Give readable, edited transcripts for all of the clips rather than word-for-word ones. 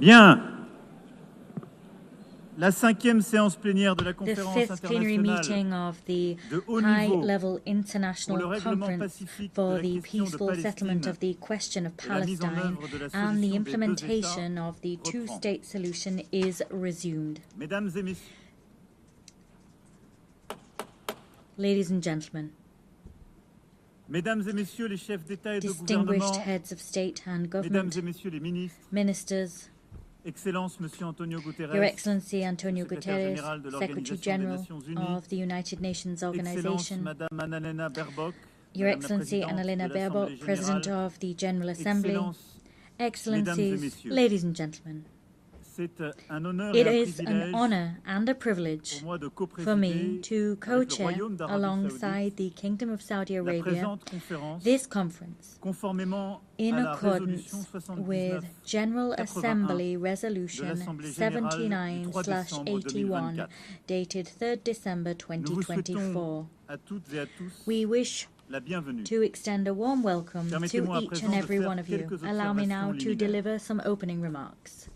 Bien. La 5e séance plénière de la The conférence fifth plenary meeting internationale of the de haut niveau high-level pour le international règlement conference pacifique de for la the question de peaceful settlement Palestine of the question of et la mise en Palestine œuvre de la and the solution des deux implementation États of the reprend. two-state solution is resumed. Mesdames et messieurs, Ladies and gentlemen, Mesdames et messieurs les chefs d'État et de distinguished gouvernement, heads of state and Mesdames government, et messieurs les ministres, ministers, Excellence Monsieur Antonio Guterres, Your Excellency Antonio secrétaire Guterres, général de Secretary l'Organisation des General Nations Unies, of the United Nations Excellence Organization, Madame Annalena Baerbock, Your Madame la Excellency Présidente Annalena de l'Assemblée Baerbock, President Générale, of the General Assembly, Excellences, Mesdames et Excellencies, messieurs, ladies and gentlemen, c'est un honneur it et un is an privilège honor and a privilege pour moi de for me coprésider to avec le co-chair Royaume d'Arabie alongside Saoudite the Kingdom of Saudi la Arabia présente conférence this conference conformément in à la résolution accordance with 79 General 81 Assembly de Resolution l'Assemblée Générale du 3 décembre 79/81 2024. dated 3rd December Nous vous souhaitons 2024. à toutes et à tous We wish la bienvenue. to extend a warm welcome to Permettez-moi à each présent and de every faire one of you. quelques Allow me now observations to liminaires. deliver some opening remarks.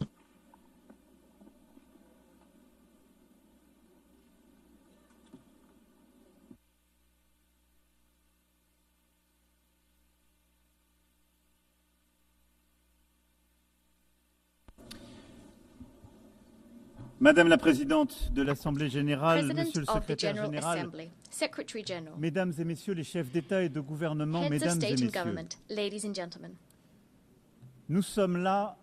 Madame la Présidente de l'Assemblée Générale, Monsieur President le of the Secrétaire General Général, Assembly, Secretary General, Mesdames et Messieurs les chefs d'État et de gouvernement, heads of Mesdames et state and Messieurs, government, ladies and gentlemen, nous sommes là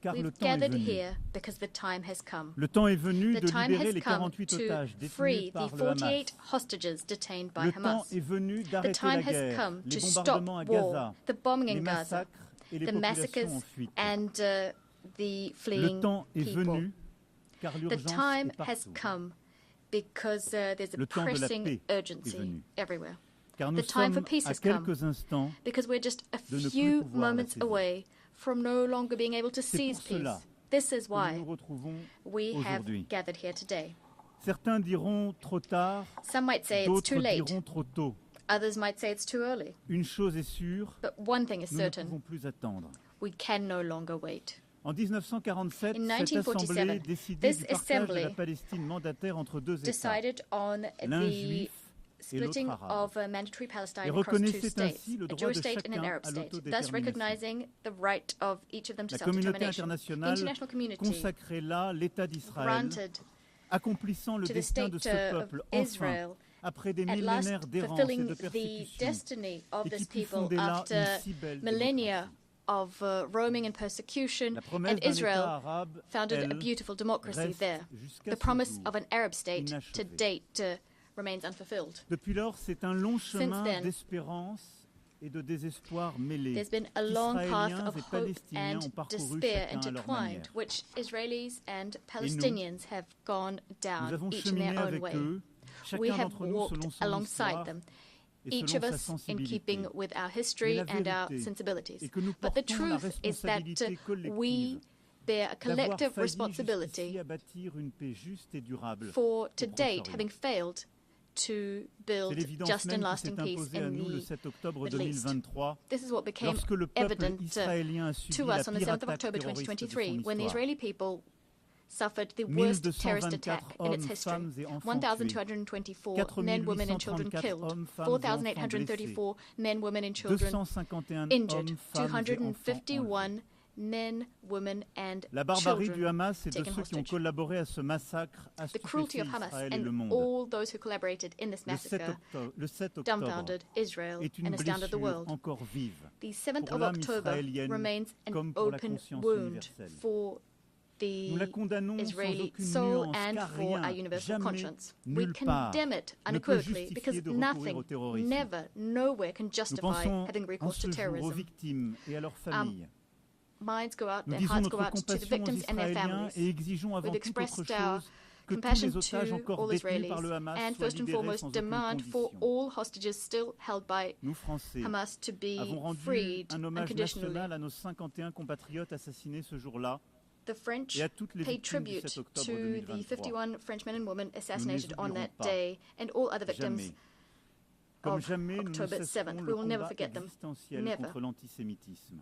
car le we've temps est gathered venu. here because the time has come. Le temps est venu The de time libérer has les come 48 to otages détenus free the par le 48 Hamas. hostages detained by Le temps Hamas. est venu The d'arrêter time la has guerre, come les to stop bombardements à war, Gaza, the bombing les in Gaza, massacres et les the populations massacres en fuite. and the Le fleeing temps est people. venu car The l'urgence time est has partout. come because there's a Le temps de la pressing paix est urgency venu. everywhere. Car nous The time for sommes peace à has come. quelques instants Because we're just a de ne plus few pouvoir la moments saisir. away from no longer being able to C'est seize pour cela peace. This is que nous why nous retrouvons we have aujourd'hui. gathered here today. Certains diront trop tard, Some might say it's too d'autres late. diront trop tôt. Others might say it's too early. Une chose est sûre, But one thing is nous ne certain. pouvons plus attendre. We can no longer wait. En 1947, In cette 1947, Assemblée décidait this du partage de assembly la Palestine mandataire entre deux États, Decided on l'un the juif et l'autre splitting arabe, of mandatory Palestine et across two reconnaissait states, ainsi le a droit Jewish de state and an chacun Arab à state, thus l'autodétermination. recognizing the right of each of them to La communauté self-determination. The internationale international community consacrait là l'État d'Israël, granted accomplissant le to the destin de state ce of peuple, enfin, Israel après des at millénaires last d'errance et fulfilling de the persécutions, destiny of et qui this put people fonder là after une si belle millennia démocratie. of roaming and persecution, La promesse and d'un État Israel arabe, founded a elle, beautiful democracy reste there. jusqu'à The ce promise jour of an Arab state to inachevée. date remains unfulfilled. Depuis lors, c'est un long chemin then, d'espérance et de désespoir mêlés. There's been a long path Israéliens of et hope Palestiniens ont and parcouru despair chacun à leur manière. intertwined, which Israelis and Palestinians have gone Nous down avons each in cheminé their own avec way. eux, We chacun have d'entre nous selon walked son alongside histoire them, et each selon of sa us in sensibilité. keeping with our Mais history la and our vérité sensibilities. est que nous But the portons la truth is that responsabilité collective we bear a d'avoir collective failli responsibility jusqu'ici à bâtir une paix juste et durable for, to au date, Proche-Orient. having failed to C'est build l'évidence just and même qui lasting s'est peace imposée à in nous le the 7 octobre Middle East. 2023, This is what became lorsque le peuple evident israélien a subi to la us on the pire 7th of attaque October terroriste de 2023 son when the histoire. Israeli people suffered the worst terrorist 1224 attack in its hommes, history. femmes et enfants tués, 1,224 men, women and children 4834 killed, hommes, femmes et enfants blessés, 4,834 men, women and children 251 injured, hommes, femmes et enfants enlevés. 251 men, women and La barbarie du children Hamas et de taken ceux qui ont hostage. collaboré à ce massacre a The cruelty stupéfié of Hamas Israël et le and monde. all those who collaborated in this Le 7 massacre octobre dumbfounded Israel est une and astounded the blessure world. encore vive The 7th pour of l'âme October israélienne remains an comme pour la open conscience wound universelle. for Nous la the condamnons sans Israeli aucune soul nuance, and car for our rien, universal jamais, conscience. We nulle part, condemn it ne peut unequivocally justifier because de recourir nothing, au terrorisme. never, nowhere can Nous justify pensons having en recourse ce to jour aux terrorism. victimes et à leurs familles. Minds go out, Nous their disons hearts go notre out to the compassion aux victims and their Israéliens families. et exigeons avant We've toute autre expressed our chose que tous compassion les otages to encore all détenus Israelis par le Hamas and soient first and libérés foremost sans aucune demand for condition. all hostages still held by Nous, Français, Hamas to be avons rendu freed un hommage unconditionally. national à nos 51 compatriotes assassinés ce jour-là The French et à toutes les paid victimes du tribute 7 octobre to the 2023. 51 French men and women assassinated on oublierons that pas. day and all other victims Jamais. Comme of jamais, nous ne October cesserons 7th. le We will never combat forget them. existentiel Never. contre l'antisémitisme.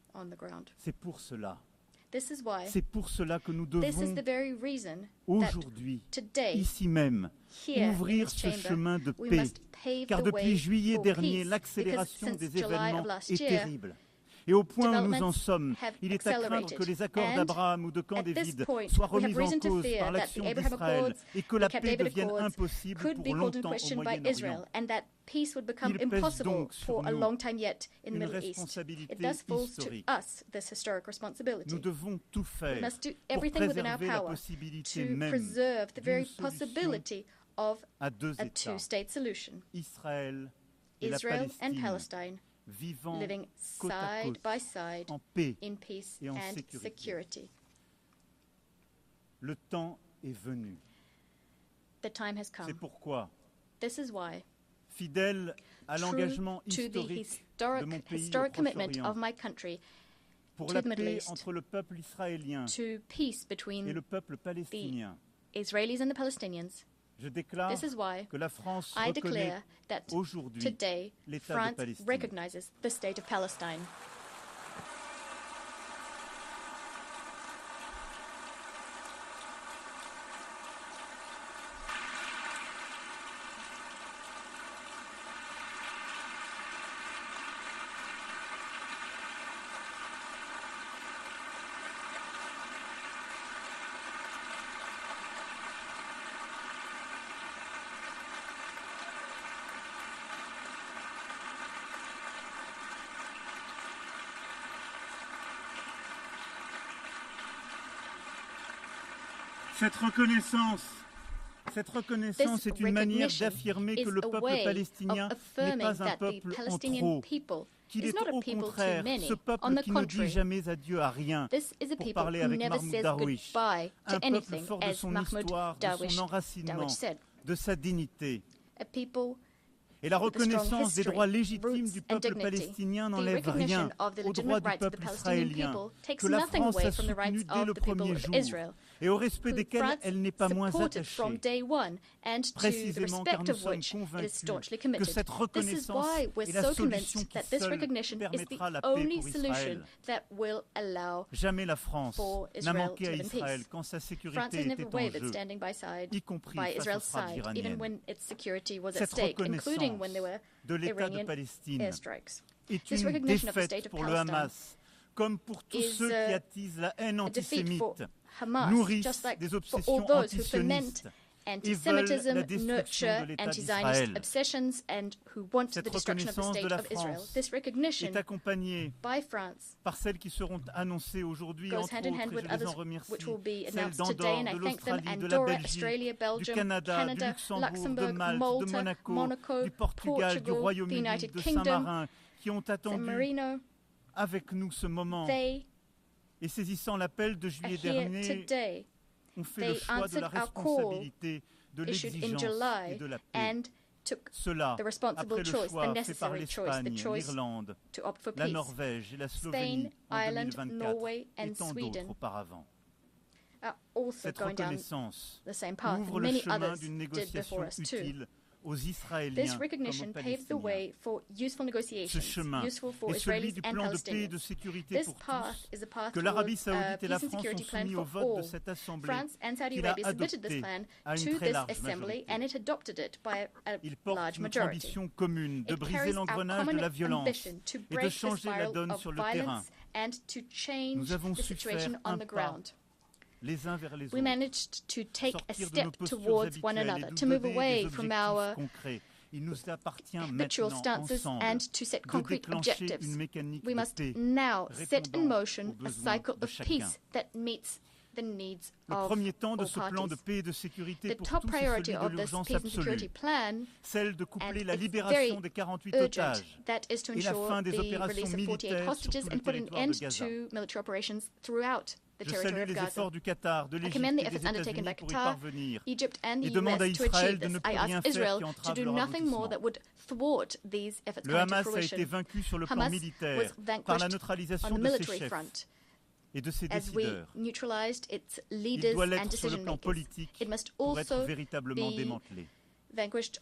on the ground. C'est pour cela This is why. C'est pour cela que nous This is devons the very reason that aujourd'hui, today, ici même, here in ouvrir this ce chamber, chemin de we paix. must pave Car the depuis way juillet for dernier, peace, l'accélération because since des July of événements last est year, terrible. Et au point où nous en developments sommes, have il est à craindre accelerated. que les accords And d'Abraham ou de Camp at this David point, soient we have remis en reason to cause fear par that l'action the Abraham d'Israël Accords, et que the la Camp paix David devienne Accords impossible could pour be called in longtemps au question by Moyen-Orient. Israel, and that peace would become Il pèse impossible donc sur for a nous long time yet in the une Middle East. responsabilité It thus falls to historique. us this historic responsibility. Nous devons tout We faire must do pour everything within our préserver la power possibilité to même preserve the d'une very solution possibility of à deux a États, two-state solution. Israël et la Israel and Palestine, Palestine vivant living côte à side côte, by side en paix. in peace et en and sécurité. security. Le temps est venu. The time has C'est come. pourquoi, This is why, fidèle à true l'engagement to the historique de mon pays au historic commitment Proche-Orient, of my country pour to la the Middle paix East, entre le peuple israélien to peace et between le peuple palestinien, Israelis and the Palestinians, je déclare this is why que la France I reconnaît declare that aujourd'hui today l'État de France Palestine. recognizes the state of Palestine. Cette reconnaissance est une manière d'affirmer que le peuple palestinien n'est pas un peuple en trop, qu'il est au contraire ce peuple qui ne dit jamais adieu à rien, pour parler avec Mahmoud Darwish, un peuple fort de son histoire, de son enracinement, de sa dignité. Et la reconnaissance des droits légitimes du peuple palestinien n'enlève rien aux droits du peuple israélien, que la France a soutenu dès le premier jour, et au respect desquels elle n'est pas moins attachée, précisément car nous sommes convaincus que cette reconnaissance est la solution qui seule permettra la paix pour Israël. Jamais la France n'a manqué à Israël quand sa sécurité était en jeu, y compris face aux frappes iraniennes. Cette reconnaissance de l'État de Palestine est une défaite pour le Hamas, comme pour tous ceux qui attisent la haine antisémite, nourrissent des obsessions antisionistes et veulent la destruction de l'État d'Israël. Cette reconnaissance de la France est accompagnée par celles qui seront annoncées aujourd'hui, entre autres, et je les en remercie, celles d'Andorre, de l'Australie, de la Belgique, du Canada, du Luxembourg, de Malte, de Monaco, du Portugal, du Royaume-Uni, de Saint-Marin, qui ont attendu avec nous ce moment et saisissant l'appel de juillet dernier, ont fait le choix de la responsabilité, de l'exigence et de la paix. Cela, après le choix fait par l'Espagne, l'Irlande, la Norvège et la Slovénie en 2024 et tant d'autres auparavant. Cette reconnaissance ouvre le chemin d'une négociation utile aux Israéliens This recognition comme aux paved the way for useful Ce negotiations, chemin useful for est celui Israelis du and plan de paix et de Palestinians. sécurité This pour path tous is a path que l'Arabie towards Saoudite et la peace and France ont security plan soumis au for vote de all. cette Assemblée France and Saudi qu'il a Arabia submitted this adopté plan à une to très this large assembly majorité. and it adopted it by a Il porte large notre majority. ambition commune de It briser carries our l'engrenage de common la violence ambition to et de break the changer la spiral donne of sur le terrain. violence and to change Nous avons the su situation faire on un the pas ground. les uns vers les We autres, managed to take a sortir de step nos postures towards one habituelles et another, nous to move donner away des from objectifs our concrets. Il nous appartient habitual maintenant stances ensemble and to set de concrete déclencher objectives. une mécanique We de must paix now set in répondant motion aux a besoins cycle de of chacun. peace that meets the needs Le of premier temps de all ce plan de parties. paix et de sécurité The pour top tous est priority celui de of this l'urgence peace and security absolue, plan, celle de coupler and la it's libération very des 48 urgent, otages that is to et la ensure fin des the opérations release of 48 militaires sur hostages tout le and put an territoire de end Gaza. to military operations throughout the Je territory salue of les Gaza. efforts du Qatar, de I l'Égypte commend the et des efforts undertaken by États-Unis pour y Qatar, parvenir. Egypt and Et the demande à US to Israël achieve de ne this. plus I rien ask faire Israel qui to entrave do leur nothing more aboutissement. that would thwart these efforts Le coming to Hamas a été fruition. vaincu sur le plan Hamas militaire was par la vanquished on neutralisation the de ses military chefs front et de ses as we décideurs. neutralized its Il leaders doit and l'être sur le decision plan makers. politique It must pour être also véritablement be démantelé. vanquished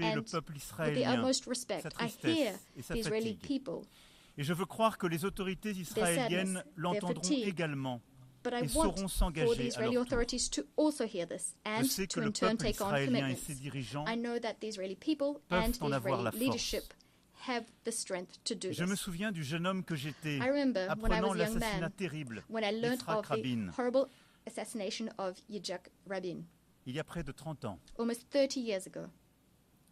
respect le peuple with the israélien, utmost respect, sa I hear tristesse et sa the Israeli fatigue. people. Et je veux croire que les autorités israéliennes sadness, l'entendront their fatigue. également But I et want sauront for the s'engager à Israeli leur tour. authorities to also hear this Je and sais que to le in turn peuple take on israélien et commitments. ses dirigeants I know that the Israeli people peuvent and en the avoir la Israeli force. leadership have the strength to do Je me this. souviens du jeune homme que j'étais, I remember when I apprenant was a young l'assassinat man, terrible when I learned d'Yitzhak of the Rabin, horrible assassination of Yitzhak Rabin, il y a près de 30 ans, almost 30 years ago.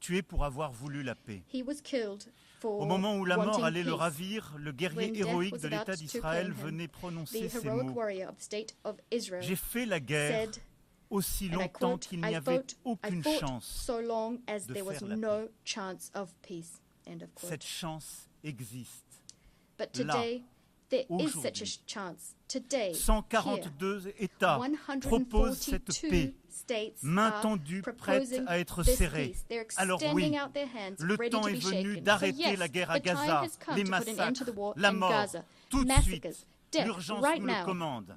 tué pour avoir voulu la paix. He was killed for Au moment où la mort wanting allait le peace. ravir, le guerrier When death héroïque was de about l'État to d'Israël claim him, venait prononcer the ces heroic mots. warrior of the state of Israel J'ai fait la guerre said, aussi and I longtemps quote, qu'il n'y I avait fought aucune chance. so long as de there was faire la no chance of peace. End of quote. Cette chance existe. But là, today, there is aujourd'hui, such a chance. Today, here, 142 États proposent cette paix, 142 states main are tendue, prête proposing à être this serrée. peace. They're Alors extending oui, out their hands, le ready temps to est be venu shaken. d'arrêter So yes, la guerre à the time Gaza, has come les to put an end to the massacres, war la in mort, Gaza. tout de Massacres, suite. death, L'urgence right nous le now commande.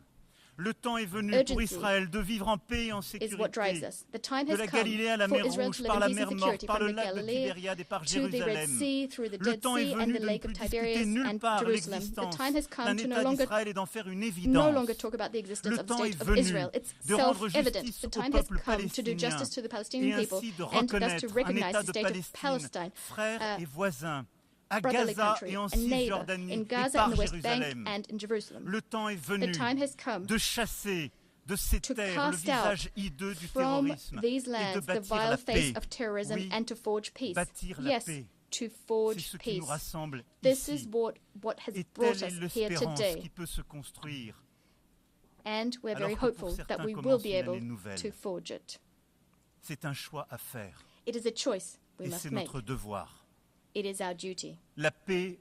Le temps est venu pour Urgency Israël de vivre en paix et en is what drives sécurité. us. The time De has la come Galilée à la for mer Israel Rouge, to live par in la peace and mer Morte, security, par from le the lac de Galilee Tibériade et par to the Red Jérusalem. Sea, through the Le Dead temps est Sea and venu the de ne Lake plus of discuter Tiberias nulle and part Jerusalem. The l'existence time has come d'un to no État longer d'Israël et d'en faire une no évidence. longer talk about the existence Le of the temps state est of venu Israel. It's de rendre self-evident. justice The au time has peuple come to do palestinien justice to the et Palestinian people ainsi de and thus to reconnaître un recognize État the de state of Palestine, Palestine, frère et voisin, à brotherly Gaza country et en and neighbor Cisjordanie in et Gaza par and the West Bank Jérusalem. and in Jerusalem. Le temps est The venu time has come de chasser de ces to terres le cast out visage hideux du from terrorisme these et de lands the bâtir vile la face paix. of terrorism Oui, and to forge peace. bâtir la Yes, paix. to C'est forge ce qui nous peace. rassemble This is ici. what has Et brought telle est us here l'espérance today. qui peut se construire. And we're very Alors que pour hopeful that certains we will commence be une able année nouvelle. to forge it. C'est un choix à faire It is a choice we et must c'est make. notre devoir. It is our duty. La paix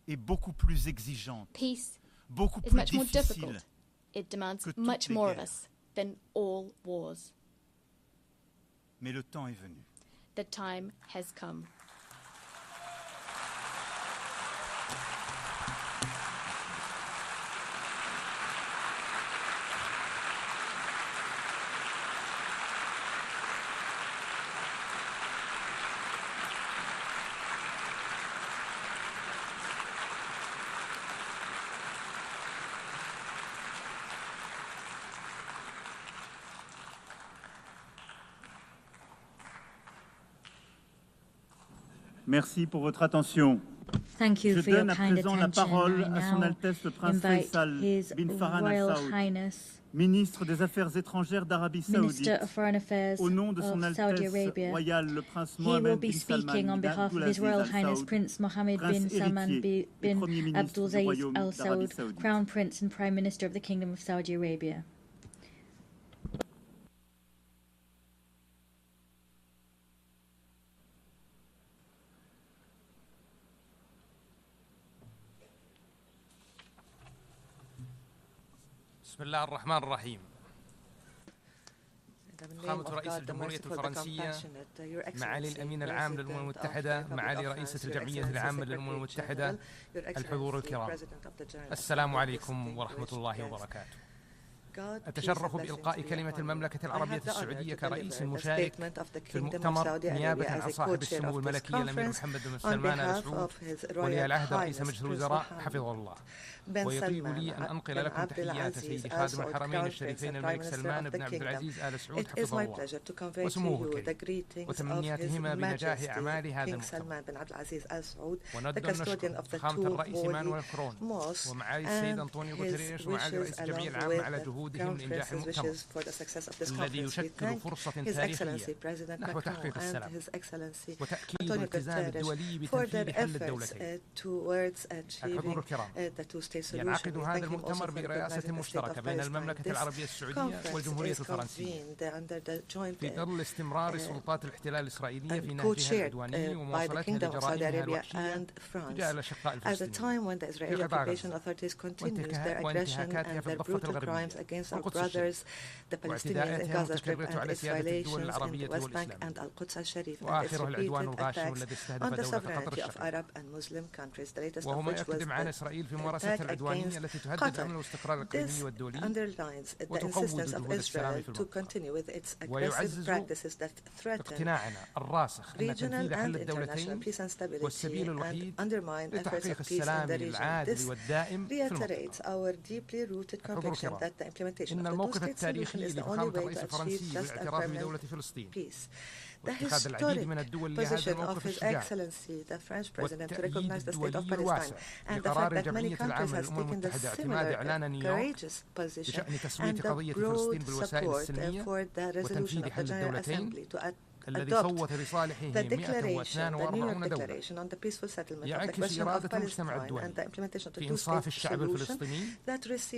est beaucoup plus exigeante, Peace beaucoup is plus much more difficile. difficult. It demands que toutes much les more of guerres. us than all wars. Mais le temps est venu. The time has come. Merci pour votre attention. Thank you Je for your donne à kind présent la attention. parole I à son now Altesse le Prince invite Faisal His bin Farhan Al Royal Saoud, Highness, ministre des Affaires étrangères d'Arabie Saoudite, Minister of Foreign Affairs au nom de son of Saudi Altesse Arabia. royale le Prince He will Mohammed be bin speaking Salman on bin behalf of His Abdulaziz Royal Al Highness Saoud, Prince Mohammed Prince bin Salman héritier et bin Premier ministre du Abdulaziz Royaume Al d'Arabie Saoud, Saoudite. Crown Prince and Prime Minister of the Kingdom of Saudi Arabia. بسم الله الرحمن الرحيم. فخامة رئيس الجمهورية الفرنسية، معالي الأمين العام للأمم المتحدة، معالي رئيسة الجمعية العامة للأمم المتحدة، الحضور الكرام، السلام عليكم ورحمة الله وبركاته. أتشرف بإلقاء كلمة المملكة العربية السعودية كرئيس مشارك في المؤتمر نيابة عن صاحب السمو الملكي الأمير محمد بن سلمان آل سعود ولي العهد رئيس مجلس الوزراء حفظه الله. ويطيب لي أن أنقل لكم تحيات سيدي خادم الحرمين الشريفين الملك سلمان بن عبد العزيز آل سعود حفظه الله وسموه الكريم وتمنياتهما بنجاح أعمال هذا المؤتمر. ونود النشكر فخامة الرئيس إيمانويل ماكرون ومعالي السيد أنطونيو غوتيريش ومعالي رئيس الجمعية العامة على جهودهم لإنجاح المؤتمر الذي يشكل فرصة تاريخية نحو تحقيق السلام وتأكيد الالتزام الدولي بتنفيذ حل الدولتين. الحضور الكرام، ينعقد هذا المؤتمر برئاسة مشتركة بين المملكة العربية السعودية والجمهورية الفرنسية في ظل استمرار سلطات الاحتلال الإسرائيلية في نهجها العدواني ومواصلتها لجرائمها الوحشية تجاه الأشقاء الفلسطينيين في قطاع غزة وانتهاكاتها في الضفة الغربية والقدس الشريف واعتداءاتها المتكررة على سيادة الدول العربية والإسلام وآخرها العدوان الغاشم الذي استهدف دولة قطر الشقيقة وهو ما يقدم عن إسرائيل في ممارستها العدوانية التي تهدد الأمن والاستقرار الإقليمي والدولي وتقوض جهود السلام في المنطقة ويعزز اقتناعنا الراسخ أن تنفيذ حل الدولتين هو السبيل الوحيد لتحقيق السلام العادل والدائم في المنطقة. حضور الكرام، إن الموقف التاريخي لفخامة الرئيس الفرنسي بالاعتراف بدولة فلسطين واتخاذ العديد من الدول لهذا الموقف الشجاع والتأييد الدولي الواسع لقرار جمعية العامة للأمم المتحدة اعتماد إعلان نيويورك بشأن تسوية قضية فلسطين بالوسائل السلمية وتنفيذ حل الدولتين الذي صوت لصالحه 142 دولة يعكس إرادة المجتمع الدولي في إنصاف الشعب الفلسطيني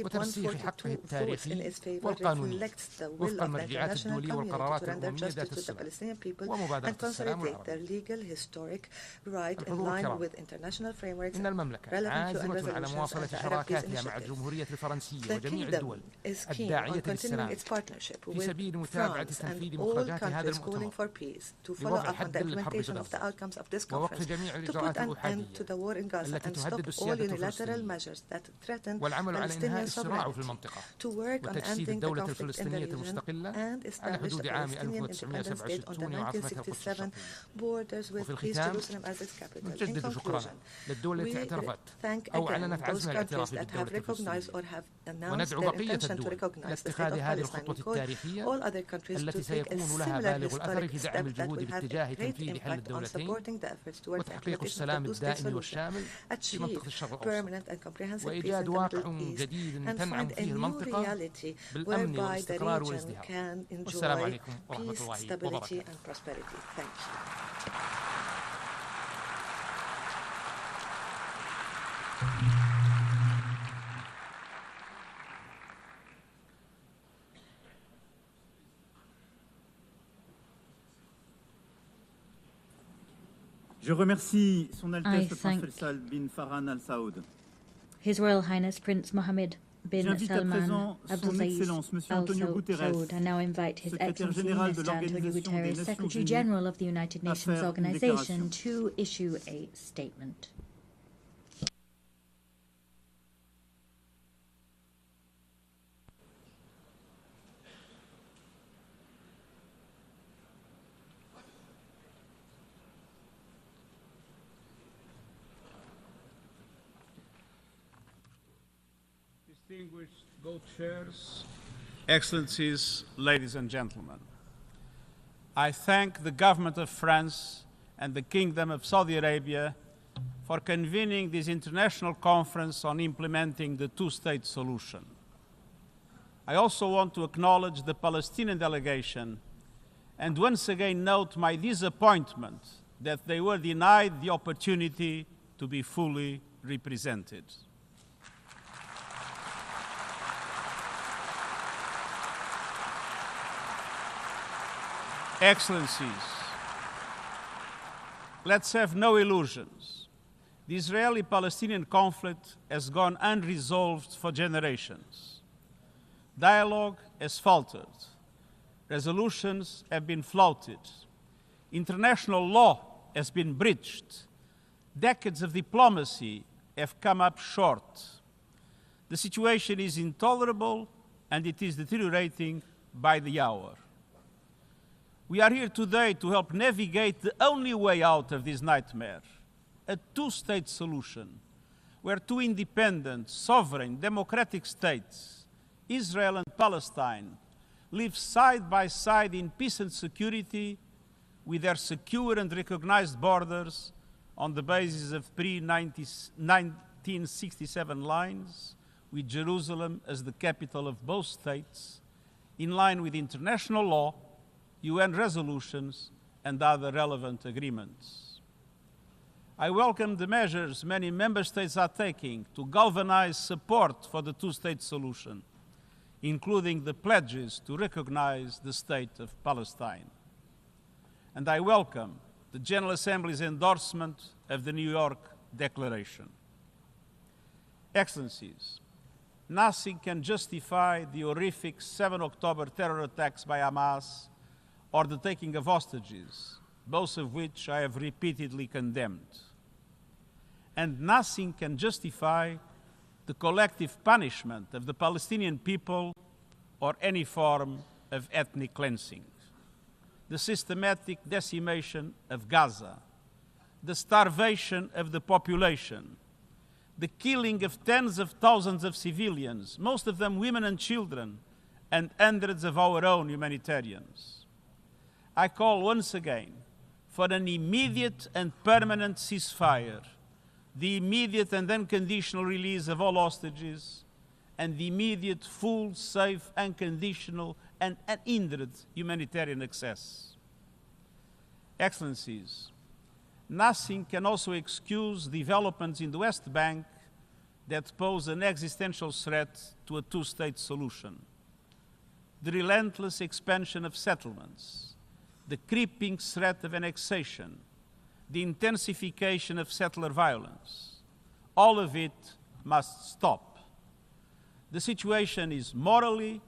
وترسيخ حقه التاريخي والقانوني وفق المرجعات الدولية والقرارات الأممية ذات السبب ومبادرة السلام والعرب. الحضور الكرام، إن المملكة عازمة على مواصلة شراكاتها مع الجمهورية الفرنسية وجميع الدول الداعية للسلام في سبيل متابعة تنفيذ مخرجات هذا المؤتمر لوضع حد للحرب في غزة ووقف جميع الإجراءات الأحادية التي تهدد السيادة الفلسطينية والعمل على إنهاء الصراع في المنطقة وتجسيد الدولة الفلسطينية المستقلة على حدود عام 1967 وعاصمتها القدس الشرقية. وفي الختام نجدد شكرنا للدول التي اعترفت أو أعلنت عزمها الاعتراف بالدولة الفلسطينية وندعو بقية الدول لاتخاذ هذه الخطوة التاريخية التي سيكون لها بالغ الأثر في دعم الجهود باتجاه تنفيذ حل الدولتين وتحقيق السلام الدائم والشامل في منطقة الشرق الأوسط وإيجاد واقع جديد تنعم فيه المنطقة بالأمن والاستقرار والازدهار. والسلام عليكم ورحمة الله وبركاته. Je remercie Son Altesse le Prince Faisal bin Farhan Al Saoud. His Royal Highness Prince Mohammed bin Salman Abdulaziz Al Saud. I now invite His Excellency Minister Antonio Guterres, Secretary General of the United Nations Organization, to issue a statement. Distinguished co-chairs, Excellencies, ladies and gentlemen, I thank the government of France and the Kingdom of Saudi Arabia for convening this international conference on implementing the two-state solution. I also want to acknowledge the Palestinian delegation and once again note my disappointment that they were denied the opportunity to be fully represented. Excellencies, let's have no illusions. The Israeli-Palestinian conflict has gone unresolved for generations. Dialogue has faltered. Resolutions have been flouted. International law has been breached. Decades of diplomacy have come up short. The situation is intolerable and it is deteriorating by the hour. We are here today to help navigate the only way out of this nightmare, a two-state solution, where two independent, sovereign, democratic states, Israel and Palestine, live side by side in peace and security with their secure and recognized borders on the basis of pre-1967 lines, with Jerusalem as the capital of both states, in line with international law, UN resolutions, and other relevant agreements. I welcome the measures many member states are taking to galvanize support for the two-state solution, including the pledges to recognize the state of Palestine. And I welcome the General Assembly's endorsement of the New York Declaration. Excellencies, nothing can justify the horrific 7 October terror attacks by Hamas or the taking of hostages, both of which I have repeatedly condemned. And nothing can justify the collective punishment of the Palestinian people or any form of ethnic cleansing. The systematic decimation of Gaza, the starvation of the population, the killing of tens of thousands of civilians, most of them women and children, and hundreds of our own humanitarians. I call once again for an immediate and permanent ceasefire, the immediate and unconditional release of all hostages, and the immediate, full, safe, unconditional, and unhindered humanitarian access. Excellencies, nothing can also excuse developments in the West Bank that pose an existential threat to a two-state solution. The relentless expansion of settlements, the creeping threat of annexation, the intensification of settler violence, all of it must stop. The situation is morally,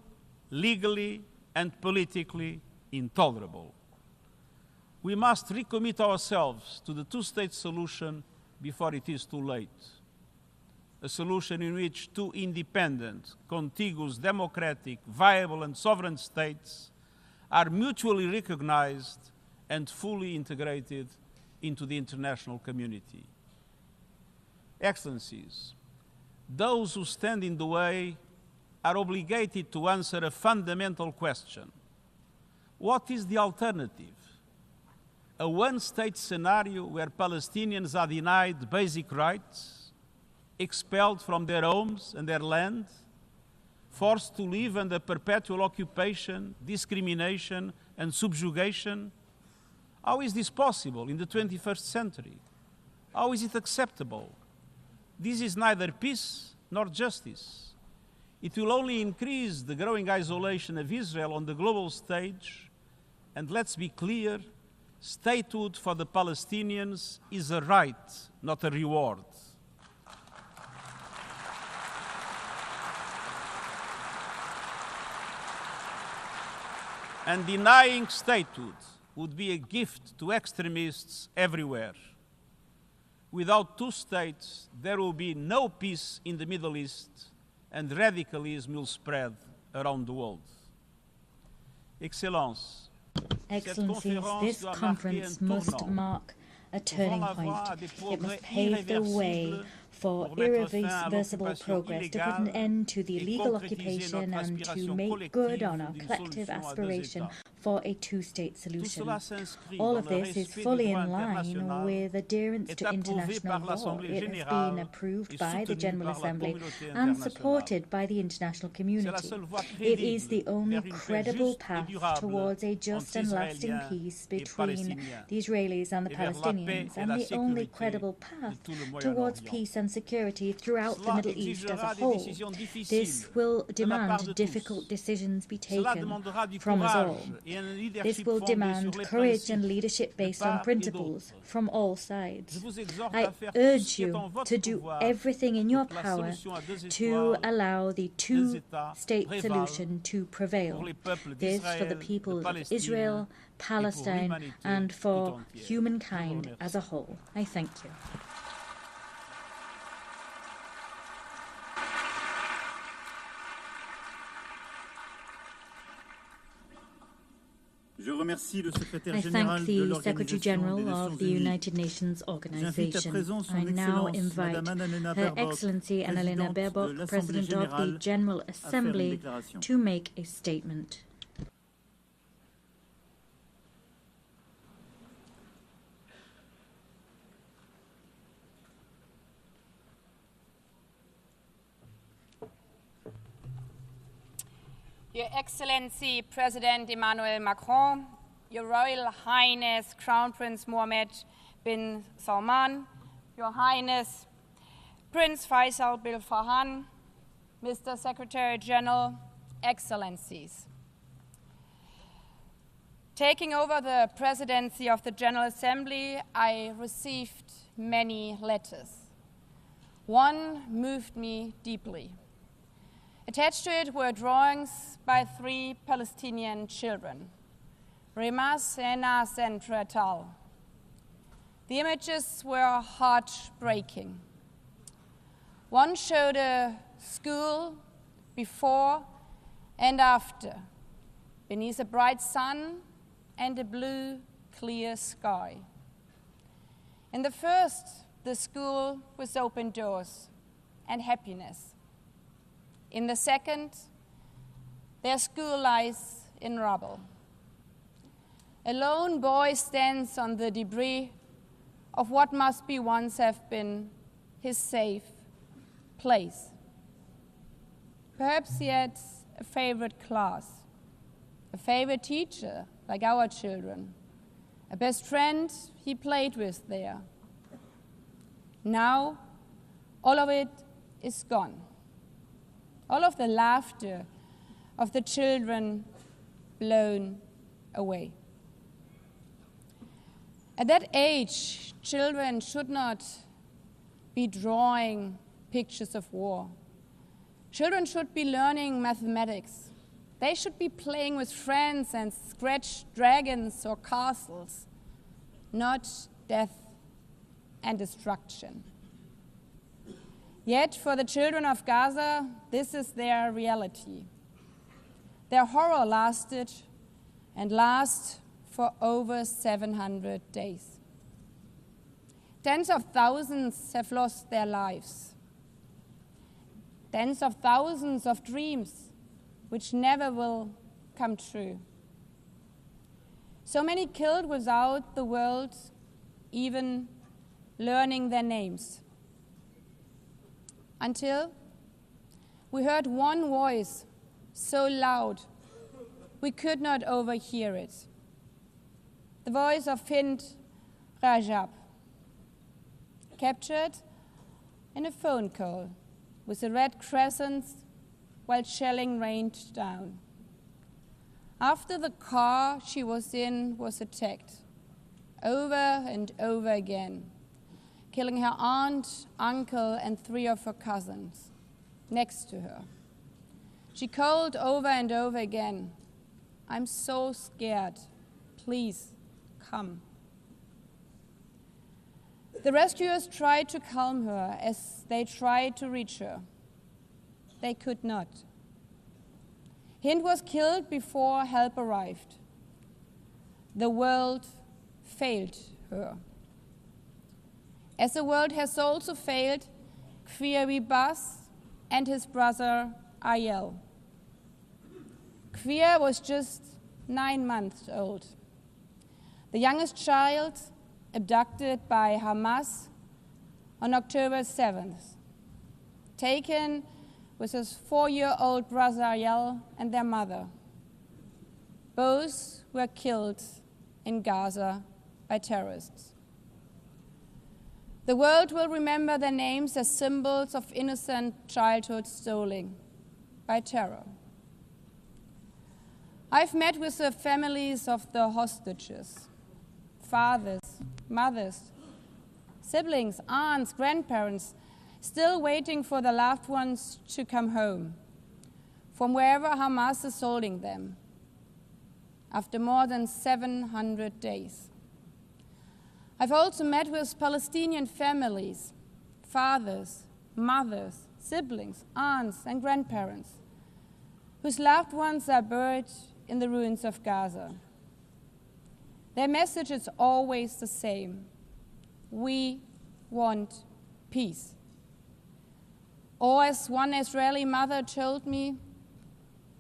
legally, and politically intolerable. We must recommit ourselves to the two-state solution before it is too late. A solution in which two independent, contiguous, democratic, viable, and sovereign states are mutually recognized and fully integrated into the international community. Excellencies, those who stand in the way are obligated to answer a fundamental question. What is the alternative? A one-state scenario where Palestinians are denied basic rights, expelled from their homes and their land, forced to live under perpetual occupation, discrimination, and subjugation? How is this possible in the 21st century? How is it acceptable? This is neither peace nor justice. It will only increase the growing isolation of Israel on the global stage, and let's be clear, statehood for the Palestinians is a right, not a reward. And denying statehood would be a gift to extremists everywhere. Without two states, there will be no peace in the Middle East, and radicalism will spread around the world. Excellencies, this conference must mark a turning point. It must pave the way for irreversible progress, to put an end to the illegal occupation and to make good on our collective aspiration for a two-state solution. All of this is fully in line with adherence to international law. It has been approved by the General Assembly and supported by the international community. It is the only credible path towards a just and lasting peace between the Israelis and the Palestinians, and the only credible path towards peace and security throughout the Middle East as a whole. This will demand difficult decisions be taken from us all. This will demand courage and leadership based on principles from all sides. I urge you to do everything in your power to allow the two-state solution to prevail. This for the people of Israel, Palestine, and for humankind as a whole. I thank you. I thank the Secretary General of the United Nations Organization. I now invite Her Excellency Annalena Baerbock, President of the General Assembly, to make a statement. Your Excellency President Emmanuel Macron, Your Royal Highness Crown Prince Mohammed bin Salman, Your Highness Prince Faisal bin Farhan, Mr. Secretary General, Excellencies. Taking over the presidency of the General Assembly, I received many letters. One moved me deeply. Attached to it were drawings by 3 Palestinian children, Remas, Enas, and Retal. The images were heartbreaking. One showed a school before and after, beneath a bright sun and a blue, clear sky. In the first, the school with open doors and happiness. In the second, their school lies in rubble. a lone boy stands on the debris of what must be once have been his safe place. Perhaps he had a favorite class, a favorite teacher, like our children, a best friend he played with there. Now, all of it is gone. All of the laughter of the children blown away. At that age, children should not be drawing pictures of war. Children should be learning mathematics. They should be playing with friends and scratch dragons or castles, not death and destruction. Yet for the children of Gaza, this is their reality. Their horror lasted and lasts for over 700 days. Tens of thousands have lost their lives. Tens of thousands of dreams which never will come true. So many killed without the world even learning their names. Until we heard one voice so loud we could not overhear it. The voice of Hind Rajab, captured in a phone call with a red crescent while shelling rained down. After the car she was in was attacked over and over again, killing her aunt, uncle, and 3 of her cousins next to her. She called over and over again, "I'm so scared, please come." The rescuers tried to calm her as they tried to reach her. They could not. Hind was killed before help arrived. The world failed her. As the world has also failed Queer Bas and his brother Ayel. Queer was just 9 months old. The youngest child abducted by Hamas on October 7th, taken with his 4-year-old brother Ayel and their mother. Both were killed in Gaza by terrorists. The world will remember their names as symbols of innocent childhood stolen by terror. I've met with the families of the hostages, fathers, mothers, siblings, aunts, grandparents, still waiting for their loved ones to come home from wherever Hamas is holding them after more than 700 days. I've also met with Palestinian families, fathers, mothers, siblings, aunts, and grandparents, whose loved ones are buried in the ruins of Gaza. Their message is always the same: we want peace. Or as one Israeli mother told me,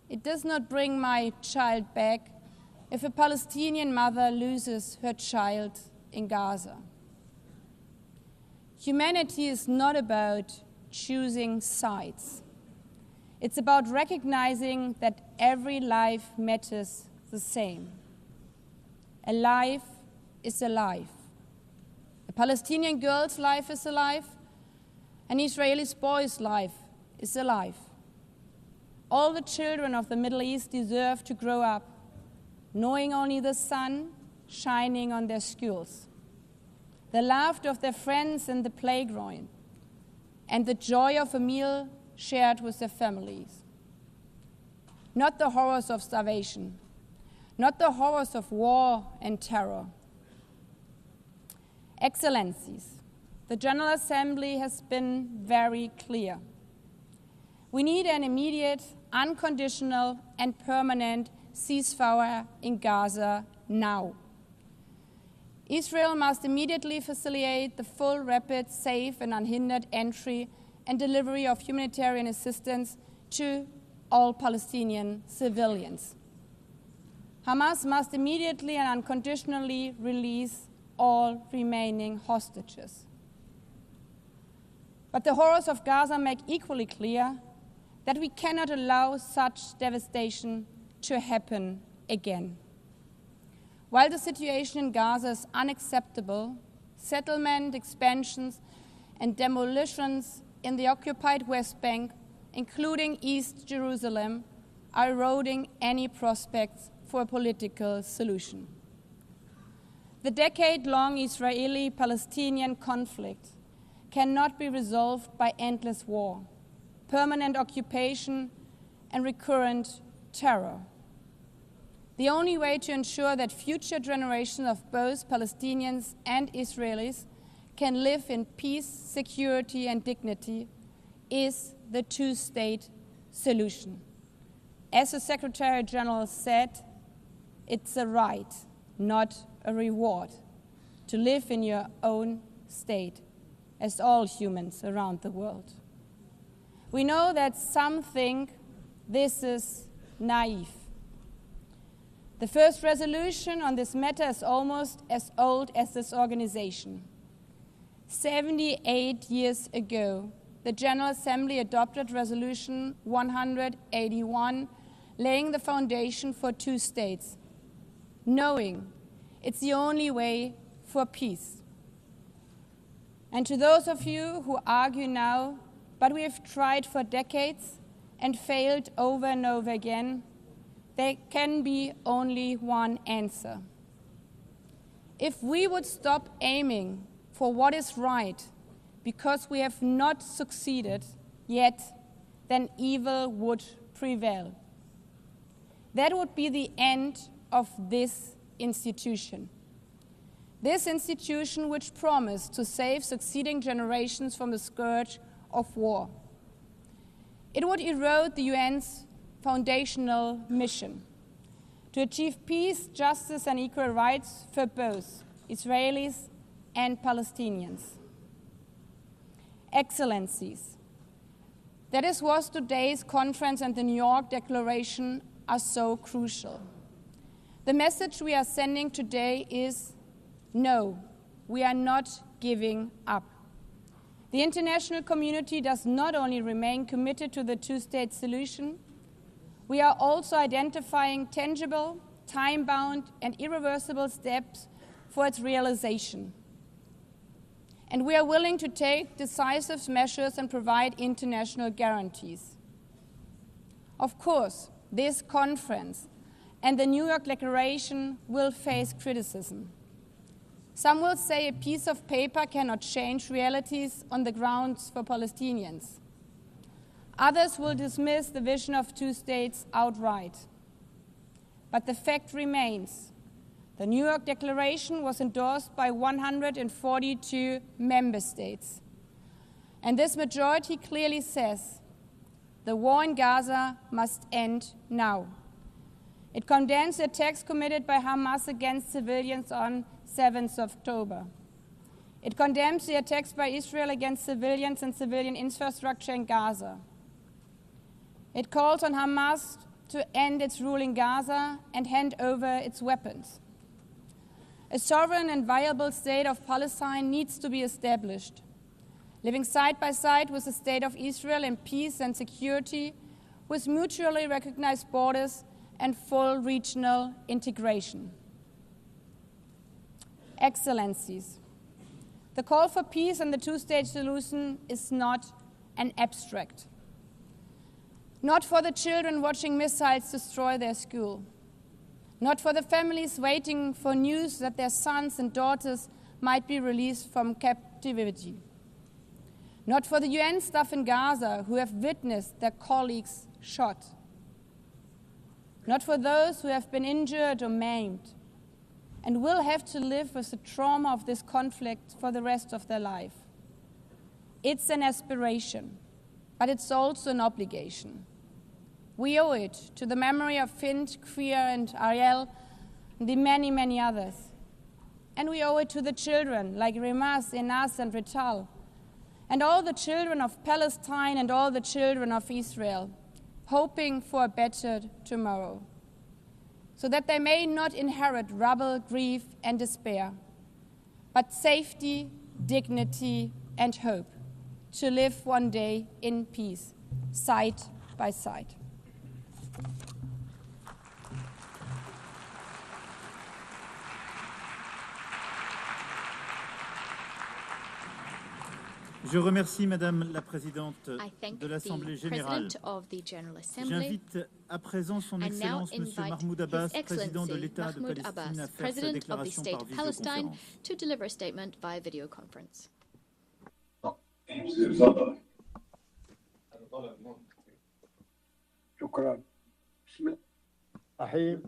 it does not bring my child back if a Palestinian mother loses her child in Gaza. Humanity is not about choosing sides. It's about recognizing that every life matters the same. A life is a life. A Palestinian girl's life is a life. An Israeli boy's life is a life. All the children of the Middle East deserve to grow up knowing only the sun shining on their schools, the laughter of their friends in the playground, and the joy of a meal shared with their families. Not the horrors of starvation, not the horrors of war and terror. Excellencies, the General Assembly has been very clear. We need an immediate, unconditional, and permanent ceasefire in Gaza now. Israel must immediately facilitate the full, rapid, safe, and unhindered entry and delivery of humanitarian assistance to all Palestinian civilians. Hamas must immediately and unconditionally release all remaining hostages. But the horrors of Gaza make equally clear that we cannot allow such devastation to happen again. While the situation in Gaza is unacceptable, settlement expansions and demolitions in the occupied West Bank, including East Jerusalem, are eroding any prospects for a political solution. The decade-long Israeli-Palestinian conflict cannot be resolved by endless war, permanent occupation, and recurrent terror. The only way to ensure that future generations of both Palestinians and Israelis can live in peace, security, and dignity is the two-state solution. As the Secretary General said, it's a right, not a reward, to live in your own state, as all humans around the world. We know that some think this is naive. The first resolution on this matter is almost as old as this organization. 78 years ago, the General Assembly adopted Resolution 181, laying the foundation for two states, knowing it's the only way for peace. And to those of you who argue now, but we have tried for decades and failed over and over again, there can be only one answer. If we would stop aiming for what is right because we have not succeeded yet, then evil would prevail. That would be the end of this institution. This institution which promised to save succeeding generations from the scourge of war. It would erode the UN's foundational mission to achieve peace, justice, and equal rights for both Israelis and Palestinians. Excellencies, that is what today's conference and the New York Declaration are so crucial. The message we are sending today is no, we are not giving up. The international community does not only remain committed to the two-state solution, we are also identifying tangible, time-bound, and irreversible steps for its realization. And we are willing to take decisive measures and provide international guarantees. Of course, this conference and the New York Declaration will face criticism. Some will say a piece of paper cannot change realities on the grounds for Palestinians. Others will dismiss the vision of two states outright. But the fact remains, the New York Declaration was endorsed by 142 member states. And this majority clearly says the war in Gaza must end now. It condemns the attacks committed by Hamas against civilians on 7th of October. It condemns the attacks by Israel against civilians and civilian infrastructure in Gaza. It calls on Hamas to end its rule in Gaza and hand over its weapons. A sovereign and viable state of Palestine needs to be established, living side by side with the state of Israel in peace and security, with mutually recognized borders and full regional integration. Excellencies, the call for peace and the two-state solution is not an abstract. Not for the children watching missiles destroy their school. Not for the families waiting for news that their sons and daughters might be released from captivity. Not for the UN staff in Gaza who have witnessed their colleagues shot. Not for those who have been injured or maimed and will have to live with the trauma of this conflict for the rest of their life. It's an aspiration, but it's also an obligation. We owe it to the memory of Fint, Krier, and Ariel, and the many, many others. And we owe it to the children like Rimas, Enas, and Rital, and all the children of Palestine and all the children of Israel, hoping for a better tomorrow. so that they may not inherit rubble, grief, and despair, but safety, dignity, and hope to live one day in peace, side by side. Je remercie Madame la Présidente de l'Assemblée Générale. J'invite à présent Son Excellence Monsieur Mahmoud Abbas, Président de l'État de Palestine, à faire sa déclaration par vidéoconférence. شكرا. بسم الله الرحيم.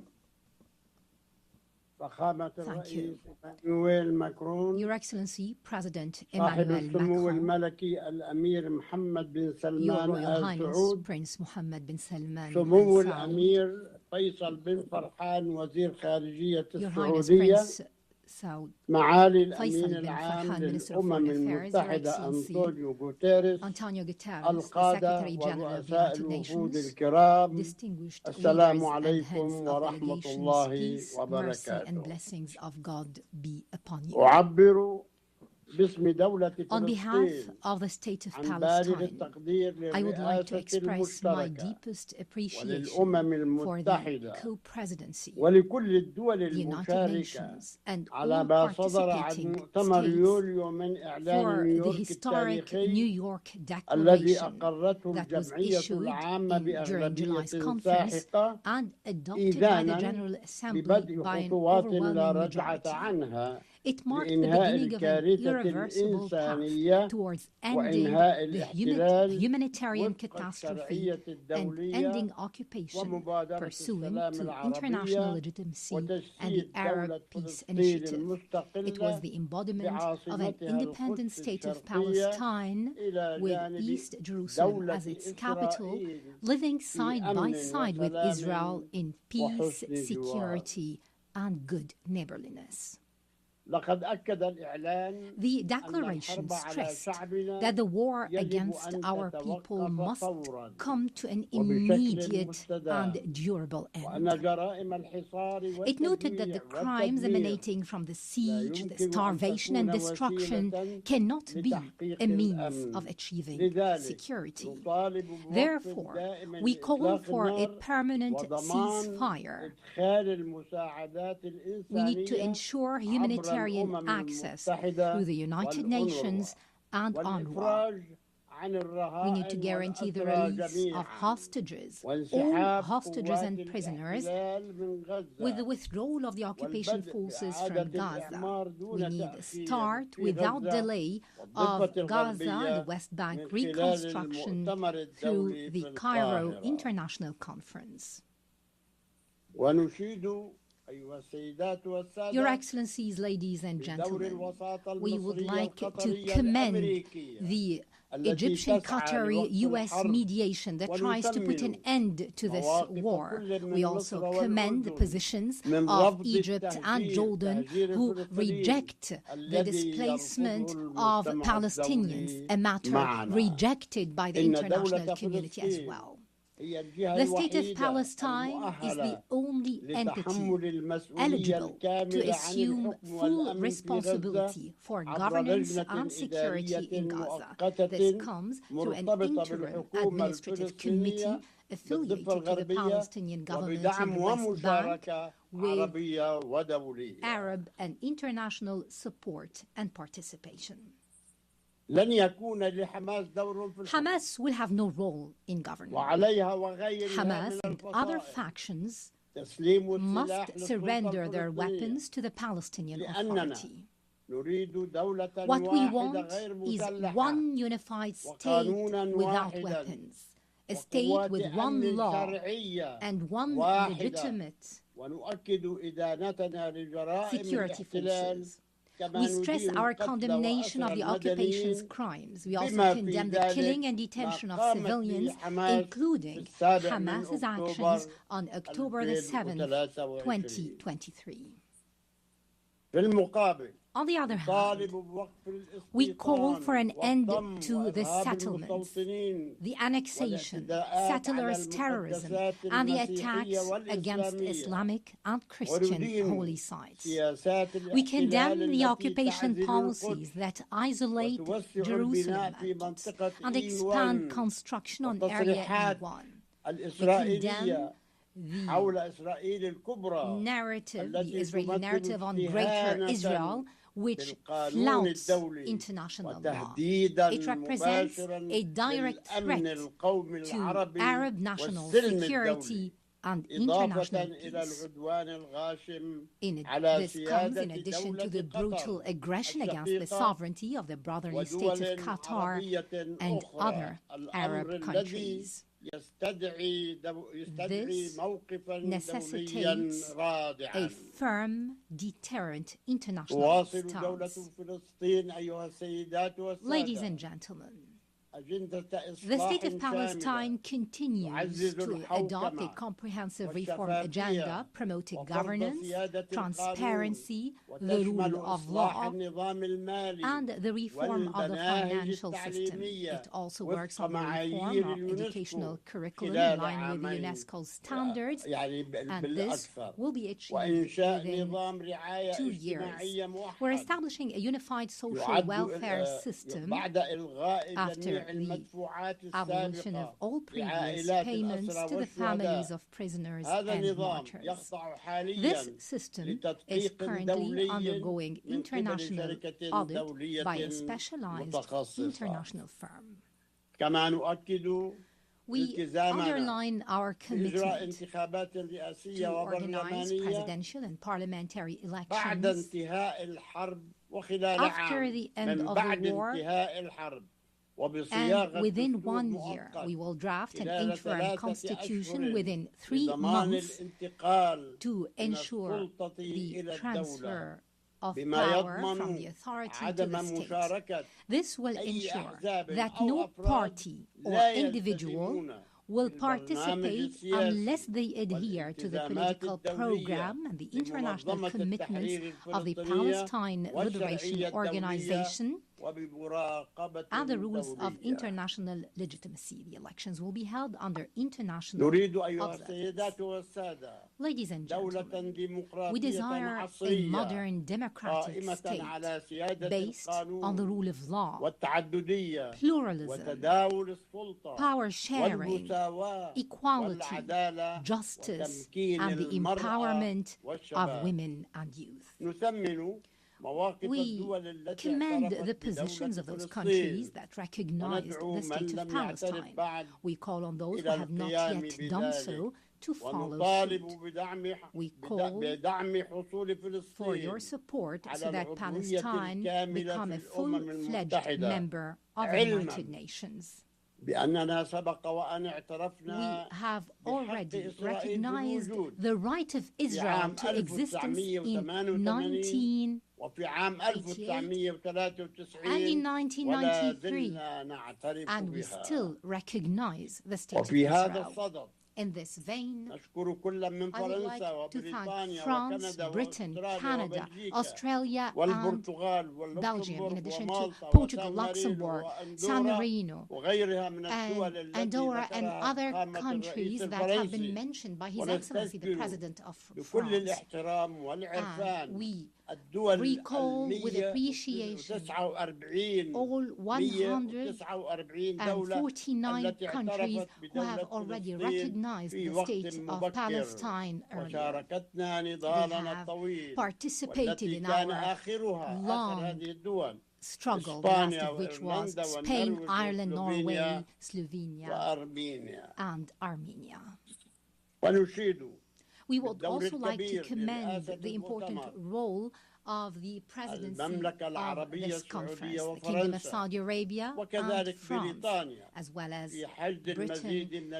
Thank you. Your Excellency, President صاحب Emmanuel السمو Macron, الملكي الأمير محمد بن Your سلمان Royal آل Highness سعود، Prince Mohammed bin Salman سمو Al Saud, الأمير فيصل بن فرحان وزير خارجية Your Highness السعودية، Prince Saud معالي Faisal الأمين bin العام Farhan, Minister of للأمم Foreign Affairs, Your المتحدة Excellency, أنطونيو غوتيريس، Antonio Guterres, the القادة Secretary General of the ورؤساء United الوفود Nations, الكرام، distinguished السلام leaders and عليكم heads of ورحمة delegations, الله peace, mercy, and وبركاته. blessings of God be upon you. أعبر باسم دولة On behalf فلسطين of the state of عن بالغ Palestine, التقدير I would like to للرئاسة express my المشتركة deepest appreciation وللأمم for the المتحدة co-presidency, ولكل الدول the United المشاركة Nations, and على all ما صدر عن participating مؤتمر states يوليو من إعلان for the نيويورك historic New التاريخي York الذي Declaration أقرته that was الجمعية issued العامة during July's بأغلبية conference ساحقة and adopted by the إذانا General Assembly ببدء by an خطوات لا overwhelming رجعة majority. عنها It marked the لإنهاء beginning of an الكارثة irreversible path الإنسانية towards ending وإنهاء the الاحتلال humanitarian وفق catastrophe الشرعية and الدولية ending occupation ومبادرة pursuant السلام to international العربية legitimacy and the وتجسيد Arab دولة Peace فلسطين Initiative. It was المستقلة the embodiment of an بعاصمتها independent القدس state of الشرقية Palestine إلى with جانب East Jerusalem دولة as its capital, إسرائيل living في side by أمن side with وسلام Israel in peace, وحسن جوار. security, and good neighborliness. لقد أكد الإعلان The أن declaration الحرب على stressed شعبنا that the war يجب against أن our people تتوقف must فوراً come to an وبشكل immediate مستدام and durable وأن end. جرائم الحصار It noted that the والتجويع crimes والتدمير emanating from the siege, the يمكن أن starvation, and تكون destruction وسيلة cannot be لتحقيق a means الأمن. of achieving لذلك security. نطالب بوقف Therefore, دائم we call لإطلاق for a النار permanent وضمان ceasefire. إدخال المساعدات We need to الإنسانية ensure عبر humanitarian الأمم access المتحدة through the United Nations and UNRWA. والإفراج عن We need to الرهائن guarantee the والأسرى release of جميعا hostages, all وانسحاب hostages قوات and prisoners, الاحتلال من with the غزة withdrawal of the occupation والبدء forces بإعادة from Gaza. الإعمار We دون need a تأخير start في without غزة delay والضفة of Gaza and الغربية the West Bank من خلال reconstruction المؤتمر through الدولي the في Cairo القاهرة. International Conference. ونشيد أيها السيدات Your والسادة Excellencies, ladies and بدور gentlemen, الوساطة we would المصرية like to القطرية commend الأمريكية the التي Egyptian تسعى Qatari لوقف US الحرب mediation that tries to put an end to this مواقف war. كل من We مصر also commend the والأردن positions من of رفض Egypt and Jordan تهجير who الفلسطينيين reject the الذي displacement يرفضه of المجتمع Palestinians, الدولي a matter معنا. rejected by the إن international دولة community as فلسطين well. هي الجهة The state of الوحيدة Palestine is the المؤهلة only entity لتحمل المسؤولية eligible to الكاملة عن assume الحكم full والأمن في responsibility غزة for عبر governance لجنة and security إدارية in Gaza. مؤقتة This comes through an مرتبطة interim بالحكومة administrative committee الفلسطينية affiliated بالضفة to the الغربية Palestinian government in وبدعم the West Bank ومشاركة with عربية ودولية. Arab and international support and participation. لن يكون لحماس دور في الحكم. Hamas will have no role in government. وعليها وغيرها Hamas من and other الفصائل factions تسليم السلاح must للسلطة surrender their الفلسطينية. weapons to the Palestinian لأننا Authority. نريد دولة What we واحدة want غير is مسلحة one unified state وقانوناً without واحداً weapons, a state وقوات with one أمن law شرعية and one واحدة legitimate ونؤكد إدانتنا لجرائم security الاحتلال forces. كما We stress ندين our القتل condemnation of وأسر the occupation's المدنيين crimes. We also بما في condemn the ذلك killing and ما detention of قامت به civilians, حماس including في السابع من Hamas's أكتوبر actions on October the 7th, 2023. 2023. في المقابل On the other hand, we call for an end to the settlements, the annexation, settlers' terrorism, and the attacks against Islamic and Christian holy sites. We condemn the occupation policies that isolate Jerusalem and expand construction on Area E1. We condemn the narrative, the Israeli narrative on Greater Israel, which flouts international law. It represents a direct threat to Arab national security and international peace. This comes in addition to the brutal aggression against the sovereignty of the brotherly states of Qatar and other Arab countries. This necessitates a firm, deterrent international stance. Ladies and gentlemen, the State of Palestine continues to adopt a comprehensive reform agenda promoting governance, transparency, the rule of law, and the reform of the financial system. It also works on the reform of educational curriculum in line with UNESCO's standards, and this will be achieved within 2 years. We're establishing a unified social welfare system after the abolition of all previous payments to the families of prisoners and martyrs. This system is currently undergoing international audit by a specialized international firm. We underline our commitment to organize presidential and parliamentary elections after the end of the war. And within 1 year, we will draft an interim constitution within 3 months to ensure the transfer of power from the authority to the state. This will ensure that no party or individual will participate unless they adhere to the political program and the international commitments of the Palestine Liberation Organization and the rules of international legitimacy. The elections will be held under international observance. Ladies and gentlemen, we desire a modern democratic state based on the rule of law, pluralism, power sharing, equality, justice, and the empowerment of women and youth. We commend the positions of those countries that recognize the state of Palestine. We call on those who have not yet done so to follow suit. We call for your support so that Palestine become a full-fledged member of the United Nations. We have already recognized the right of Israel to existence in 1988 and in 1993, and we still recognize the state of Israel. In this vein, I would like to thank France, Britain, Canada, Australia, and Belgium, in addition to Portugal, Luxembourg, San Marino, and Andorra, and other countries that have been mentioned by His Excellency the President of France. And we recall with appreciation all 149 countries who have already recognized the state of Palestine earlier. They have participated in our long struggle, the last of which was Spain, Ireland, Norway, Slovenia, and Armenia. We would also like to commend the important role of the presidency of this conference, the Kingdom of Saudi Arabia and France, as well as Britain, in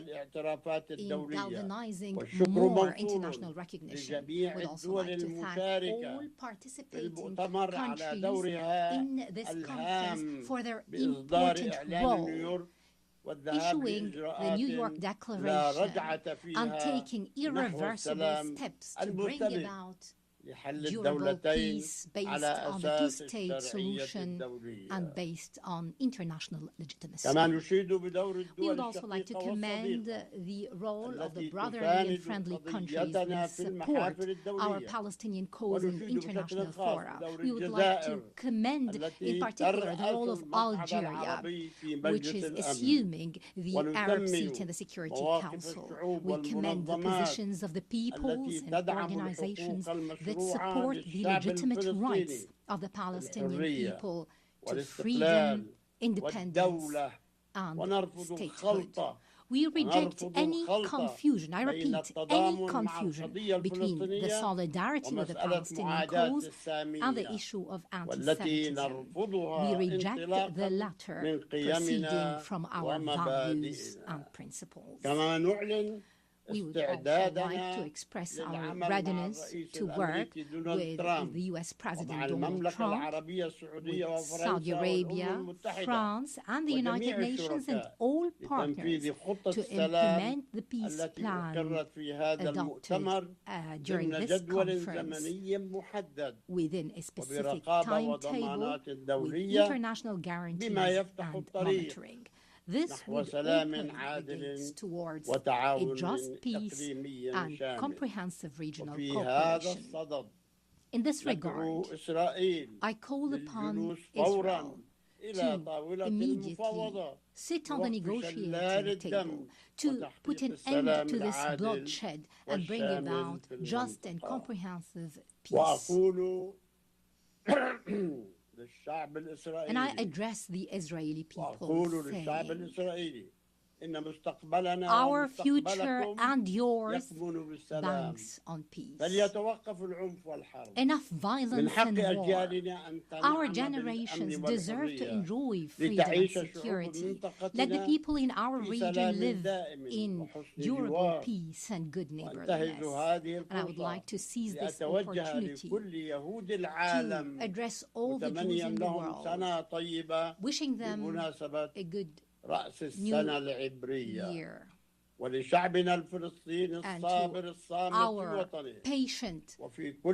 galvanizing more international recognition. We would also like to thank all participating countries in this conference for their important role issuing the New York Declaration and taking irreversible steps to bring about durable peace based on the two-state solution and based on international legitimacy. We would also like to commend the role of the brotherly and friendly countries that support our Palestinian cause in international fora. We would like to commend in particular the role of Algeria, which is assuming the Arab seat in the Security Council. We commend the positions of the peoples and organizations that support the legitimate rights of the Palestinian people to freedom, independence, and statehood. We reject any confusion, I repeat, any confusion between the solidarity with the Palestinian cause and the issue of anti-Semitism. We reject the latter, proceeding from our values and principles. We would also like to express our readiness to work with the U.S. President Donald Trump, with Saudi Arabia, France, and the United Nations and all partners to implement the peace plan adopted during this conference within a specific timetable with international guarantees and monitoring. This would open the gates towards a just peace and comprehensive regional cooperation. In this regard, I call upon Israel to immediately sit on the negotiating table to put an end to this bloodshed and bring about just and comprehensive peace. And I address the Israeli people, saying, our future and yours banks on peace. Enough violence and war. Our generations deserve to enjoy freedom and security. Let the people in our region live in durable peace and good neighborliness. And I would like to seize this opportunity to address all the Jews in the world, wishing them a good New Year. And to our patient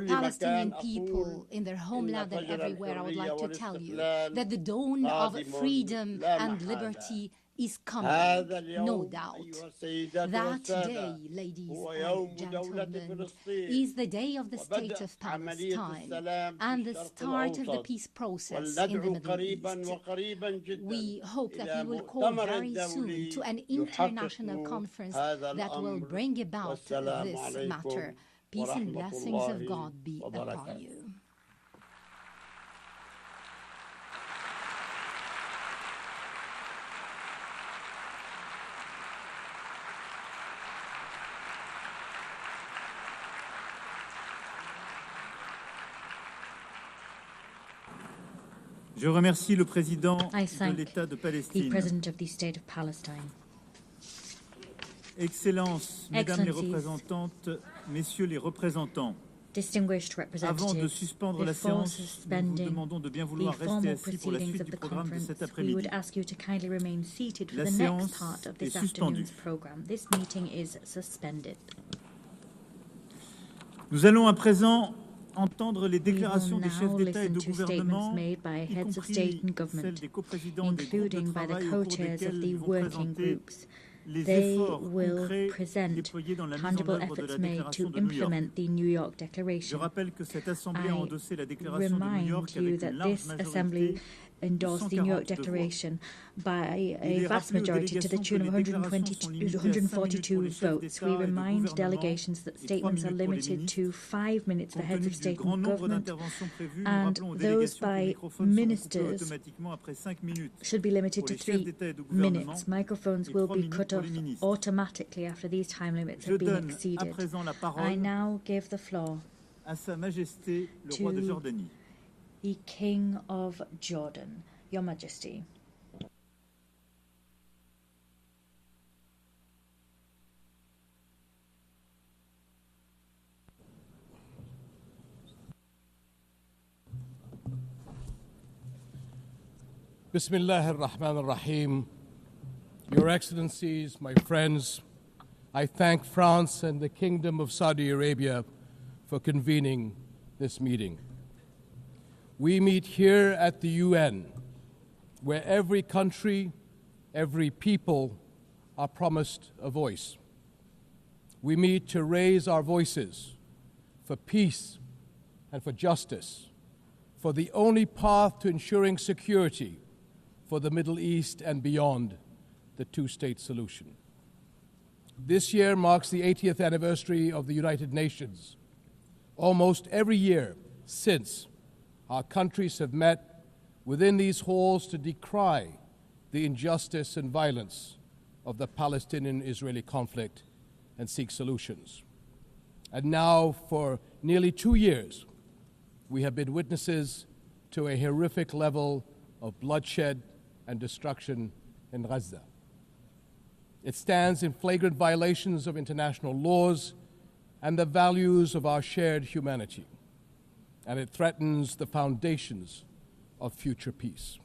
Palestinian people in their homeland and everywhere, I would like to tell you that the dawn of freedom and liberty is coming, no doubt. That day, ladies and gentlemen, is the day of the state of Palestine and the start of the peace process in the Middle East. We hope that we will call very soon to an international conference that will bring about this matter. Peace and blessings of God be upon you. Je remercie le président de l'État de Palestine. Excellences, Mesdames les représentantes, Messieurs les représentants, avant de suspendre la séance, nous vous demandons de bien vouloir rester assis pour la suite du programme de cet après-midi. La séance est suspendue. Nous allons à présent entendre les déclarations des chefs d'État et de gouvernement, y compris celles des coprésidents des groupes de travail au cours desquels ils vont présenter les efforts concrets déployés dans la mise en œuvre de la déclaration de New York. Je rappelle que cette Assemblée a endossé la déclaration de New York avec une large majorité. Endorsed the New York Declaration by a vast majority to the tune of 142 votes. We remind delegations that statements are limited to 5 minutes for heads of state and government, and those by ministers should be limited to 3 minutes. Microphones will be cut off automatically after these time limits have been exceeded. I now give the floor to the King of Jordan, Your Majesty. Bismillah ar-Rahman ar-Rahim. Your Excellencies, my friends, I thank France and the Kingdom of Saudi Arabia for convening this meeting. We meet here at the UN, where every country, every people are promised a voice. We meet to raise our voices for peace and for justice, for the only path to ensuring security for the Middle East and beyond the two-state solution. This year marks the 80th anniversary of the United Nations. Almost every year since, our countries have met within these halls to decry the injustice and violence of the Palestinian-Israeli conflict and seek solutions. And now, for nearly 2 years, we have been witnesses to a horrific level of bloodshed and destruction in Gaza. It stands in flagrant violations of international laws and the values of our shared humanity, and it threatens the foundations of future peace.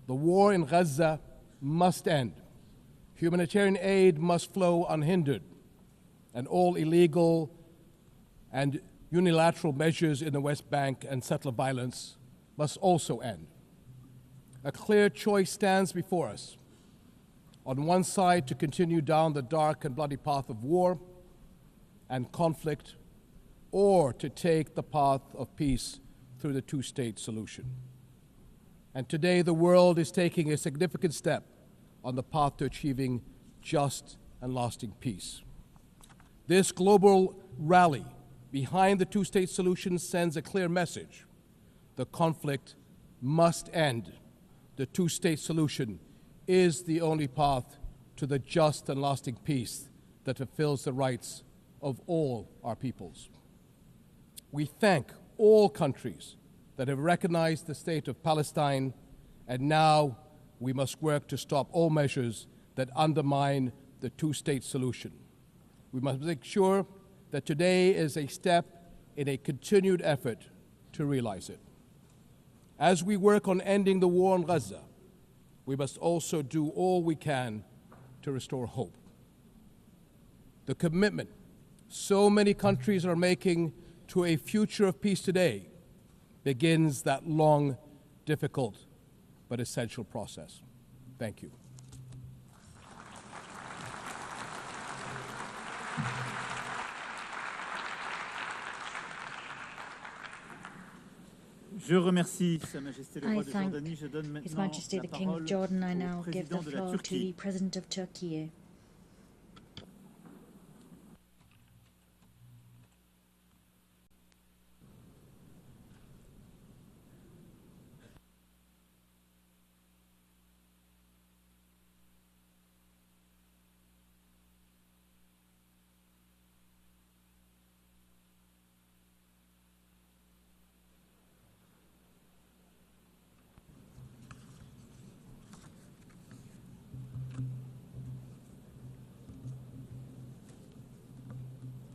The war in Gaza must end. Humanitarian aid must flow unhindered, and all illegal and unilateral measures in the West Bank and settler violence must also end. A clear choice stands before us. On one side, to continue down the dark and bloody path of war and conflict, or to take the path of peace through the two-state solution. And today, the world is taking a significant step on the path to achieving just and lasting peace. This global rally behind the two-state solution sends a clear message. The conflict must end. The two-state solution is the only path to the just and lasting peace that fulfills the rights of all our peoples. We thank all countries that have recognized the state of Palestine, and now we must work to stop all measures that undermine the two-state solution. We must make sure that today is a step in a continued effort to realize it. As we work on ending the war in Gaza, we must also do all we can to restore hope. The commitment so many countries are making to a future of peace today begins that long, difficult, but essential process. Thank you. Je remercie Sa Majesté le I Roi de thank Jordanie. Je donne His maintenant Majesty la the King parole of Jordan. I au now give the président de la floor to the Turquie. President of Turkey.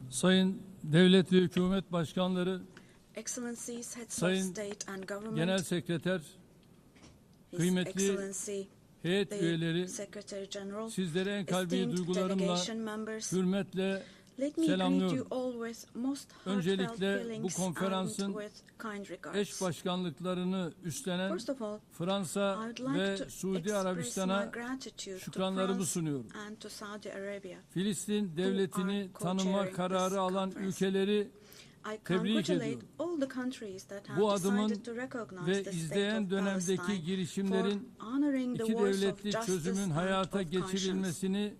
Sayın Devlet ve Hükümet Başkanları, Excellencies, Heads of Sayın State and Government, Genel Sekreter, His kıymetli Excellency, heyet the üyeleri, Secretary General, sizlere en kalbi esteemed duygularımla, delegation members, hürmetle let me greet you selamlıyorum. all with most heartfelt Öncelikle bu feelings konferansın and with kind regards. eş başkanlıklarını üstlenen First of all, Fransa I would like ve to Suudi express Arabistan'a my gratitude to şükranlarımı France sunuyorum. and to Saudi Arabia. Filistin devletini co-chairing tanıma this kararı alan conference. ülkeleri I tebrik congratulate ediyorum. all the countries that have Bu adımın decided to recognize ve the state izleyen of dönemdeki Palestine girişimlerin for honoring the iki wars of devletli justice çözümün and hayata of conscience. geçirilmesini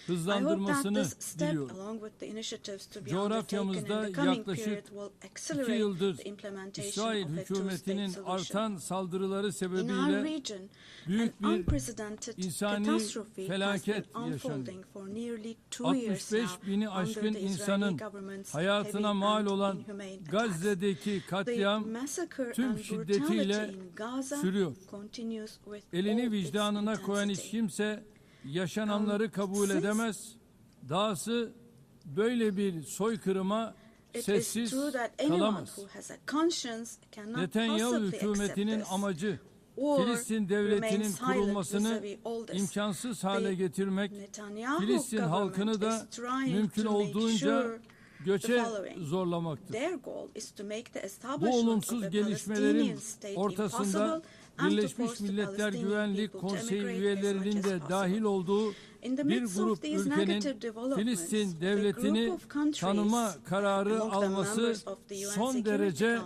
I hope that hızlandırmasını this step, diliyorum. along with the initiatives to be Coğrafyamızda undertaken in the coming yaklaşık period, will 2 accelerate yıldır the implementation İsrail of a hükümetinin two-state artan solution. saldırıları In our sebebiyle region, büyük an bir unprecedented insani catastrophe has been felaket yaşandı. unfolding for nearly 2 years 65 now bini under aşkın the insanın Israeli government's hayatına heavy mal and olan inhumane attacks. Gazze'deki The katliam massacre tüm and şiddetiyle brutality in Gaza sürüyor. continues with Elini all its vicdanına koyan hiç intensity. kimse yaşananları kabul since- edemez. Dahası böyle bir soykırıma It is sessiz true that anyone kalamaz. who has a conscience cannot Netanyahu possibly accept hükümetinin this. amacı Or Filistin devletinin remain silent kurulmasını vis-a-vis all this. imkansız hale The getirmek, Netanyahu Filistin halkını government da is trying mümkün to make olduğunca sure göçe zorlamaktır. Bu olumsuz gelişmelerin ortasında Birleşmiş Milletler Güvenlik Konseyi üyelerinin de dahil olduğu bir grup ülkenin Filistin devletini tanıma kararı alması son derece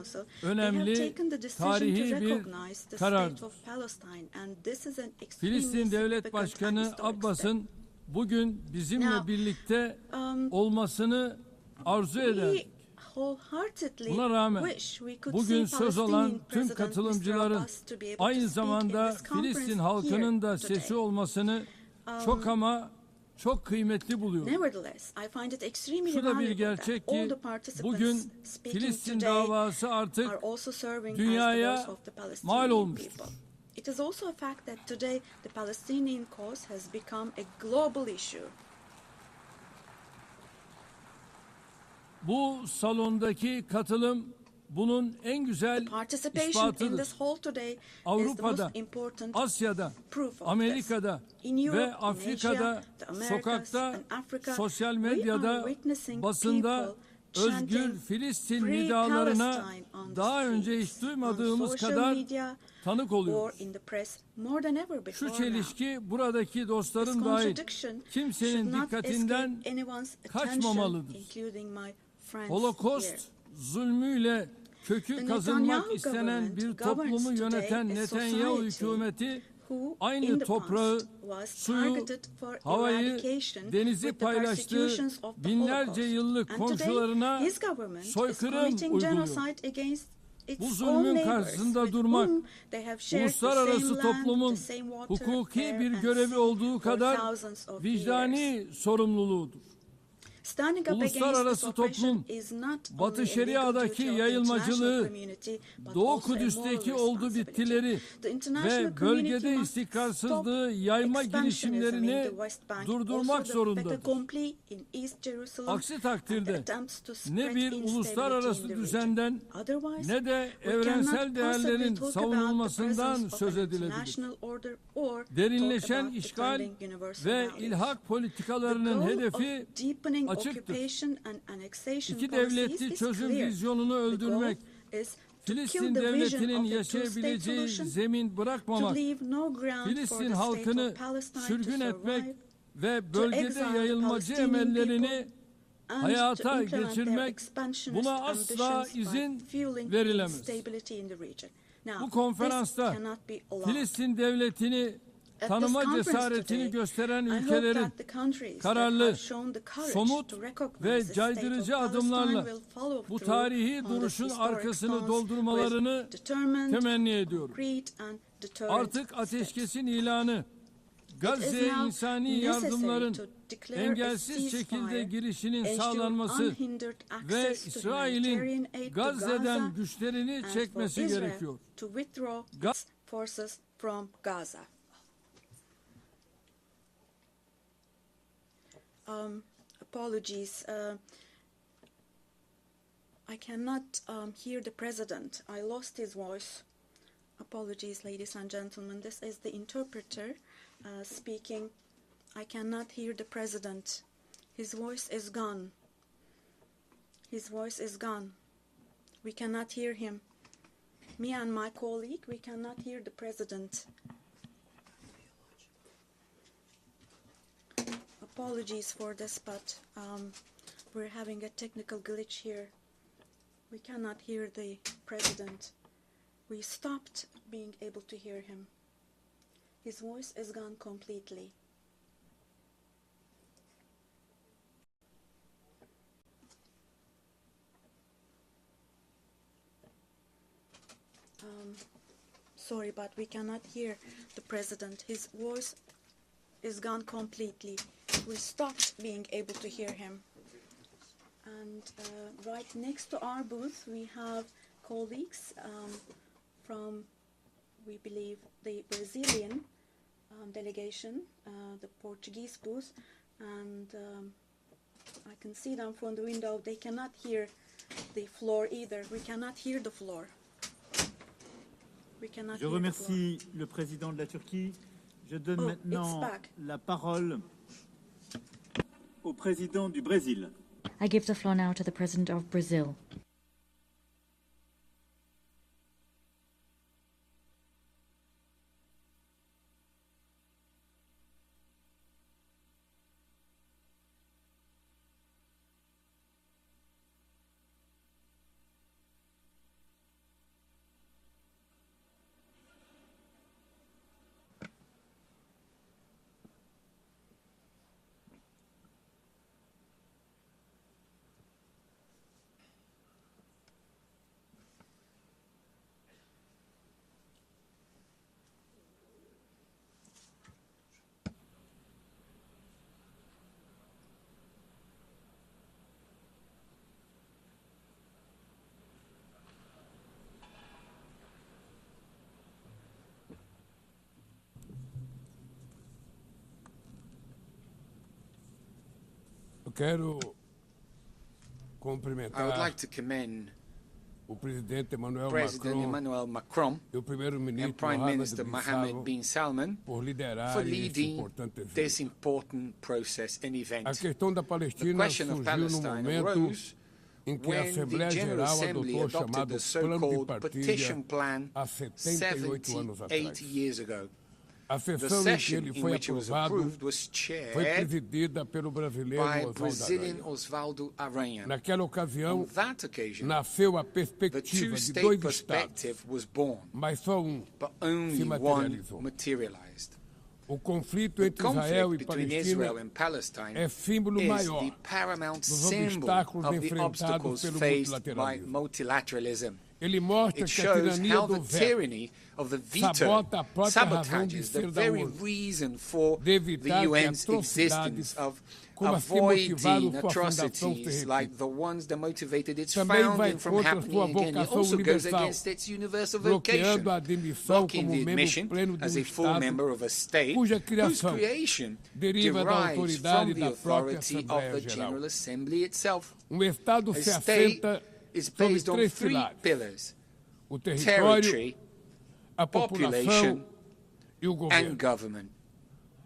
önemli tarihi bir karardır. Filistin Devlet Başkanı Abbas'ın bugün bizimle birlikte olmasını arzu ederdik. Buna rağmen bugün söz olan tüm katılımcıların aynı zamanda Filistin halkının da sesi olmasını çok ama çok kıymetli buluyorum. Şu da bir gerçek ki bugün Filistin davası artık dünyaya mal olmuştur. It is also a fact that today the Palestinian cause has become a global issue. Bu salondaki katılım bunun en güzel ispatıdır. Avrupa'da, Asya'da, Amerika'da ve Afrika'da, sokakta, sosyal medyada, basında özgür Filistin nidalarına daha önce hiç duymadığımız kadar tanık oluyoruz. Şu çelişki buradaki dostların dahil kimsenin dikkatinden kaçmamalıdır. Holocaust zulmüyle kökü kazınmak istenen bir toplumu yöneten Netanyahu hükümeti aynı toprağı, suyu, havayı, denizi paylaştığı binlerce yıllık komşularına soykırım uyguluyor. Bu zulmün karşısında durmak, uluslararası toplumun hukuki bir görevi olduğu kadar vicdani sorumluluğudur. Uluslararası toplum, Batı Şeria'daki yayılmacılığı, Doğu Kudüs'teki oldu bittileri ve bölgede istikrarsızlığı yayma girişimlerini durdurmak zorundadır. Aksi takdirde ne bir uluslararası düzenden ne de evrensel değerlerin savunulmasından söz edilebilir. Derinleşen işgal ve ilhak politikalarının hedefi açıktır. İki devletli çözüm vizyonunu öldürmek, Filistin devletinin yaşayabileceği zemin bırakmamak, Filistin halkını sürgün etmek ve bölgede yayılmacı emellerini hayata geçirmek, buna asla izin verilemez. Bu konferansta Filistin devletini tanıma cesaretini gösteren ülkelerin kararlı, somut ve caydırıcı adımlarla bu tarihi duruşun arkasını doldurmalarını temenni ediyorum. Artık ateşkesin ilanı, Gazze'ye insani yardımların engelsiz şekilde girişinin sağlanması ve İsrail'in Gazze'den güçlerini çekmesi gerekiyor. Apologies. I cannot hear the president. I lost his voice. Apologies, ladies and gentlemen. This is the interpreter speaking. I cannot hear the president. His voice is gone. His voice is gone. We cannot hear him. Me and my colleague, we cannot hear the president. Apologies for this, but we're having a technical glitch here. We cannot hear the president. We stopped being able to hear him. His voice is gone completely. Sorry, but we cannot hear the president. His voice is gone completely. We stopped being able to hear him. And right next to our booth, we have colleagues from, we believe, the Brazilian delegation, the Portuguese booth, and I can see them from the window. They cannot hear the floor either. We cannot hear the floor. We cannot Je remercie le président de la Turquie. Je donne maintenant la parole au président du Brésil. I give the floor now to the President of Brazil. Quero cumprimentar I would like to commend o presidente Emmanuel President Emmanuel Macron e o primeiro-ministro and Prime Minister Mohammed bin Salman por liderar for esse leading importante evento. this important process and event. A questão da The Palestina question of surgiu no Palestine momento arose em que a when Asamblea the General General Assembly adotou o adopted chamado the Plano de so-called petition Partilha plan há 78 anos 78 atrás. years ago. A The sessão em que session ele in foi which it was aprovado approved was foi chaired presidida pelo brasileiro by Oswaldo Brazilian Aranha. Osvaldo Aranha. Naquela ocasião, On that occasion, nasceu a the perspectiva de two-state dois estados, perspective was born, mas só but se only one materializou. materialized. O conflito The entre Israel e conflict between Israel Palestina and Palestine é símbolo is maior the paramount dos symbol obstáculos of the enfrentados obstacles pelo faced by multilateralismo. multilateralism. Ele mostra It que a shows tirania how do the veto tyranny of the veto sabota a própria razão de sabotages the ser da very ONU, reason for de the evitar que UN's atrocidades existence of como as que motivaram avoiding sua fundação se atrocities like the ones that motivated its Também vai founding from contra happening sua again. It vocação also goes universal, against its universal bloqueando vocation, a admissão blocking como the membro admission pleno de as a full Estado member of a state cuja whose criação creation deriva da derives autoridade from the da própria authority of Asamblea the General. General Assembly itself. Estado A se state assenta is sobre based on três three pilares: pillars: o território, territory, a population, população e o and governo. government.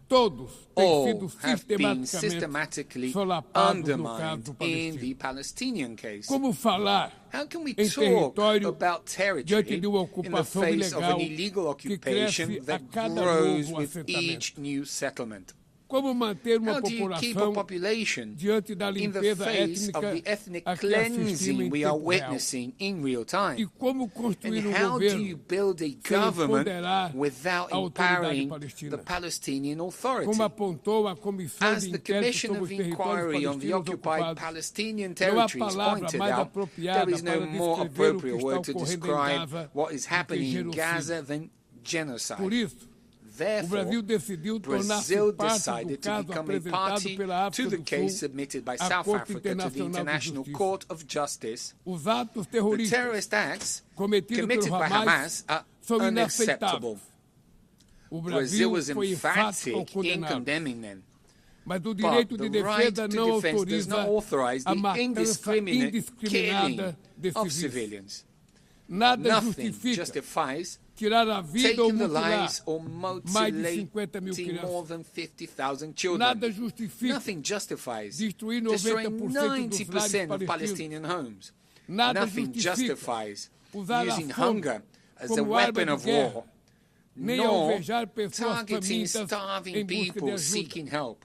Todos têm All sido have been sistematicamente systematically solapados no caso undermined do in the Palestina. Palestinian case. Como falar How can we em talk território about territory diante de uma in the ocupação face of an ilegal illegal que occupation cresce a that cada grows novo with each assentamento? new settlement? Como manter uma How do you keep a população population diante da in the limpeza face of the étnica ethnic a que assistimos cleansing em we are tempo real? witnessing in real E time? como construir And how do you governo build a sem government empoderar without a autoridade empowering palestina? the Palestinian Authority? Como apontou a Comissão As de the Inquérito Commission sobre of os Territórios Inquiry on the Palestinos occupied Ocupados, Palestinian não há territories palavra pointed mais out, apropriada there is no para more descrever o que appropriate está word to ocorrendo em describe Gaza what is do que happening in genocídio. Gaza than genocide. Por isso, o Therefore, Brasil decidiu tornar-se Brazil parte do decided to caso become a apresentado party pela to África the do case Sul submitted by à South Corte Africa to the Internacional de International Justiça. Court of Justice. Os atos The terroristas terrorist acts cometidos committed pelo by Hamas Hamas are são unacceptable. inaceitáveis. O Brazil Brasil was foi enfático ao emphatic in condená-los. condemning them. Mas o But direito the de right defesa to não defense does not autoriza authorize a the matança indiscriminate killing indiscriminada de of civis. civilians. Nada Nothing justifica justifies tirar a vida ou taking the mutilar lives or mais de 50 mil mutilating more crianças. than 50,000 children. Nada justifica Nothing justifies destruir destroying 90% dos 90% lares of palestinos. Palestinian homes. Nada Nothing justifica justifies usar a using fome hunger as a como weapon arma of de guerra, war, nem nor alvejar pessoas targeting famintas starving em busca de people ajuda. seeking help.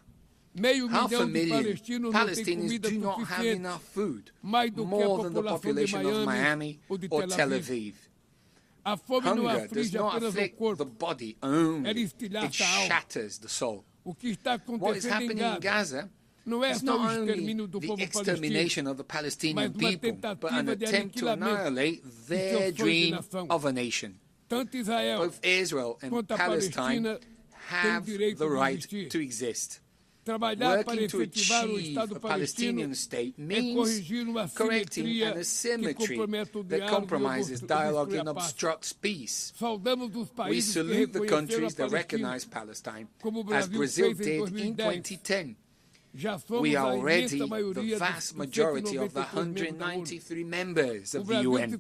Meio Half a milhão de million palestinos não têm Palestinians comida do not have suficiente, enough food, mais do que a more than the população de population of Miami Miami ou de or Tel Tel Aviv. Aviv. A fome não Hunger does aflige not apenas o afflict the corpo, body only, ela estilhaça it a alma. shatters the soul. O que está What is acontecendo em happening in Gaza Gaza não é is só o not only extermínio do the povo palestino, extermination of the mas Palestinian uma people, but an tentativa de attempt to aniquilamento annihilate de their seu sonho de dream nação. of a nation. Tanto Israel Both Israel and quanto a Palestine Palestina têm have direito the de right existir. to exist. Trabalhar para Working to efetivar o achieve Estado a palestino Palestinian state é means corrigir uma correcting simetria an que asymmetry compromete o that diálogo compromises e dialogue and obstrui a paz. obstructs peace. Saudamos os We países que salute the reconheceram countries a that Palestina, recognize Palestine, como o as Brasil Brazil fez em did in 2010. 2010. We are already the vast majority of the 193 members of the UN.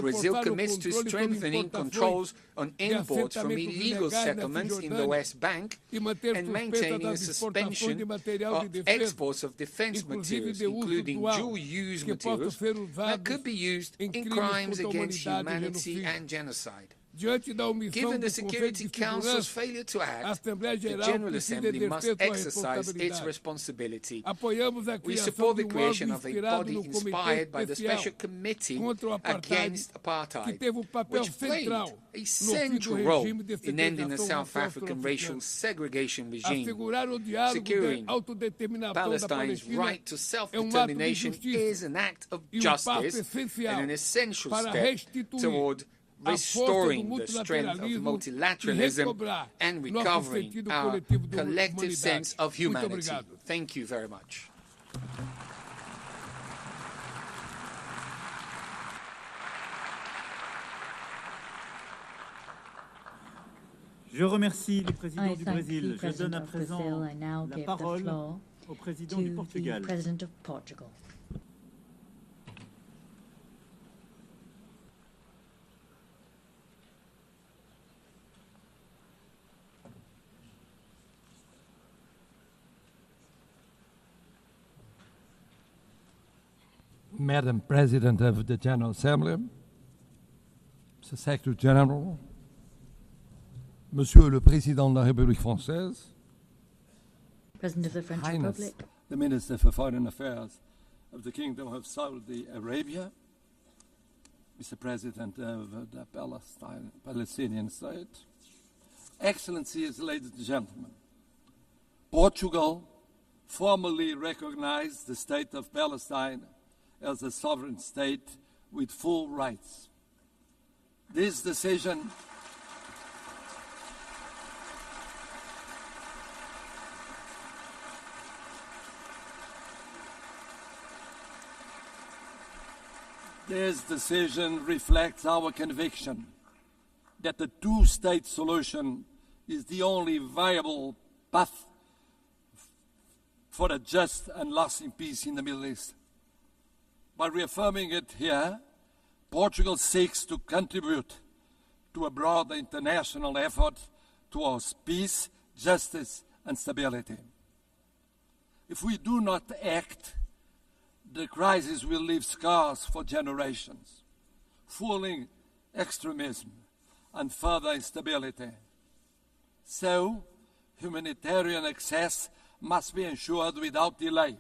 Brazil commits to strengthening controls on imports from illegal settlements in the West Bank and maintaining a suspension of exports of defense materials, including dual-use materials that could be used in crimes against humanity and genocide. Given the Security Council's failure to act, the General Assembly must exercise its responsibility. We support the creation of a body inspired by the Special Committee Against Apartheid, which played a central role in ending the South African racial segregation regime. Securing Palestine's right to self-determination is an act of justice and an essential step toward restoring the strength of multilateralism and recovering our collective sense of humanity. Thank you very much. Je remercie le président du Brésil. Je donne à présent la parole au président du Portugal. Madam President of the General Assembly, Mr. Secretary General, Monsieur le Président de la République française, President of the French Highness, Republic, the Minister for Foreign Affairs of the Kingdom of Saudi Arabia, Mr. President of the Palestinian state, Excellencies, ladies and gentlemen, Portugal formally recognized the state of Palestine as a sovereign state with full rights. This decision reflects our conviction that the two-state solution is the only viable path for a just and lasting peace in the Middle East. By reaffirming it here, Portugal seeks to contribute to a broader international effort towards peace, justice, and stability. If we do not act, the crisis will leave scars for generations, fueling extremism and further instability. So, humanitarian access must be ensured without delay.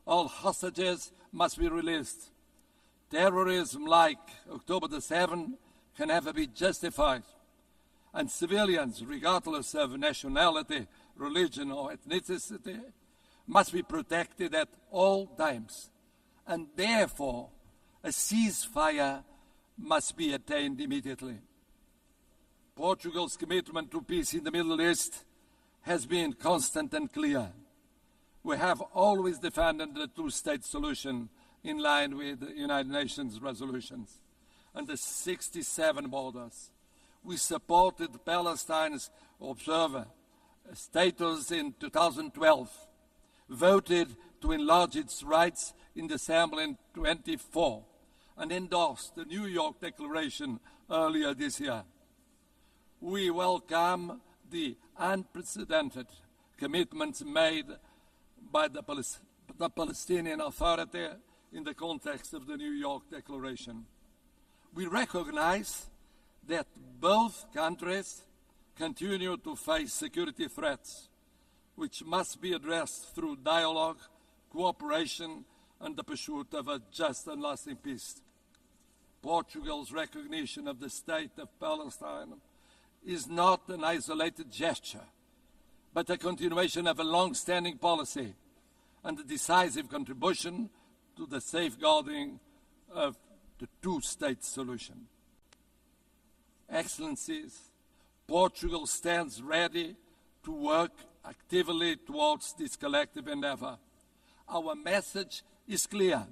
All hostages must be released. Terrorism like October the 7th can never be justified. And civilians, regardless of nationality, religion, or ethnicity, must be protected at all times. And therefore, a ceasefire must be attained immediately. Portugal's commitment to peace in the Middle East has been constant and clear. We have always defended the two-state solution in line with the United Nations resolutions and the 67 borders. We supported Palestine's observer status in 2012, voted to enlarge its rights in the Assembly in 2024, and endorsed the New York Declaration earlier this year. We welcome the unprecedented commitments made by the Palestinian Authority in the context of the New York Declaration. We recognize that both countries continue to face security threats, which must be addressed through dialogue, cooperation, and the pursuit of a just and lasting peace. Portugal's recognition of the state of Palestine is not an isolated gesture, but a continuation of a long-standing policy and a decisive contribution to the safeguarding of the two-state solution. Excellencies, Portugal stands ready to work actively towards this collective endeavor. Our message is clear.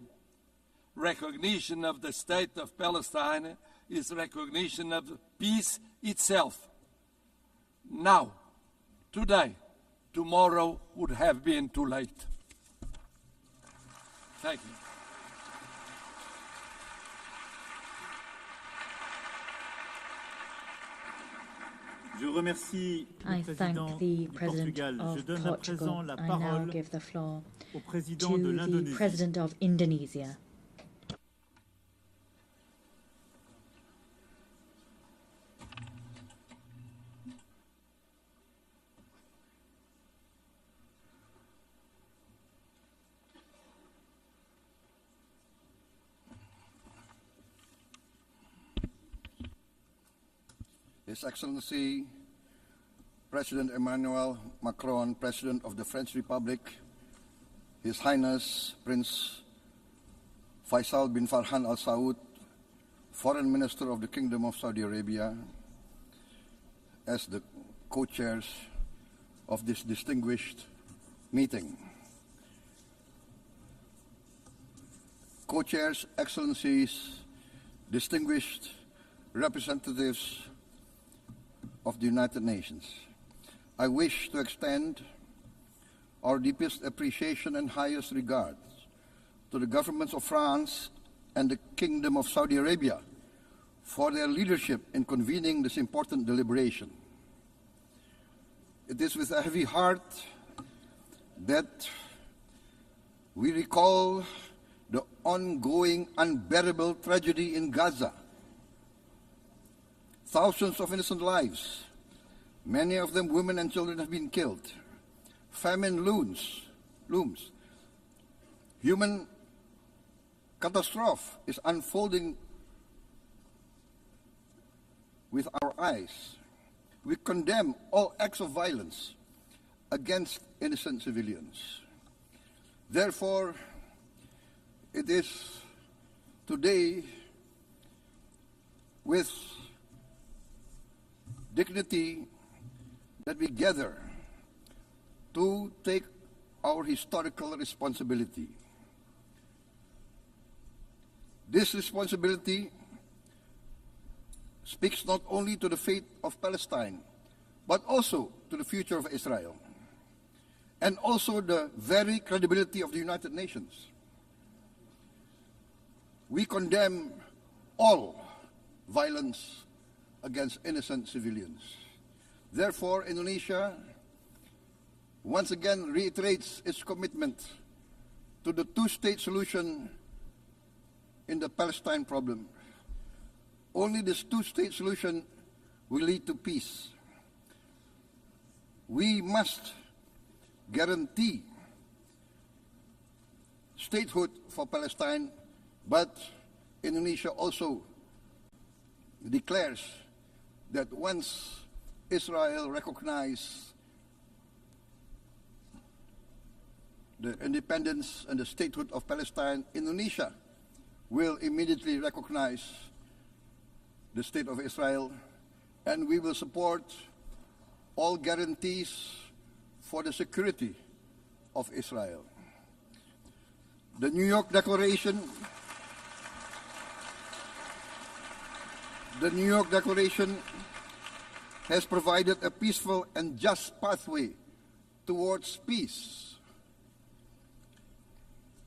Recognition of the state of Palestine is recognition of peace itself. Now, today, tomorrow would have been too late. Thank you. I thank the President of Portugal. I now give the floor to the President of Indonesia. His Excellency President Emmanuel Macron, President of the French Republic, His Highness Prince Faisal bin Farhan Al Saud, Foreign Minister of the Kingdom of Saudi Arabia, as the co-chairs of this distinguished meeting. Co-chairs, Excellencies, distinguished representatives of the United Nations, I wish to extend our deepest appreciation and highest regards to the governments of France and the Kingdom of Saudi Arabia for their leadership in convening this important deliberation. It is with a heavy heart that we recall the ongoing unbearable tragedy in Gaza. Thousands of innocent lives, many of them women and children, have been killed. Famine looms. Human catastrophe is unfolding with our eyes. We condemn all acts of violence against innocent civilians. Therefore, it is today with dignity that we gather to take our historical responsibility. This responsibility speaks not only to the fate of Palestine, but also to the future of Israel, and also the very credibility of the United Nations. We condemn all violence against innocent civilians. Therefore, Indonesia once again reiterates its commitment to the two-state solution in the Palestine problem. Only this two-state solution will lead to peace. We must guarantee statehood for Palestine, but Indonesia also declares that once Israel recognizes the independence and the statehood of Palestine, Indonesia will immediately recognize the state of Israel, and we will support all guarantees for the security of Israel. The New York Declaration has provided a peaceful and just pathway towards peace.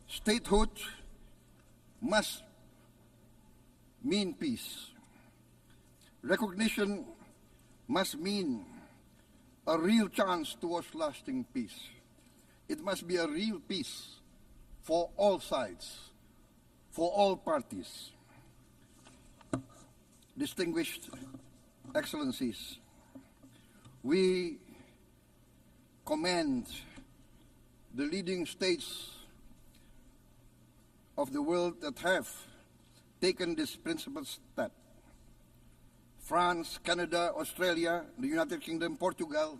Statehood must mean peace. Recognition must mean a real chance towards lasting peace. It must be a real peace for all sides, for all parties. Distinguished Excellencies, we commend the leading states of the world that have taken this principled step. France, Canada, Australia, the United Kingdom, Portugal,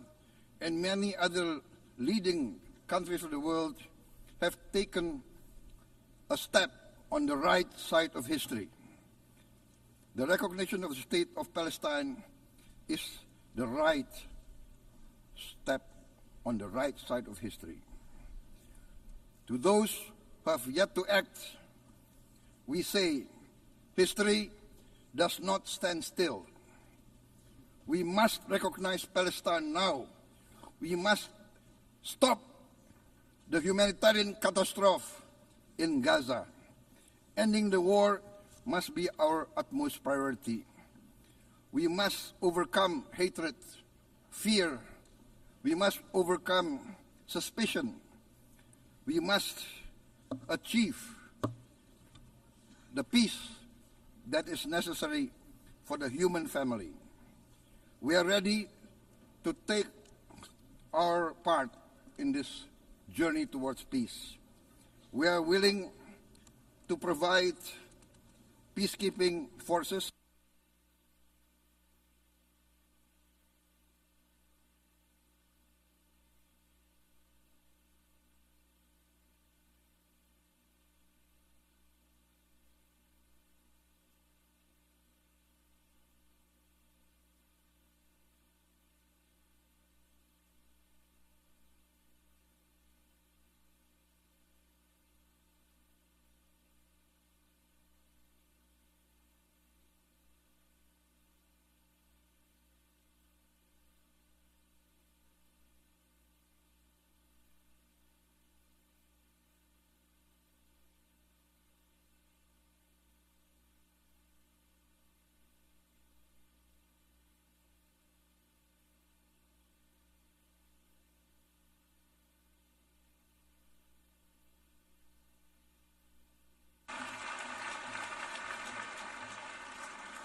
and many other leading countries of the world have taken a step on the right side of history. The recognition of the state of Palestine is the right step on the right side of history. To those who have yet to act, we say, history does not stand still. We must recognize Palestine now. We must stop the humanitarian catastrophe in Gaza. Ending the war must be our utmost priority. We must overcome hatred, fear. We must overcome suspicion. We must achieve the peace that is necessary for the human family. We are ready to take our part in this journey towards peace. We are willing to provide peacekeeping forces.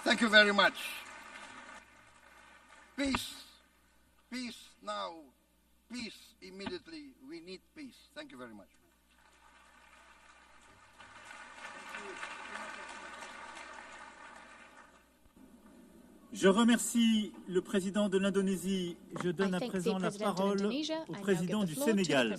Thank you very much. Peace. Peace now. Peace immediately. We need peace. Thank you very much. Je remercie le président de l'Indonésie. Je donne à présent la parole au président du Sénégal.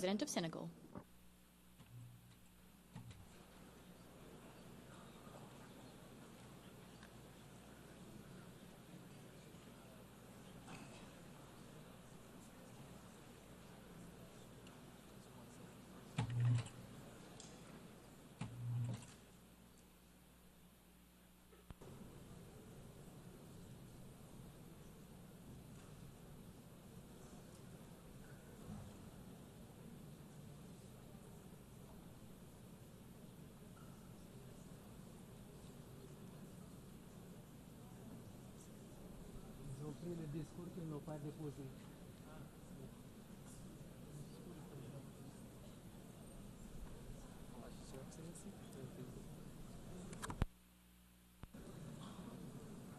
Le discours qu'ils n'ont pas déposé.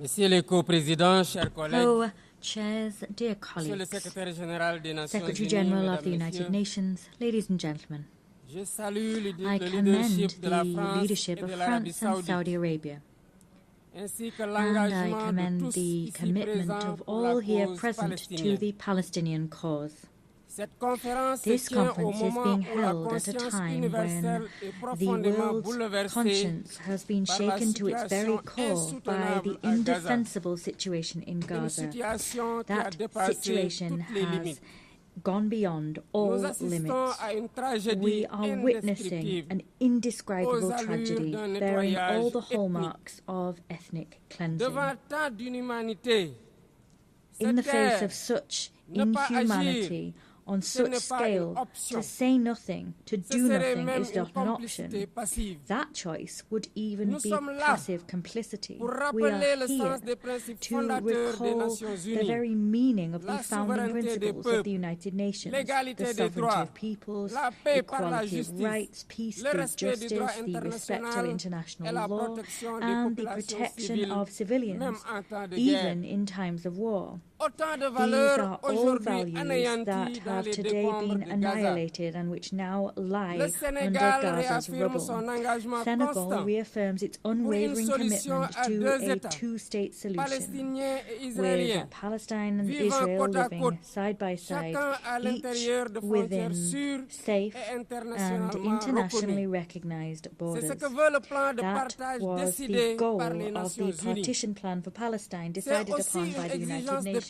Messieurs les coprésidents, chers collègues, Co-chairs, dear Monsieur le colleagues, secrétaire général des Nations Secretary Unies, General mesdames, of the United messieurs, Nations, ladies and gentlemen, je salue le I commend leadership de la the France leadership et of de l'Arabie France and Saoudite, Saudi Arabia, ainsi que and I l'engagement de commend tous the ici commitment présents of pour la all here cause present to palestinienne. the Palestinian cause. Cette conférence se This tient au conference is moment being où la held at a conscience time universelle when est the profondément world's bouleversée conscience has been par la shaken to its very situation core by insoutenable the à Gaza. indefensible situation in Une Gaza. situation qui a That dépassé situation toutes les has limites. gone beyond all Nous assistons limits. à une tragédie We are witnessing indescriptible an indescribable aux allures tragedy d'un bearing all nettoyage the ethnique. hallmarks of ethnic cleansing. Devant tant d'inhumanité, In the cette face guerre, of such ne pas inhumanity, on ce such n'est pas une scale, option. to say nothing, to Ce do serait nothing même is une not an complicité option. passive. That choice would even Nous be sommes là passive complicity. pour We rappeler are le here sens des principes to fondateurs des recall Nations the Unies, very meaning of la the founding souveraineté des principles of peuples, the United Nations, l'égalité the des sovereignty droits, of peoples, la paix par la equality of justice, rights, peace le through respect du droit justice, the respect of international et international la law, protection des and the populations protection civiles, of civilians, même en temps de even guerre. in times of war. Autant de These valeurs are all aujourd'hui values anéanties that dans have les today décombres been de Gaza. annihilated and which now lie Le under Sénégal Gaza's réaffirme rubble. son engagement Senegal constant reaffirms its pour une unwavering solution commitment à to deux a États, two-state solution, palestiniens et with israéliens, Palestine and vivant Israel côte à living côte, side by side, chacun à each l'intérieur de frontières within sûres safe et and internationalement internationally reconnues. recognized C'est borders. ce que veut le plan de That partage was décidé the goal par les of Nations the Unies. partition plan for Palestine C'est decided aussi upon une by the United exigence des Nations.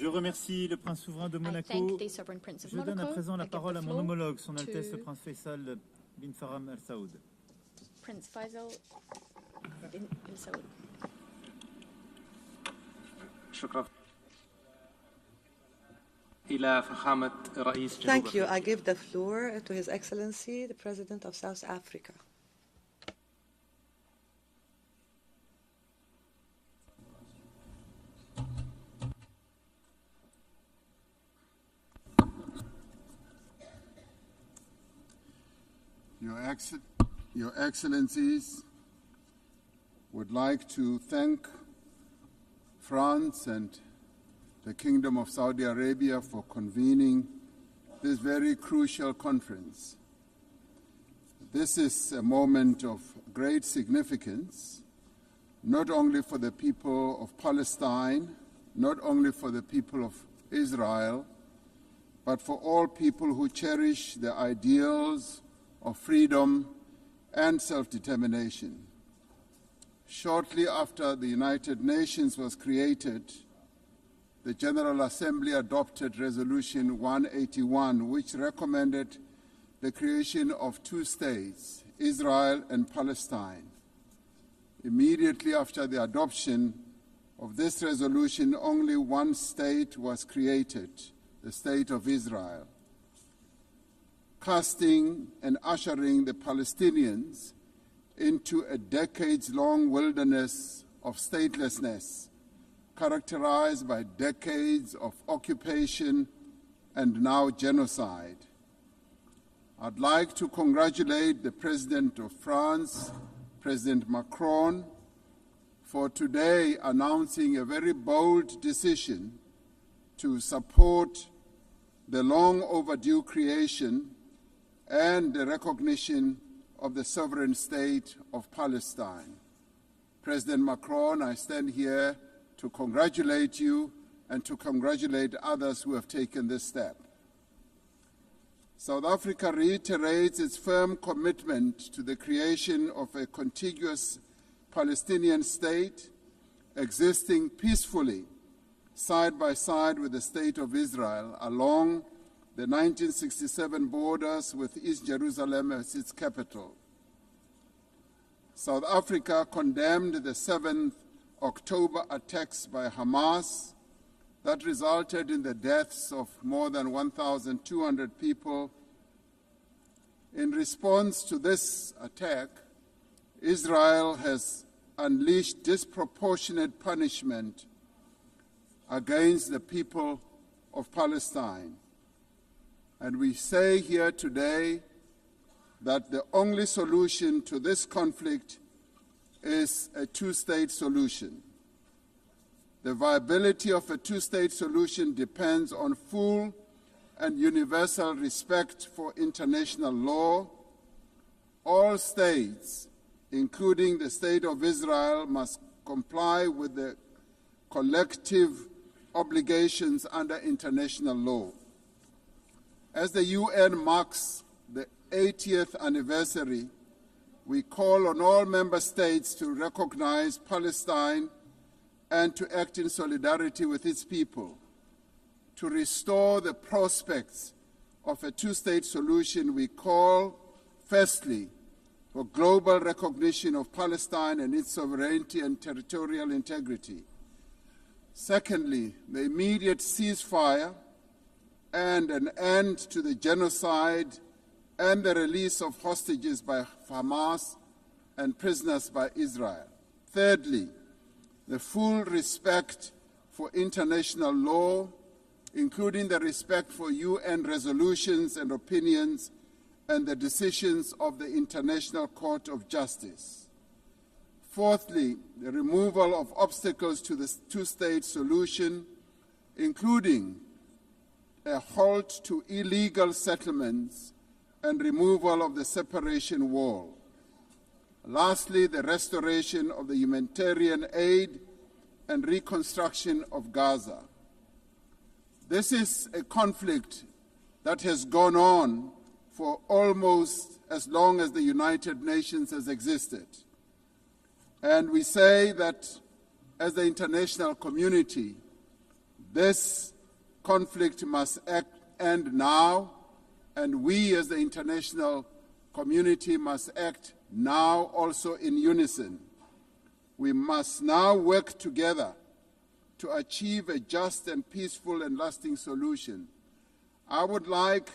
Je remercie le prince souverain de Monaco. Je donne à présent la parole à mon homologue, son Altesse le prince Faisal bin Farham Al Saoud. Prince Faisal bin Saoud. Thank you. I give the floor to His Excellency, the President of South Africa. Your Excellencies, would like to thank France and the Kingdom of Saudi Arabia for convening this very crucial conference. This is a moment of great significance, not only for the people of Palestine, not only for the people of Israel, but for all people who cherish the ideals of freedom and self-determination. Shortly after the United Nations was created, the General Assembly adopted Resolution 181, which recommended the creation of two states, Israel and Palestine. Immediately after the adoption of this resolution, only one state was created, the State of Israel, casting and ushering the Palestinians into a decades-long wilderness of statelessness, characterized by decades of occupation and now genocide. I'd like to congratulate the President of France, President Macron, for today announcing a very bold decision to support the long overdue creation and the recognition of the sovereign state of Palestine. President Macron, I stand here to congratulate you and to congratulate others who have taken this step. South Africa reiterates its firm commitment to the creation of a contiguous Palestinian state existing peacefully side by side with the State of Israel along the 1967 borders with East Jerusalem as its capital. South Africa condemned the 7th October attacks by Hamas that resulted in the deaths of more than 1,200 people. In response to this attack, Israel has unleashed disproportionate punishment against the people of Palestine. And we say here today that the only solution to this conflict is a two-state solution. The viability of a two-state solution depends on full and universal respect for international law. All states, including the State of Israel, must comply with the collective obligations under international law. As the UN marks the 80th anniversary, we call on all member states to recognize Palestine and to act in solidarity with its people. To restore the prospects of a two-state solution, we call, firstly, for global recognition of Palestine and its sovereignty and territorial integrity. Secondly, the immediate ceasefire and an end to the genocide and the release of hostages by Hamas and prisoners by Israel. Thirdly, the full respect for international law, including the respect for UN resolutions and opinions and the decisions of the International Court of Justice. Fourthly, the removal of obstacles to the two-state solution, including a halt to illegal settlements and removal of the separation wall. Lastly, the restoration of the humanitarian aid and reconstruction of Gaza. This is a conflict that has gone on for almost as long as the United Nations has existed. And we say that as the international community, this conflict must end now, and we as the international community must act now also in unison. We must now work together to achieve a just and peaceful and lasting solution. I would like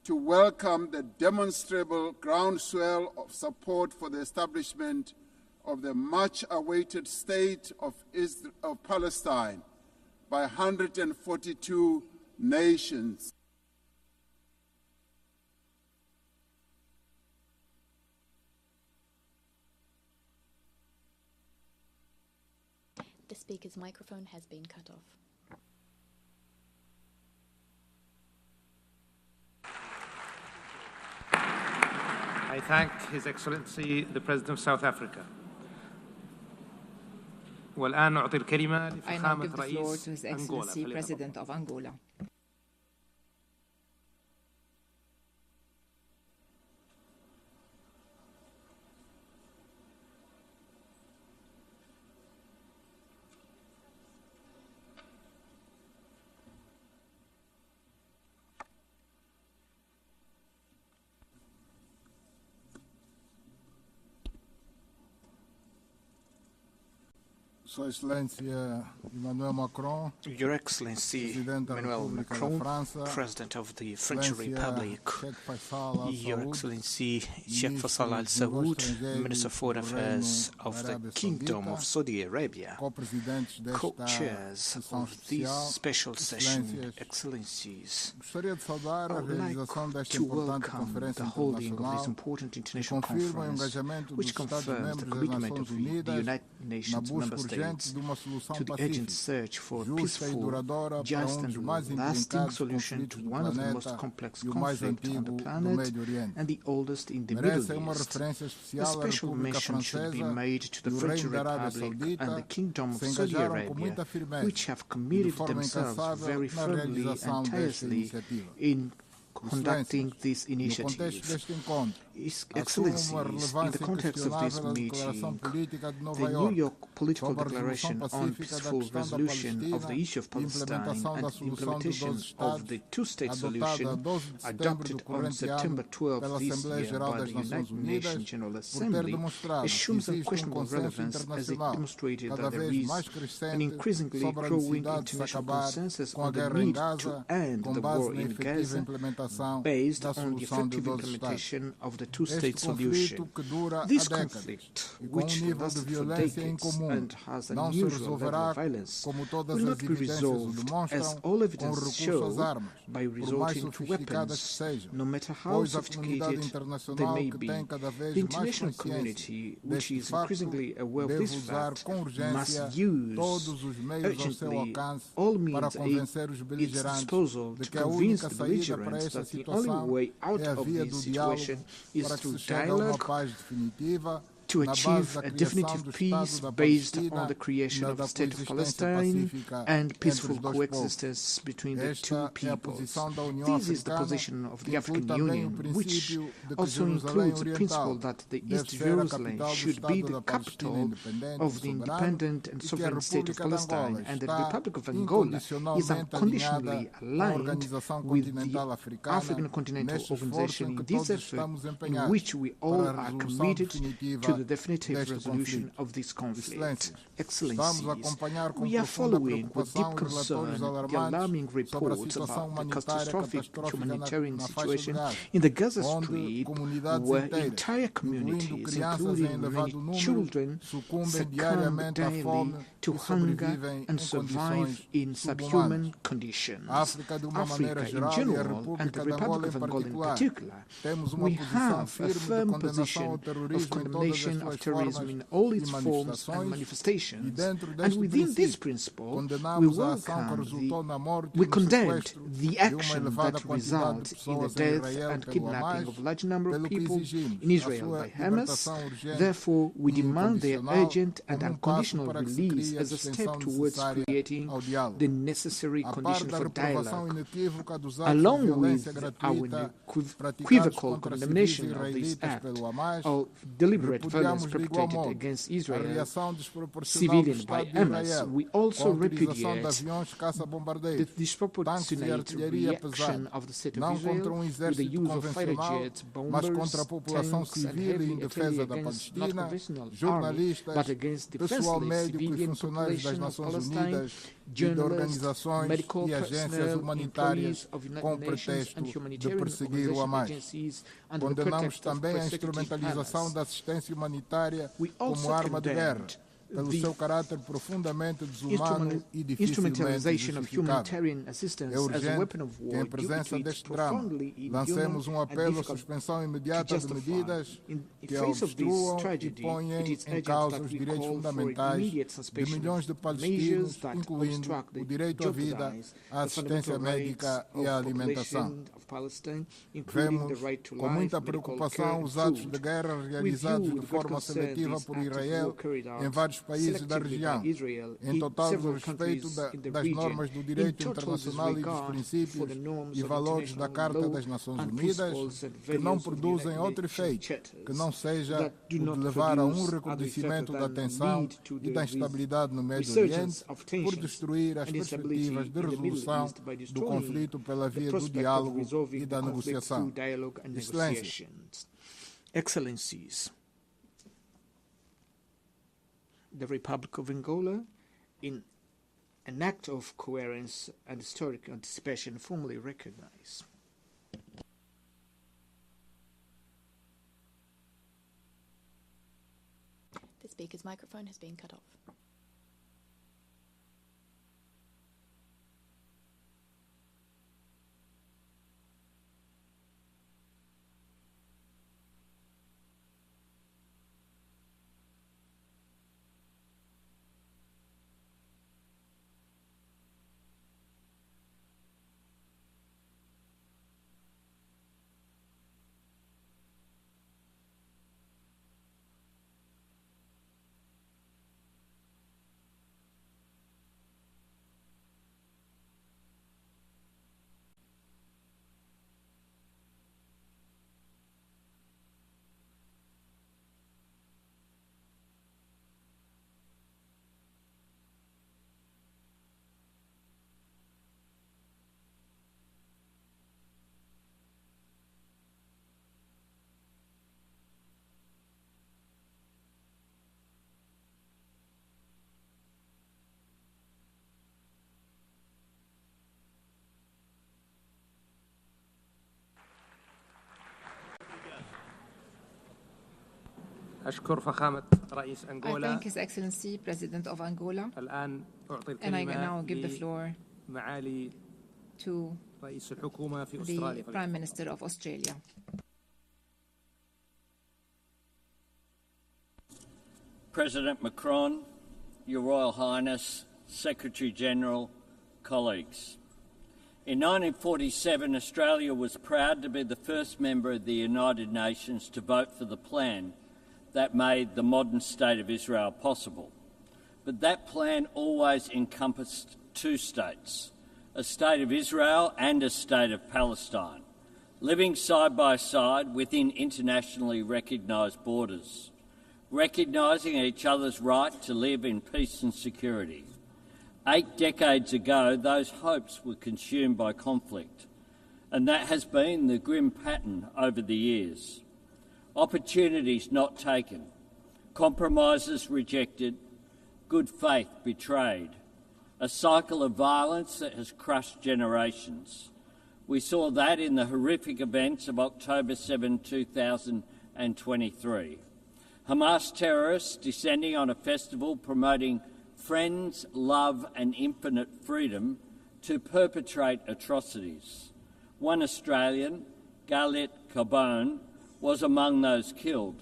to welcome the demonstrable groundswell of support for the establishment of the much-awaited state of Palestine by 142 nations. The speaker's microphone has been cut off. I thank His Excellency the President of South Africa. والآن نعطي الكلمة لفخامة رئيس أنغولا. President of Angola. Sua Excelência Emmanuel Macron, Your Excellency Emmanuel Macron, President of the French Republic, Your Excellency Sheikh Faisal Al Saud, Minister of Foreign Affairs of the Kingdom of Saudi Arabia, co-chairs of this special session, Excellencies, I would like to welcome the holding of this important international conference, which confirms the commitment of the United Nations member states to the urgent search for a peaceful, just and lasting solution to one of the most complex conflicts on the planet and the oldest in the Middle East. A special mention should be made to the French Republic and the Kingdom of Saudi Arabia, which have committed themselves very firmly and tirelessly in conducting this initiative. Excellencies, in the context of this meeting, the New York Political Declaration on Peaceful Resolution of the Issue of Palestine and implementation of the two-state solution adopted on September 12 this year by the United Nations General Assembly assumes unquestionable relevance as it demonstrated that there is an increasingly growing international consensus on the need to end the war in Gaza based on the effective implementation of the two-state solution. This conflict, which lasted for decades and has an unusual level of violence, will not be resolved, as all evidence shows, by resorting to weapons, no matter how sophisticated they may be. The international community, which is increasingly aware of this fact, must use urgently all means at its disposal to convince the belligerents that the only way out of this situation is through dialogue to achieve a definitive peace based on the creation of a state of Palestine and peaceful coexistence between the two peoples. This is the position of the African Union, which also includes the principle that the East Jerusalem should be the capital of the independent and sovereign state of Palestine, and the Republic of Angola is unconditionally aligned with the African Continental Organization in this effort, in which we all are committed to the definitive resolution of this conflict. Excellencies, we are following with deep concern the alarming reports about the catastrophic humanitarian situation in the Gaza Strip, where entire communities, including many children, succumb daily to hunger and survive in subhuman conditions. Africa in general, and the Republic of Angola in particular, we have a firm position of condemnation of terrorism in all its forms and manifestations, and within this principle, we condemned the action that results in the death and kidnapping of a large number of people in Israel by Hamas. Therefore, we demand their urgent and unconditional release as a step towards creating the necessary conditions for dialogue. Along with our unequivocal condemnation of this act of deliberate violence perpetrated against Israel, civilians by Hamas, we also repudiate the disproportionate reaction of the State of Israel with the use of fighter jets, bombers, tanks, and heavy artillery against not conventional army, but against defenseless civilian population of Palestine, journalists, medical personnel, employees of United Nations and humanitarian organizations, agencies, under the pretext of persecuting Hamas. We also condemned the instrumentalization of humanitarian assistance as a weapon of war due to its profoundly inhuman and difficult to justify. In the face of this tragedy, it is urgent that we call for immediate suspension of measures that obstruct the jeopardize the fundamental rights of population of Palestine, including the right to life, medical care, and food. We view with great concern these acts of war carried out países da região, em total respeito das normas do direito internacional e dos princípios e valores da Carta das Nações Unidas, que não produzem outro efeito que não seja o de levar a um recrudescimento da tensão e da instabilidade no Médio Oriente por destruir as perspectivas de resolução do conflito pela via do diálogo e da negociação. Excellencies, the Republic of Angola, in an act of coherence and historic anticipation, formally recognize. The speaker's microphone has been cut off. أشكر فخامة رئيس أنغولا. I thank His Excellency, President of Angola. الآن أعطي And I now give the floor معالي to رئيس الحكومة في أستراليا. the Prime Minister of Australia. President Macron, Your Royal Highness, Secretary General, colleagues. In 1947, Australia was proud to be the first member of the United Nations to vote for the plan that made the modern State of Israel possible. But that plan always encompassed two states, a State of Israel and a State of Palestine, living side by side within internationally recognised borders, recognising each other's right to live in peace and security. 8 decades ago, those hopes were consumed by conflict, and that has been the grim pattern over the years. Opportunities not taken, compromises rejected, good faith betrayed, a cycle of violence that has crushed generations. We saw that in the horrific events of October 7, 2023. Hamas terrorists descending on a festival promoting friends, love and infinite freedom to perpetrate atrocities. One Australian, Galit Carbone, was among those killed.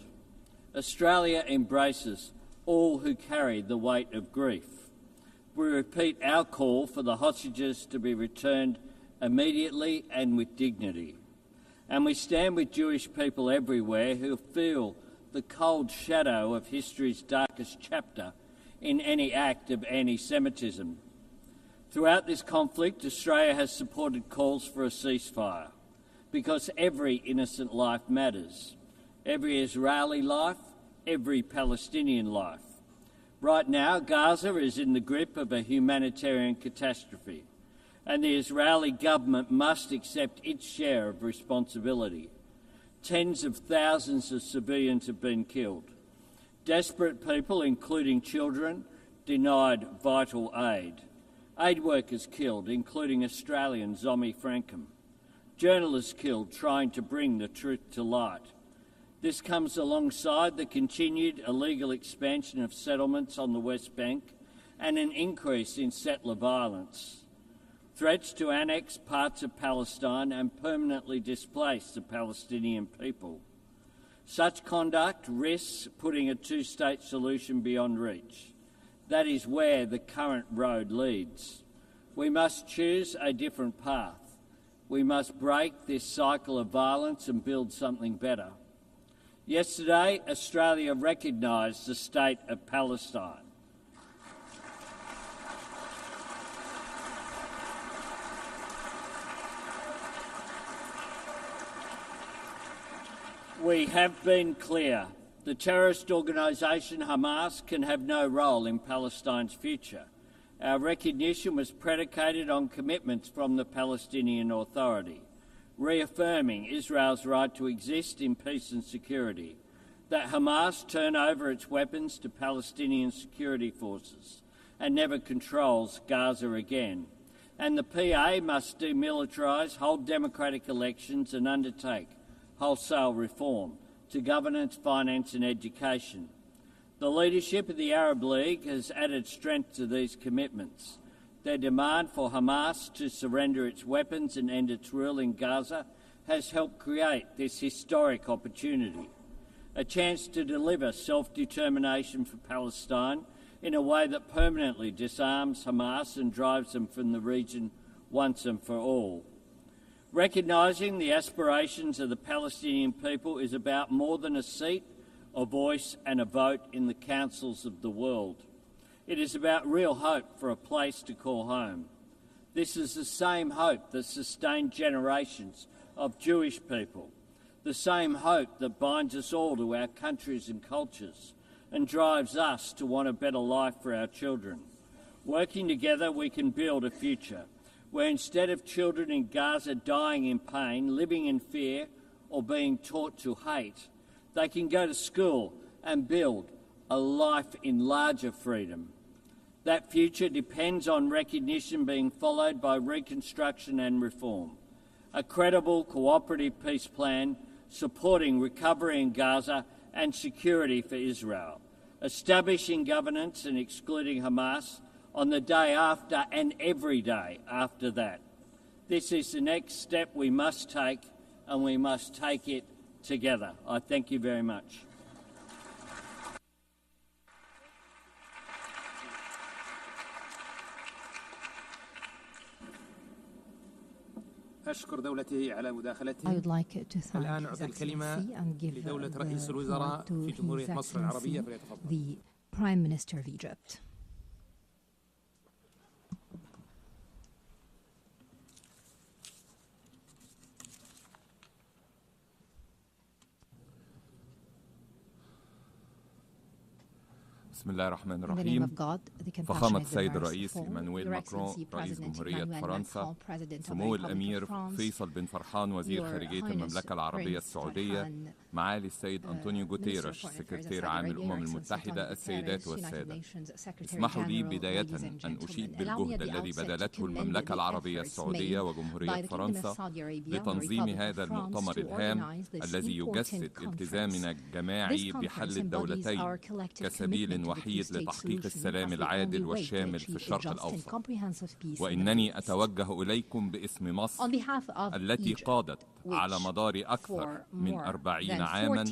Australia embraces all who carry the weight of grief. We repeat our call for the hostages to be returned immediately and with dignity. And we stand with Jewish people everywhere who feel the cold shadow of history's darkest chapter in any act of anti-Semitism. Throughout this conflict, Australia has supported calls for a ceasefire because every innocent life matters. Every Israeli life, every Palestinian life. Right now, Gaza is in the grip of a humanitarian catastrophe, and the Israeli government must accept its share of responsibility. Tens of thousands of civilians have been killed. Desperate people, including children, denied vital aid. Aid workers killed, including Australian Zomi Frankham. Journalists killed trying to bring the truth to light. This comes alongside the continued illegal expansion of settlements on the West Bank and an increase in settler violence. Threats to annex parts of Palestine and permanently displace the Palestinian people. Such conduct risks putting a two-state solution beyond reach. That is where the current road leads. We must choose a different path. We must break this cycle of violence and build something better. Yesterday, Australia recognised the state of Palestine. We have been clear. The terrorist organisation Hamas can have no role in Palestine's future. Our recognition was predicated on commitments from the Palestinian Authority, reaffirming Israel's right to exist in peace and security, that Hamas turn over its weapons to Palestinian security forces and never controls Gaza again, and the PA must demilitarise, hold democratic elections and undertake wholesale reform to governance, finance and education. The leadership of the Arab League has added strength to these commitments. Their demand for Hamas to surrender its weapons and end its rule in Gaza has helped create this historic opportunity, a chance to deliver self-determination for Palestine in a way that permanently disarms Hamas and drives them from the region once and for all. Recognising the aspirations of the Palestinian people is about more than a seat, a voice and a vote in the councils of the world. It is about real hope for a place to call home. This is the same hope that sustained generations of Jewish people, the same hope that binds us all to our countries and cultures and drives us to want a better life for our children. Working together, we can build a future where instead of children in Gaza dying in pain, living in fear or being taught to hate, they can go to school and build a life in larger freedom. That future depends on recognition being followed by reconstruction and reform, a credible cooperative peace plan supporting recovery in Gaza and security for Israel, establishing governance and excluding Hamas on the day after and every day after that. This is the next step we must take, and we must take it together. I thank you very much. أشكر دولته على مداخلته. I would like to thank الآن أعطي الكلمة لدولة رئيس الوزراء في جمهورية مصر العربية فليتفضل. The Prime Minister of Egypt. بسم الله الرحمن الرحيم. فخامة السيد الرئيس إيمانويل ماكرون رئيس جمهورية فرنسا، سمو الأمير فيصل بن فرحان وزير خارجية المملكة العربية السعودية، معالي السيد أنطونيو غوتيريش سكرتير عام الأمم المتحدة، السيدات والسادة، اسمحوا لي بداية أن أشيد بالجهد الذي بذلته المملكة العربية السعودية وجمهورية فرنسا لتنظيم هذا المؤتمر الهام الذي يجسد التزامنا الجماعي بحل الدولتين كسبيل وحيد لتحقيق السلام العادل والشامل في الشرق الأوسط. وإنني أتوجه إليكم باسم مصر التي قادت على مدار أكثر من 40 عاما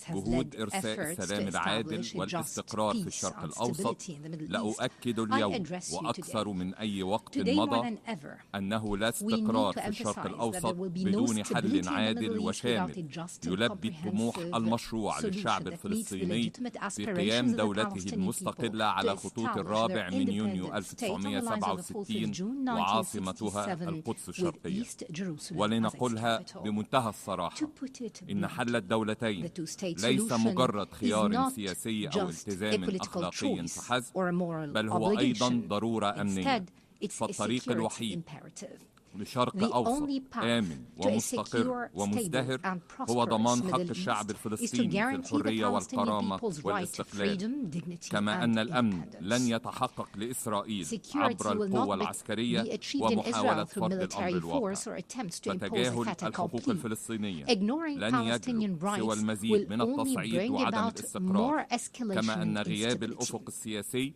جهود إرساء السلام العادل والاستقرار في الشرق الأوسط. لأؤكد اليوم وأكثر من أي وقت مضى أنه لا استقرار في الشرق الأوسط بدون حل عادل وشامل يلبي الطموح المشروع للشعب الفلسطيني في قيام دولته المستقلة على خطوط الرابع من يونيو 1967 وعاصمتها القدس الشرقية. ولنقلها بمنتهى الصراحة إن حل الدولتين ليس مجرد خيار سياسي أو التزام أخلاقي فحسب، بل هو أيضا ضرورة أمنية. فالطريق الوحيد لشرق أوسط آمن ومستقر ومزدهر هو ضمان حق الشعب الفلسطيني في الحرية والكرامة والاستقلال، كما أن الأمن لن يتحقق لإسرائيل عبر القوة العسكرية ومحاولة فرض الأمر الواقع. فتجاهل الحقوق الفلسطينية لن يجلب سوى المزيد من التصعيد وعدم الاستقرار، كما أن غياب الأفق السياسي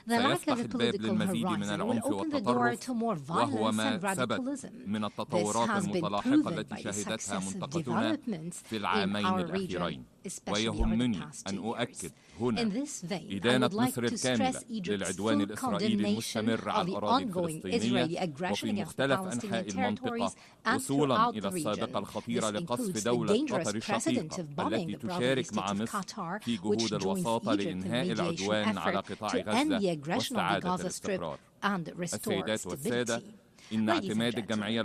سيفتح الباب للمزيد من العنف والتطرف، وهو ما ثبت من التطورات المتلاحقة التي شهدتها منطقتنا في العامين الأخيرين. ويهمني أن أؤكد هنا إدانة مصر الكاملة للعدوان الإسرائيلي المستمر على الأراضي الفلسطينية وفي مختلف أنحاء المنطقة، وصولا إلى السابقة الخطيرة لقصف دولة قطر الشقيقة التي تشارك مع مصر في جهود الوساطة لإنهاء العدوان على قطاع غزة واستعادة الاستقرار. السيدات والسادة، إن اعتماد الجمعية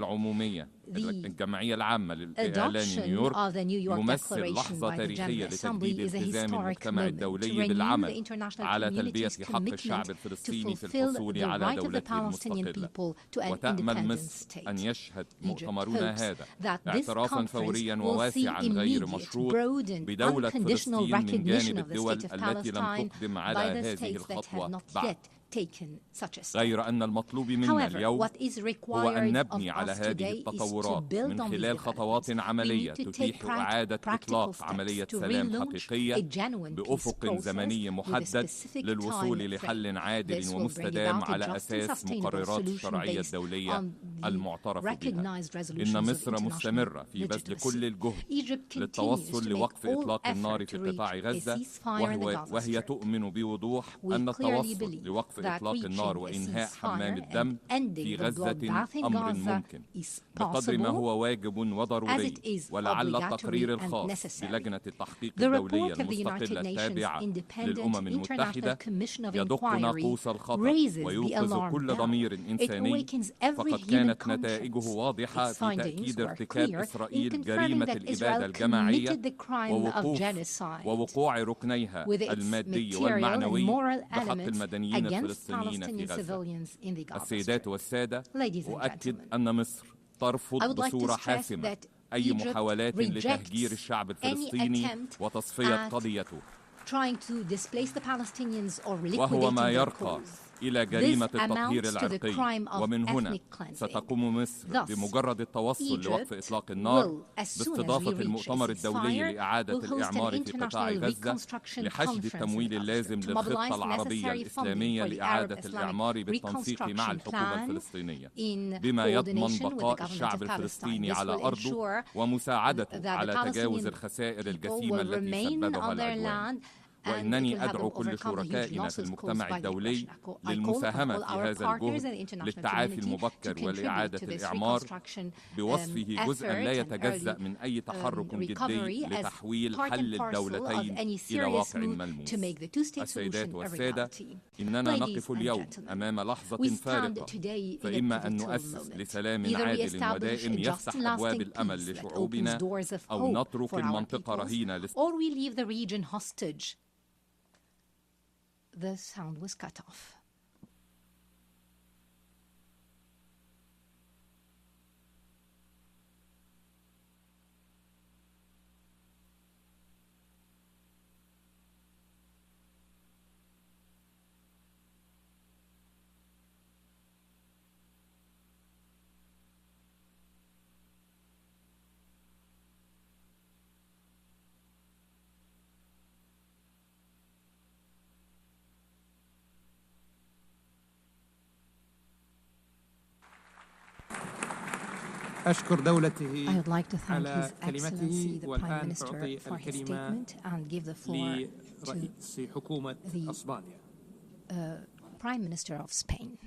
العامة لإعلان نيويورك يمثل لحظة تاريخية لتجديد التزام المجتمع الدولي بالعمل على تلبية حق الشعب الفلسطيني في الحصول على دولته المستقلة. وتأمل مصر أن يشهد مؤتمرنا هذا اعترافا فوريا وواسعا غير مشروط بدولة فلسطين من جانب الدول التي لم تقدم على هذه الخطوة بعد. غير أن المطلوب منا اليوم هو أن نبني على هذه التطورات من خلال خطوات عملية تتيح إعادة إطلاق عملية سلام حقيقية بأفق زمني محدد للوصول لحل عادل ومستدام على أساس مقررات الشرعية الدولية المعترف بها. إن مصر مستمرة في بذل كل الجهد للتوصل لوقف إطلاق النار في قطاع غزة، وهي تؤمن بوضوح أن التوصل لوقف إطلاق النار وإنهاء حمام الدم في غزة أمر ممكن بقدر ما هو واجب وضروري. ولعل التقرير الخاص بلجنة التحقيق الدولية المستقلة التابعة للأمم المتحدة يدق ناقوس الخطر ويوقظ كل ضمير إنساني، فقد كانت نتائجه واضحة في تأكيد ارتكاب إسرائيل جريمة الإبادة الجماعية ووقوع ركنيها المادي والمعنوي بحق المدنيين الفلسطينيين في غزة. السيدات والسادة، أؤكد أن مصر ترفض بصورة حاسمة أي محاولات لتهجير الشعب الفلسطيني وتصفية قضيته، وهو ما يرقى إلى جريمة التطهير العرقي. ومن هنا ستقوم مصر بمجرد التوصل لوقف إطلاق النار باستضافة المؤتمر الدولي لإعادة الإعمار في قطاع غزة لحشد التمويل اللازم للخطة العربية الإسلامية لإعادة الإعمار بالتنسيق مع الحكومة الفلسطينية، بما يضمن بقاء الشعب الفلسطيني على أرضه ومساعدته على تجاوز الخسائر الجسيمة التي سببها العدوان. وإنني أدعو كل شركائنا في المجتمع الدولي للمساهمة في هذا الجهد للتعافي المبكر ولإعادة الإعمار، بوصفه جزءا لا يتجزأ من أي تحرك جدي لتحويل حل الدولتين إلى واقع ملموس. السيدات والسادة، إننا نقف اليوم أمام لحظة فارقة، فإما أن نؤسس لسلام عادل ودائم يفتح أبواب الأمل لشعوبنا، أو نترك المنطقة رهينة The sound was cut off. أشكر دولته I would like to thank على His كلمته. Excellency the Prime والآن Minister أعطي for his الكلمة statement and give the floor لرئيس حكومة أسبانيا. Prime Minister of Spain.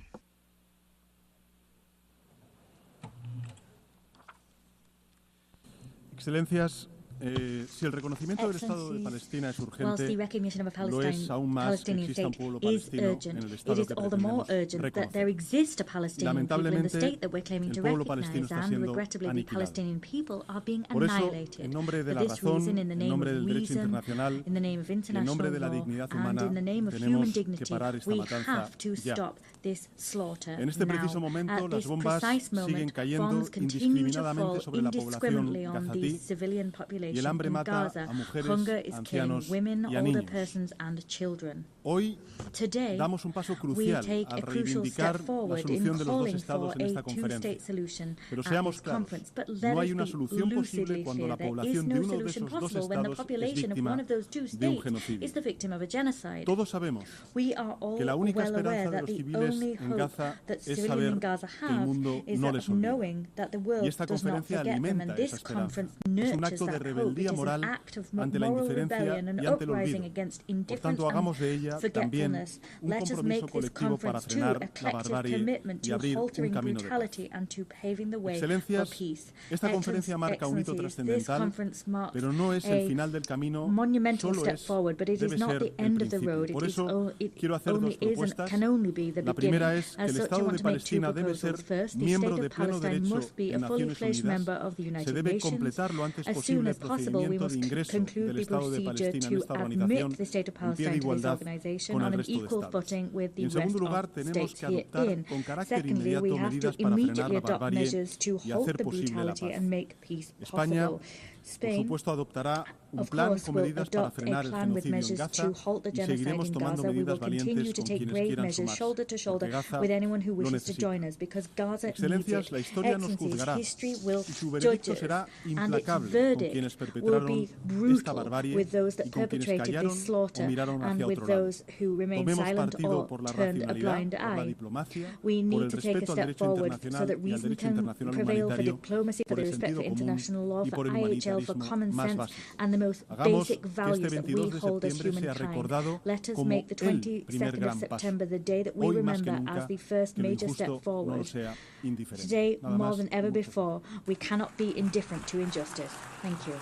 Excelencias, si el reconocimiento del Estado de Palestina es whilst urgente, the recognition of a lo es aún más que Palestinian exista un state pueblo is palestino urgent, en el it Estado is que all the more pretendemos urgent that reconocer. there exists a Palestinian people in the Lamentablemente, state that we're claiming to el pueblo palestino recognize, está and siendo regrettably the aniquilado. Palestinian people are being Por eso, annihilated. en nombre de For la this razón, reason, in the en name nombre of del derecho reason, internacional, in the name of y en international nombre de la law, dignidad and humana, in the name of tenemos human que dignity, parar esta we matanza have to ya. stop this slaughter En este preciso now. momento, At las this bombas precise siguen moment, cayendo bombs continue to fall indiscriminadamente sobre la población indiscriminately on the gazatí, civilian y el population hambre in mata Gaza. a mujeres, Hunger is killing ancianos women, y a older niños. persons, and children. Hoy Today, damos un paso we crucial take al a crucial reivindicar step la forward in solución de los dos calling estados for en a esta conferencia. two-state solution Pero at seamos this claros, conference. But let no hay us una be solución posible lucidly cuando clear. la There is población no de uno de solution esos dos possible when the estados es population of víctima one of those two de un states genocidio. is the victim of a genocide. Todos sabemos We are all que la única well aware esperanza de that los the civiles only en hope Gaza that es civilians saber in Gaza que el have mundo is no that les olvida. knowing that the world Y esta does not conferencia forget them, alimenta and this esa esperanza. conference Es un nurtures acto de that hope. It rebeldía is moral an act of ante la moral indiferencia rebellion and y ante el uprising olvido. against Por indifference tanto, hagamos and de ella también forgetfulness. un Let us compromiso make this colectivo para conference too frenar a la collective barbarie commitment y to abrir un haltering camino de paz. brutality and to paving the way for Excelencias, peace. esta conferencia marca un hito Excellencies, this trascendental, conference marks pero no es el a final del camino, monumental solo step es, forward, but it is debe not ser the el end of the principio. road. Por It is eso quiero hacer only dos is and propuestas. can only be the La beginning. primera es que As el such, I Estado want de to make two Palestina debe ser proposals. First, the miembro state de of pleno Palestine derecho must be en a fully Naciones fledged Unidas. member of the Se United debe Nations. completar lo antes As soon posible el as possible, we procedimiento de must ingreso conclude del the Estado de procedure Palestina en to esta admit organización the state of en pie de Palestine to this igualdad organization con on el an resto de equal estados. footing with Y the en rest segundo lugar, of tenemos states que adoptar herein. con carácter Secondly, we inmediato have to medidas para frenar immediately la adopt barbarie measures to y halt hacer the posible la brutality paz. and make peace España, possible. por Spain, supuesto, adoptará un of plan course, con will medidas para adopt a frenar el plan with genocidio en measures Gaza to halt the y genocide seguiremos in tomando Gaza. We will medidas continue valientes to con take quienes brave quieran measures sumarse, shoulder to shoulder porque Gaza with anyone who lo wishes to necesita. join us, because Gaza needs Excelencias, it. la historia nos Excellencies, juzgará history will y su judge veredicto us, será and its implacable con verdict quienes will perpetraron be esta brutal barbarie with those that y con quienes perpetrated callaron this o slaughter miraron and hacia with otro lado. those who remain Tomemos silent partido or por la turned a racionalidad, blind por la eye. diplomacia, We por need el to take a respeto al step derecho forward so internacional that y al reason derecho can internacional prevail for humanitario, diplomacy, for por the el respect sentido for común international law, y for por el IHL, for humanitarismo common más sense, básico. and the most Hagamos basic que values este that 22 we de hold as septiembre sea humankind. recordado Let us como make the el primer 22nd of gran paso. September the day that we Hoy más que remember nunca as the first que lo major injusto step no forward. nos sea indiferente. Today, Nada more más, than ever muchas before, we cannot be indifferent to injustice. Thank you.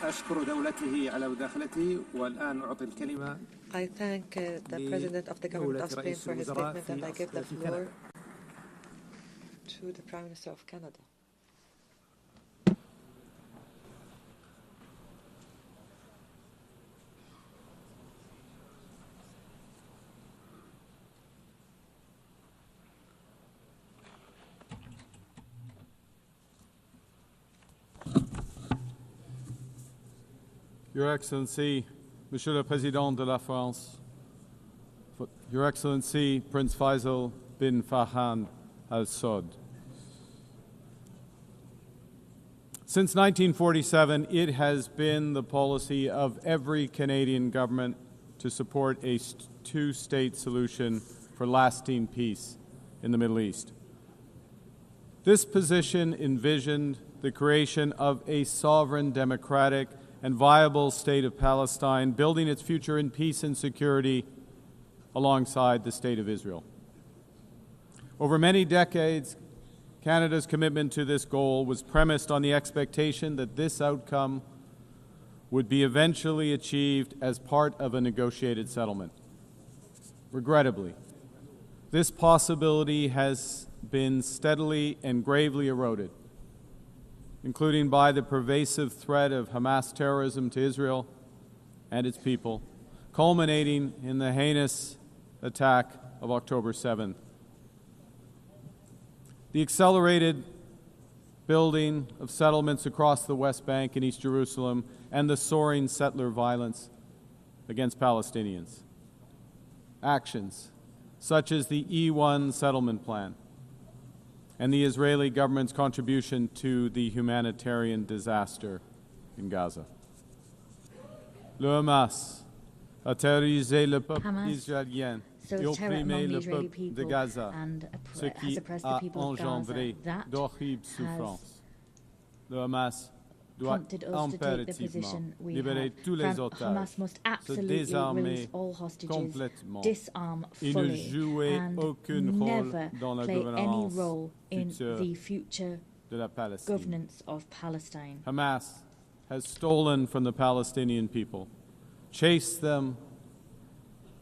أشكر دولته على مداخلته والآن أعطي الكلمة I thank the President of the Government of Spain for his statement, and I give the floor to the Prime Minister of Canada. Your Excellency, Monsieur le Président de la France, Your Excellency Prince Faisal bin Farhan Al Saud. Since 1947, it has been the policy of every Canadian government to support a two-state solution for lasting peace in the Middle East. This position envisioned the creation of a sovereign, democratic, and viable state of Palestine, building its future in peace and security alongside the State of Israel. Over many decades, Canada's commitment to this goal was premised on the expectation that this outcome would be eventually achieved as part of a negotiated settlement. Regrettably, this possibility has been steadily and gravely eroded, including by the pervasive threat of Hamas terrorism to Israel and its people, culminating in the heinous attack of October 7th. The accelerated building of settlements across the West Bank and East Jerusalem and the soaring settler violence against Palestinians. Actions such as the E1 settlement plan and the Israeli government's contribution to the humanitarian disaster in Gaza. Le Hamas a terrorisé le peuple israélien et opprimé le peuple de Gaza, ce qui a engendré d'horribles souffrances. Le Hamas doit impérativement libérer tous les otages, se désarmer complètement et ne jouer aucun rôle dans la gouvernance future de la Palestine. governance of Palestine. Hamas has stolen from the Palestinian people, chased them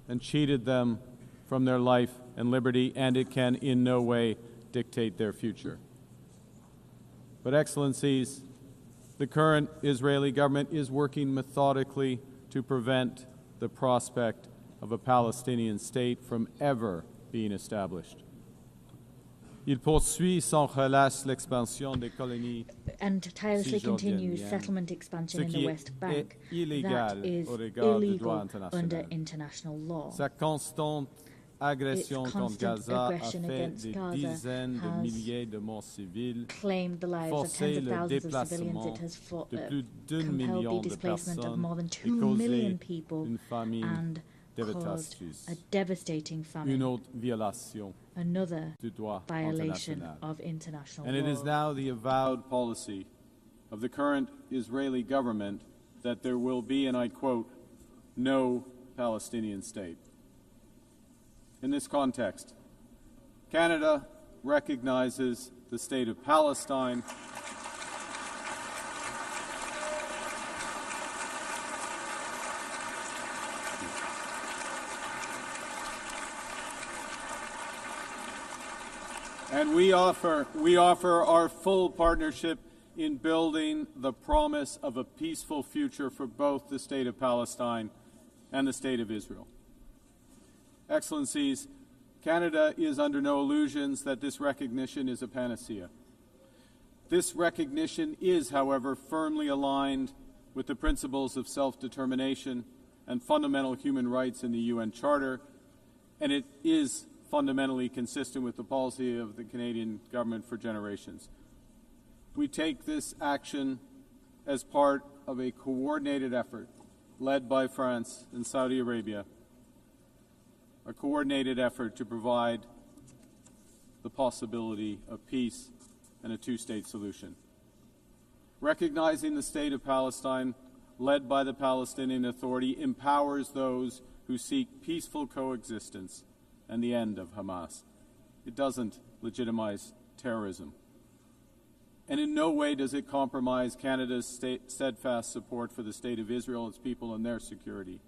and cheated them from their life and liberty, and it can in no way dictate their future. But, Excellencies, the current Israeli government is working methodically to prevent the prospect of a Palestinian state from ever being established. Il poursuit sans relâche l'expansion des colonies and tirelessly continues settlement expansion in the West Bank. That is illegal under international law. Sa constante agression contre Gaza a fait des dizaines de milliers de morts civils, claimed the lives of tens of thousands of civilians. It has compelled the displacement of more than 2 million people and caused a devastating famine, another violation of international law. And it is now the avowed policy of the current Israeli government that there will be, and I quote, no Palestinian state. In this context, Canada recognizes the state of Palestine and we offer our full partnership in building the promise of a peaceful future for both the state of Palestine and the state of Israel. Excellencies, Canada is under no illusions that this recognition is a panacea. This recognition is, however, firmly aligned with the principles of self-determination and fundamental human rights in the UN Charter, and it is fundamentally consistent with the policy of the Canadian government for generations. We take this action as part of a coordinated effort led by France and Saudi Arabia, a coordinated effort to provide the possibility of peace and a two-state solution. Recognizing the state of Palestine, led by the Palestinian Authority, empowers those who seek peaceful coexistence and the end of Hamas. It doesn't legitimize terrorism. And in no way does it compromise Canada's steadfast support for the State of Israel, its people, and their security,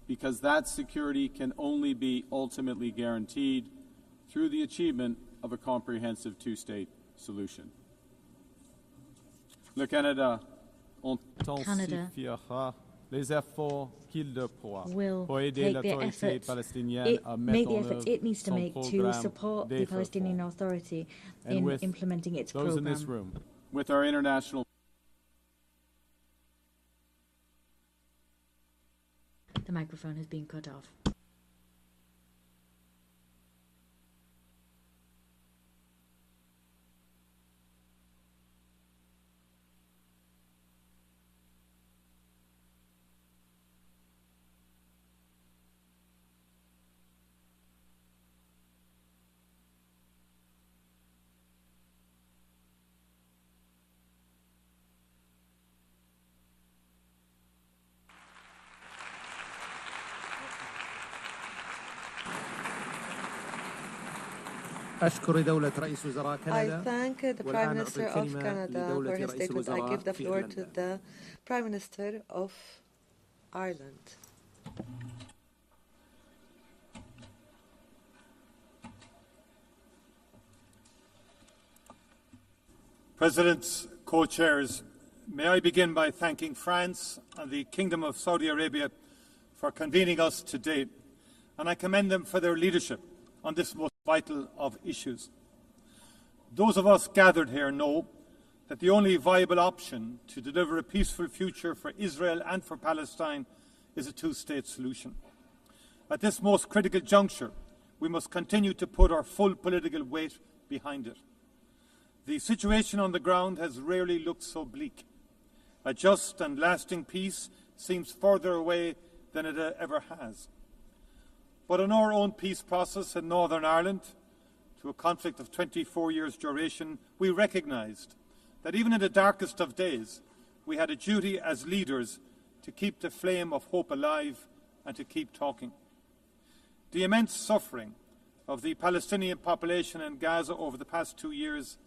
because that security can only be ultimately guaranteed through the achievement of a comprehensive two-state solution. Le Canada intensifiera les efforts qu'il déploie pour aider l'autorité palestinienne à mettre en œuvre it needs to son make to programme support the Palestinian Authority in implementing its those program. in this room, with our international. The microphone has been cut off. I thank the Prime Minister of Canada for his statement. I give the floor to the Prime Minister of Ireland. Presidents, co-chairs, may I begin by thanking France and the Kingdom of Saudi Arabia for convening us today, and I commend them for their leadership on this most vital of issues. Those of us gathered here know that the only viable option to deliver a peaceful future for Israel and for Palestine is a two-state solution. At this most critical juncture, we must continue to put our full political weight behind it. The situation on the ground has rarely looked so bleak. A just and lasting peace seems further away than it ever has. But in our own peace process in Northern Ireland, to a conflict of 24 years' duration, we recognised that even in the darkest of days, we had a duty as leaders to keep the flame of hope alive and to keep talking. The immense suffering of the Palestinian population in Gaza over the past 2 years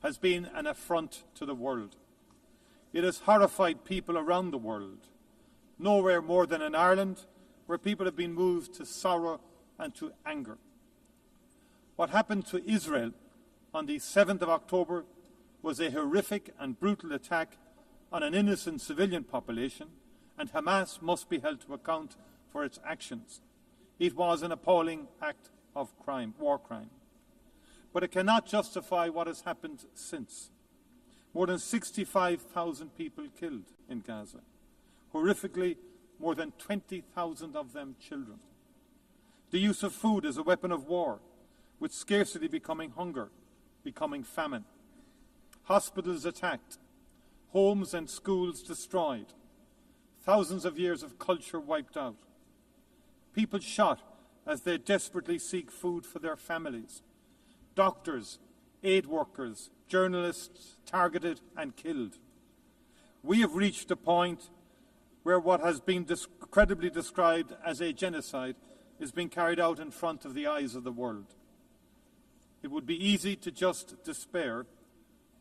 has been an affront to the world. It has horrified people around the world, nowhere more than in Ireland, where people have been moved to sorrow and to anger. What happened to Israel on the 7th of October was a horrific and brutal attack on an innocent civilian population, and Hamas must be held to account for its actions. It was an appalling act of crime, war crime. But it cannot justify what has happened since. More than 65,000 people killed in Gaza. Horrifically, more than 20,000 of them children. The use of food as a weapon of war, with scarcity becoming hunger, becoming famine. Hospitals attacked, homes and schools destroyed, thousands of years of culture wiped out. People shot as they desperately seek food for their families. Doctors, aid workers, journalists targeted and killed. We have reached a point where what has been credibly described as a genocide is being carried out in front of the eyes of the world. It would be easy to just despair,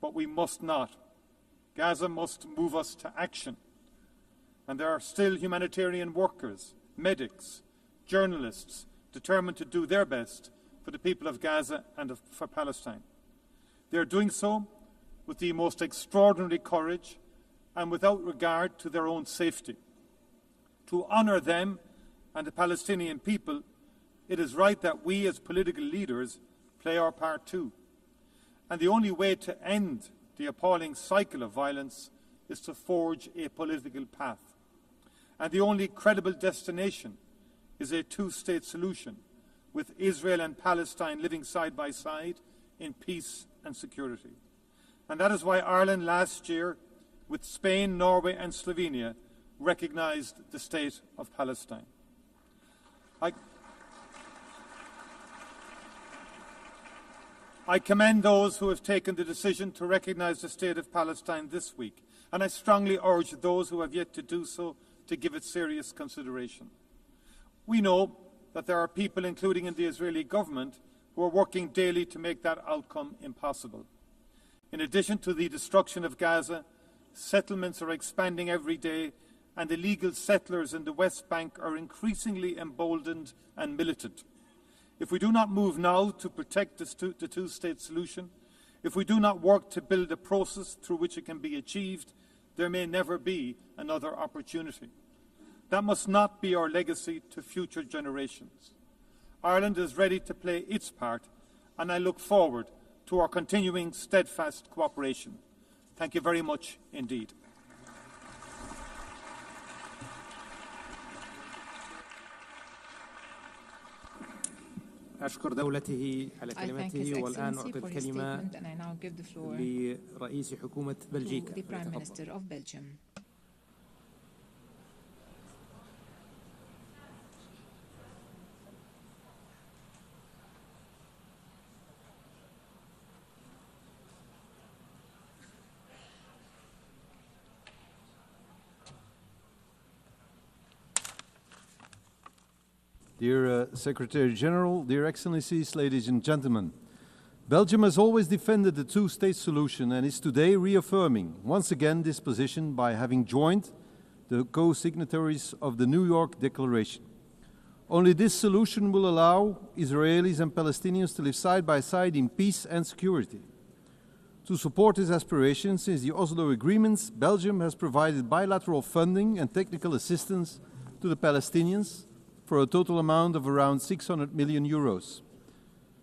but we must not. Gaza must move us to action. And there are still humanitarian workers, medics, journalists determined to do their best for the people of Gaza and for Palestine. They are doing so with the most extraordinary courage and without regard to their own safety. To honour them and the Palestinian people, it is right that we as political leaders play our part too. And the only way to end the appalling cycle of violence is to forge a political path. And the only credible destination is a two-state solution, with Israel and Palestine living side by side in peace and security. And that is why Ireland last year, with Spain, Norway and Slovenia, recognised the state of Palestine. I commend those who have taken the decision to recognise the state of Palestine this week, and I strongly urge those who have yet to do so to give it serious consideration. We know that there are people, including in the Israeli government, who are working daily to make that outcome impossible. In addition to the destruction of Gaza, settlements are expanding every day, and illegal settlers in the West Bank are increasingly emboldened and militant. If we do not move now to protect the two-state solution, if we do not work to build a process through which it can be achieved, there may never be another opportunity. That must not be our legacy to future generations. Ireland is ready to play its part, and I look forward to our continuing steadfast cooperation. Thank you very much indeed. أشكر دولته على كلمته والآن أعطي الكلمة لرئيس حكومة بلجيكا. Dear Secretary General, dear Excellencies, ladies and gentlemen, Belgium has always defended the two-state solution and is today reaffirming once again this position by having joined the co-signatories of the New York Declaration. Only this solution will allow Israelis and Palestinians to live side by side in peace and security. To support this aspiration, since the Oslo agreements, Belgium has provided bilateral funding and technical assistance to the Palestinians for a total amount of around 600 million euros.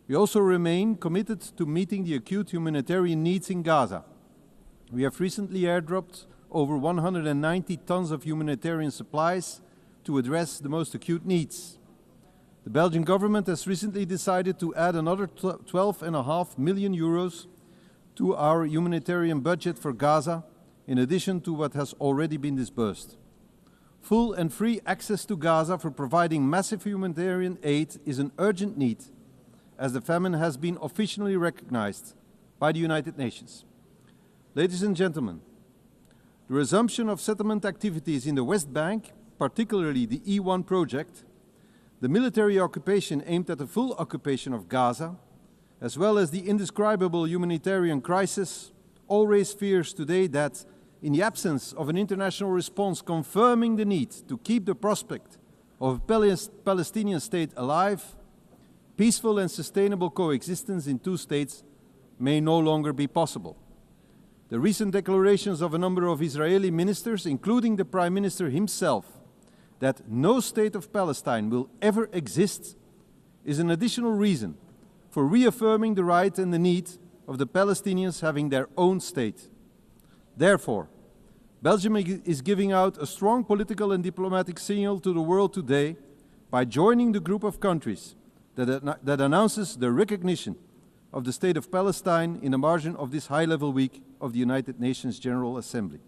We also remain committed to meeting the acute humanitarian needs in Gaza. We have recently airdropped over 190 tons of humanitarian supplies to address the most acute needs. The Belgian government has recently decided to add another 12.5 million euros to our humanitarian budget for Gaza, in addition to what has already been disbursed. Full and free access to Gaza for providing massive humanitarian aid is an urgent need, as the famine has been officially recognized by the United Nations. Ladies and gentlemen, the resumption of settlement activities in the West Bank, particularly the E1 project, the military occupation aimed at the full occupation of Gaza, as well as the indescribable humanitarian crisis, all raise fears today that, in the absence of an international response confirming the need to keep the prospect of a Palestinian state alive, peaceful and sustainable coexistence in two states may no longer be possible. The recent declarations of a number of Israeli ministers, including the Prime Minister himself, that no state of Palestine will ever exist, is an additional reason for reaffirming the right and the need of the Palestinians having their own state. Therefore, Belgium is giving out a strong political and diplomatic signal to the world today by joining the group of countries that announces the recognition of the State of Palestine in the margin of this high-level week of the United Nations General Assembly.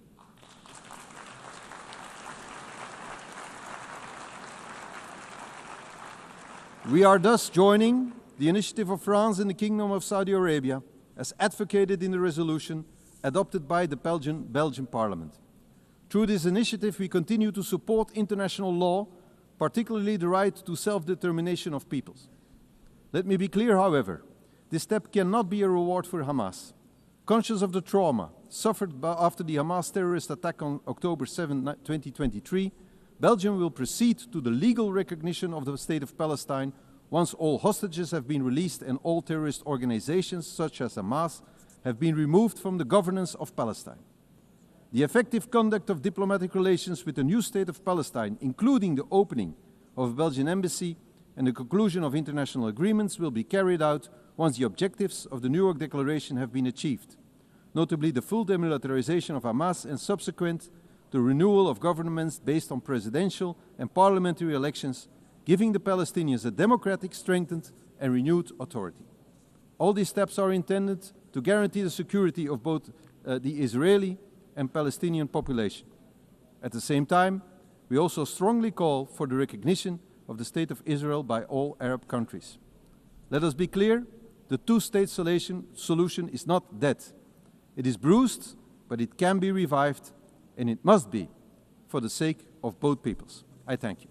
We are thus joining the initiative of France and the Kingdom of Saudi Arabia as advocated in the resolution adopted by the Belgian Parliament. Through this initiative, we continue to support international law, particularly the right to self-determination of peoples. Let me be clear, however, this step cannot be a reward for Hamas. Conscious of the trauma suffered after the Hamas terrorist attack on October 7, 2023, Belgium will proceed to the legal recognition of the State of Palestine once all hostages have been released and all terrorist organizations, such as Hamas, have been removed from the governance of Palestine. The effective conduct of diplomatic relations with the new State of Palestine, including the opening of a Belgian embassy and the conclusion of international agreements, will be carried out once the objectives of the New York Declaration have been achieved, notably the full demilitarization of Hamas and subsequent the renewal of governments based on presidential and parliamentary elections, giving the Palestinians a democratic, strengthened and renewed authority. All these steps are intended to guarantee the security of both the Israeli and Palestinian population. At the same time, we also strongly call for the recognition of the State of Israel by all Arab countries. Let us be clear, the two-state solution is not dead. It is bruised, but it can be revived, and it must be for the sake of both peoples. I thank you.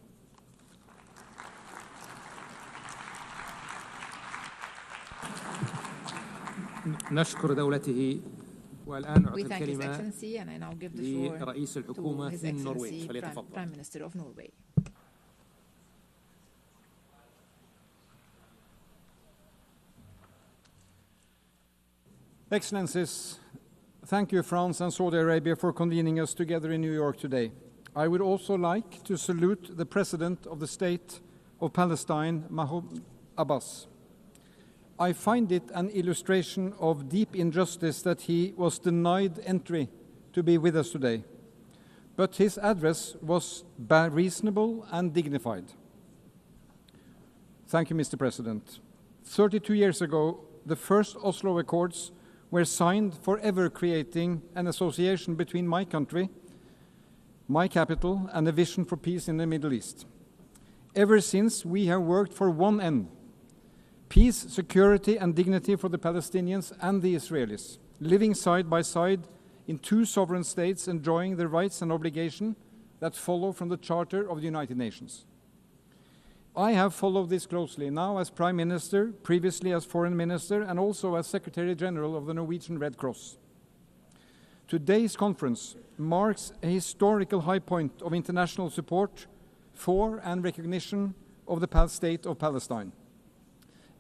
نشكر دولته والآن أعطي We thank His الكلمة Excellency, and I now give the floor لرئيس الحكومة to His من النرويج Excellency, فليتفضل. Prime Minister of Norway. Excellencies, thank you, France and Saudi Arabia, for convening us together in New York today. I would also like to salute the President of the State of Palestine, Mahmoud Abbas. I find it an illustration of deep injustice that he was denied entry to be with us today. But his address was reasonable and dignified. Thank you, Mr. President. 32 years ago, the first Oslo Accords were signed, forever creating an association between my country, my capital, and a vision for peace in the Middle East. Ever since, we have worked for one end: peace, security, and dignity for the Palestinians and the Israelis, living side by side in two sovereign states, enjoying the rights and obligations that follow from the Charter of the United Nations. I have followed this closely, now as Prime Minister, previously as Foreign Minister, and also as Secretary General of the Norwegian Red Cross. Today's conference marks a historical high point of international support for and recognition of the State of Palestine.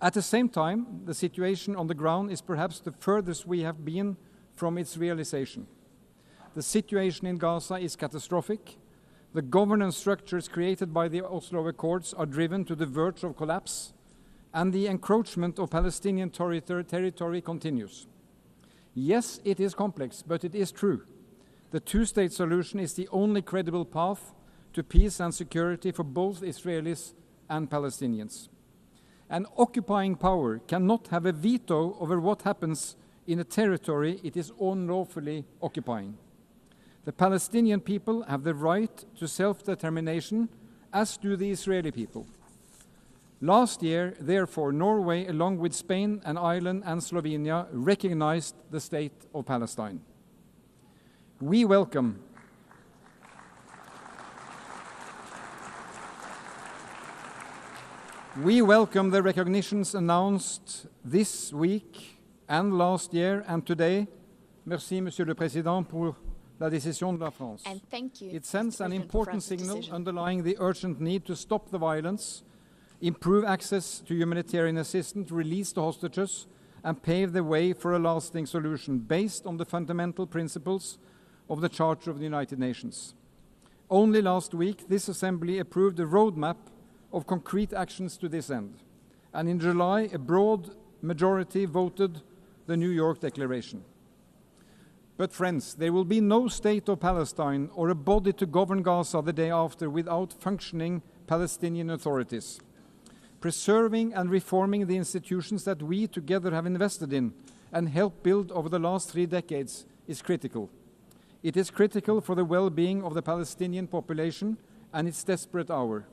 At the same time, the situation on the ground is perhaps the furthest we have been from its realization. The situation in Gaza is catastrophic. The governance structures created by the Oslo Accords are driven to the verge of collapse, and the encroachment of Palestinian territory continues. Yes, it is complex, but it is true. The two-state solution is the only credible path to peace and security for both Israelis and Palestinians. An occupying power cannot have a veto over what happens in a territory it is unlawfully occupying. The Palestinian people have the right to self-determination, as do the Israeli people. Last year, therefore, Norway, along with Spain and Ireland and Slovenia, recognized the State of Palestine. We welcome We welcome the recognitions announced this week and last year and today. Merci, Monsieur le Président, pour la décision de la France. And thank you, It sends an President, important signal underlying the urgent need to stop the violence, improve access to humanitarian assistance, release the hostages, and pave the way for a lasting solution based on the fundamental principles of the Charter of the United Nations. Only last week, this Assembly approved a roadmap of concrete actions to this end. And in July, a broad majority voted the New York Declaration. But friends, there will be no state of Palestine or a body to govern Gaza the day after without functioning Palestinian authorities. Preserving and reforming the institutions that we together have invested in and helped build over the last 3 decades is critical. It is critical for the well-being of the Palestinian population and its desperate hour.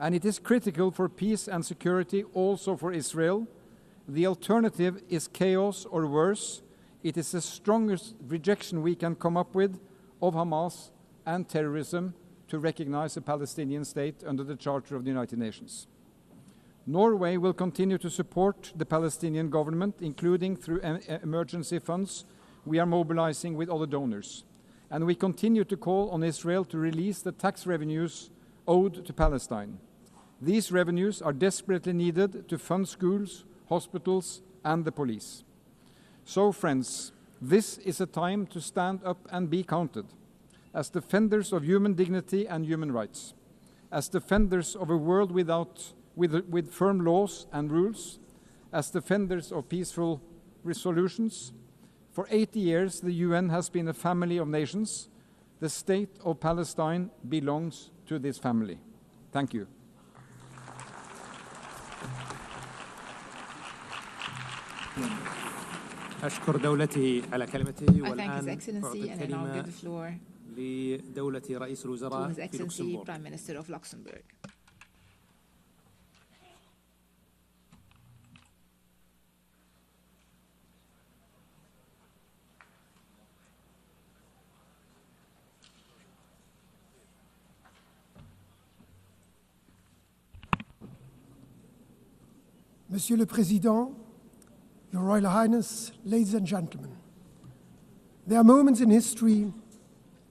And it is critical for peace and security also for Israel. The alternative is chaos or worse. It is the strongest rejection we can come up with of Hamas and terrorism to recognize a Palestinian state under the Charter of the United Nations. Norway will continue to support the Palestinian government, including through emergency funds we are mobilizing with other donors. And we continue to call on Israel to release the tax revenues owed to Palestine. These revenues are desperately needed to fund schools, hospitals, and the police. So, friends, this is a time to stand up and be counted as defenders of human dignity and human rights, as defenders of a world with firm laws and rules, as defenders of peaceful resolutions. For 80 years, the UN has been a family of nations. The state of Palestine belongs to this family. Thank you. أشكر دولته على كلمته والآن أعطي الكلمة لدولة رئيس الوزراء في لوكسمبورغ. Prime Minister of Luxembourg. Monsieur le Président, Your Royal Highness, ladies and gentlemen, there are moments in history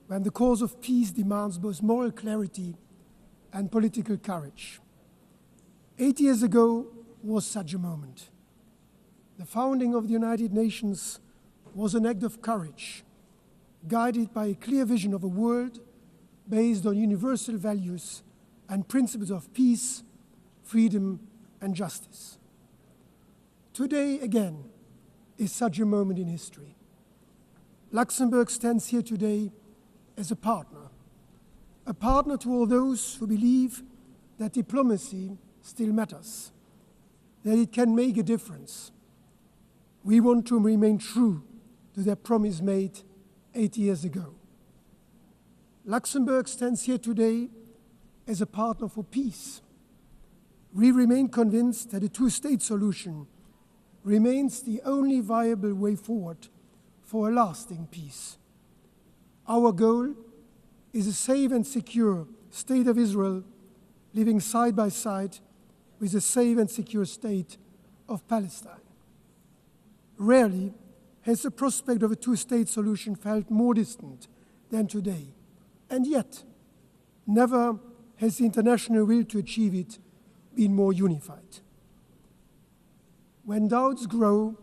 when the cause of peace demands both moral clarity and political courage. 80 years ago was such a moment. The founding of the United Nations was an act of courage, guided by a clear vision of a world based on universal values and principles of peace, freedom, and justice. Today, again, is such a moment in history. Luxembourg stands here today as a partner to all those who believe that diplomacy still matters, that it can make a difference. We want to remain true to that promise made 80 years ago. Luxembourg stands here today as a partner for peace. We remain convinced that a two-state solution remains the only viable way forward for a lasting peace. Our goal is a safe and secure state of Israel living side by side with a safe and secure state of Palestine. Rarely has the prospect of a two-state solution felt more distant than today, and yet never has the international will to achieve it been more unified. When doubts grow,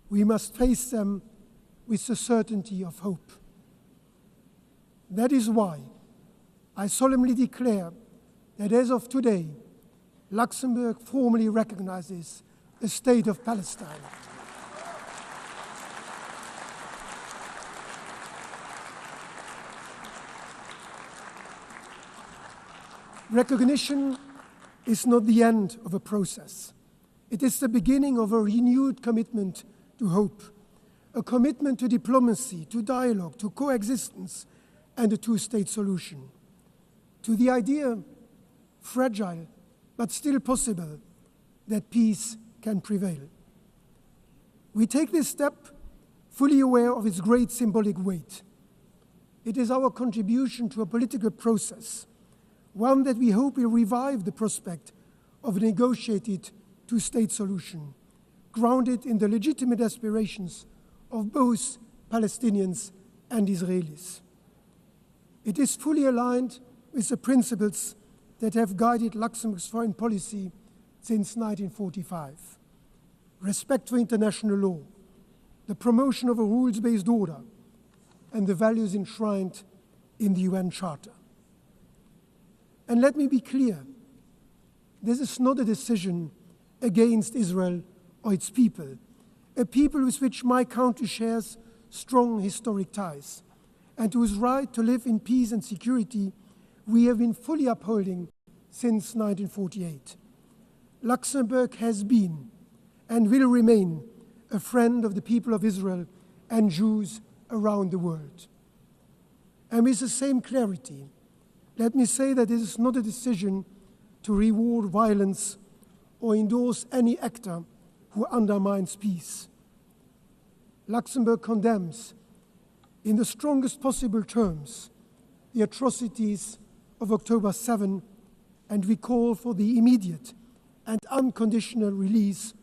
we must face them with the certainty of hope. That is why I solemnly declare that as of today, Luxembourg formally recognizes the state of Palestine. Recognition is not the end of a process. It is the beginning of a renewed commitment to hope, a commitment to diplomacy, to dialogue, to coexistence, and a two-state solution. To the idea, fragile but still possible, that peace can prevail. We take this step fully aware of its great symbolic weight. It is our contribution to a political process, one that we hope will revive the prospect of a negotiated two-state solution, grounded in the legitimate aspirations of both Palestinians and Israelis. It is fully aligned with the principles that have guided Luxembourg's foreign policy since 1945. Respect for international law, the promotion of a rules-based order, and the values enshrined in the UN Charter. And let me be clear, this is not a decision against Israel or its people, a people with which my country shares strong historic ties, and whose right to live in peace and security we have been fully upholding since 1948. Luxembourg has been and will remain a friend of the people of Israel and Jews around the world. And with the same clarity, let me say that this is not a decision to reward violence or endorse any actor who undermines peace. Luxembourg condemns, in the strongest possible terms, the atrocities of October 7, and we call for the immediate and unconditional release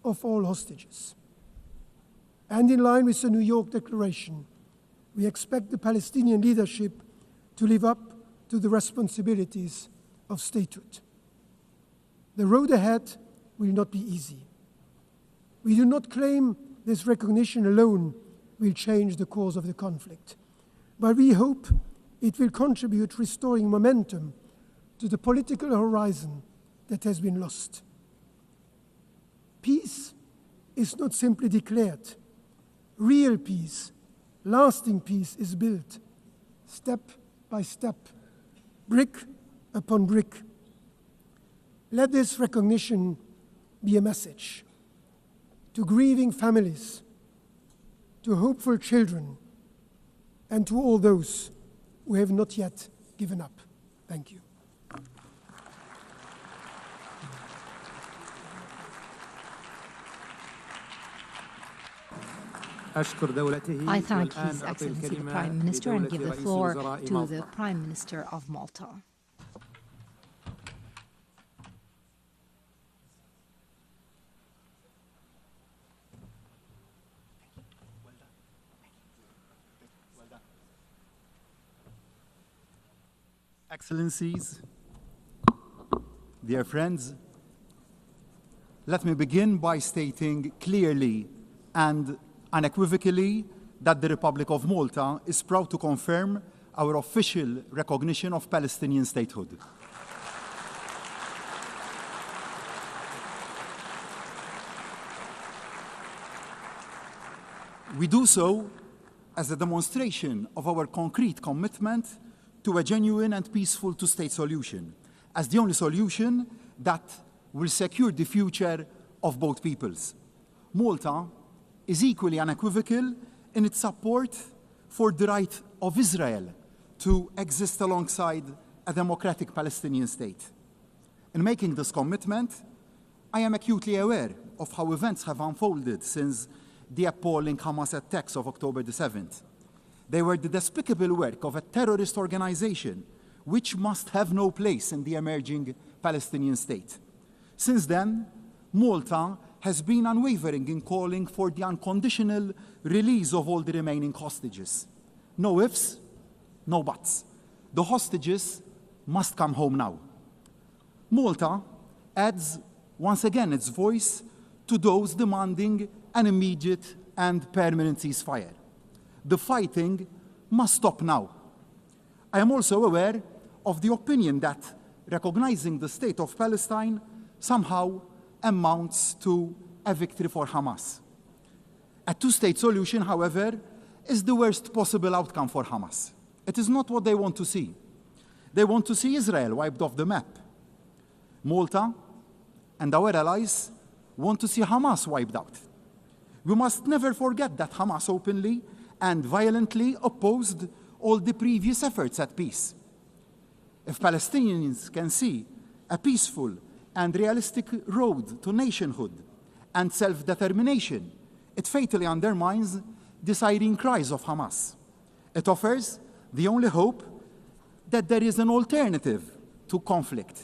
of all hostages. And in line with the New York Declaration, we expect the Palestinian leadership to live up to the responsibilities of statehood. The road ahead will not be easy. We do not claim this recognition alone will change the course of the conflict, but we hope it will contribute to restoring momentum to the political horizon that has been lost. Peace is not simply declared. Real peace, lasting peace is built step by step, brick upon brick. Let this recognition be a message to grieving families, to hopeful children, and to all those who have not yet given up. Thank you. I thank His Excellency the Prime Minister and give the floor to the Prime Minister of Malta. Excellencies, dear friends, let me begin by stating clearly and unequivocally that the Republic of Malta is proud to confirm our official recognition of Palestinian statehood. We do so as a demonstration of our concrete commitment to a genuine and peaceful two-state solution, as the only solution that will secure the future of both peoples. Malta is equally unequivocal in its support for the right of Israel to exist alongside a democratic Palestinian state. In making this commitment, I am acutely aware of how events have unfolded since the appalling Hamas attacks of October the 7th. They were the despicable work of a terrorist organization which must have no place in the emerging Palestinian state. Since then, Malta has been unwavering in calling for the unconditional release of all the remaining hostages. No ifs, no buts. The hostages must come home now. Malta adds once again its voice to those demanding an immediate and permanent ceasefire. The fighting must stop now. I am also aware of the opinion that recognizing the state of Palestine somehow amounts to a victory for Hamas. A two-state solution, however, is the worst possible outcome for Hamas. It is not what they want to see. They want to see Israel wiped off the map. Malta and our allies want to see Hamas wiped out. We must never forget that Hamas openly and violently opposed all the previous efforts at peace. If Palestinians can see a peaceful and realistic road to nationhood and self-determination, it fatally undermines the siren cries of Hamas. It offers the only hope that there is an alternative to conflict.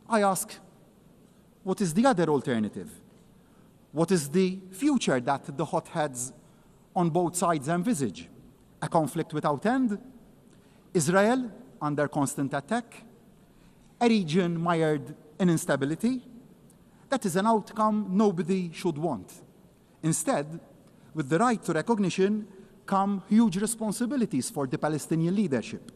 I ask what is the other alternative? What is the future that the hotheads on both sides envisage? A conflict without end? Israel under constant attack? A region mired in instability? That is an outcome nobody should want. Instead, with the right to recognition come huge responsibilities for the Palestinian leadership.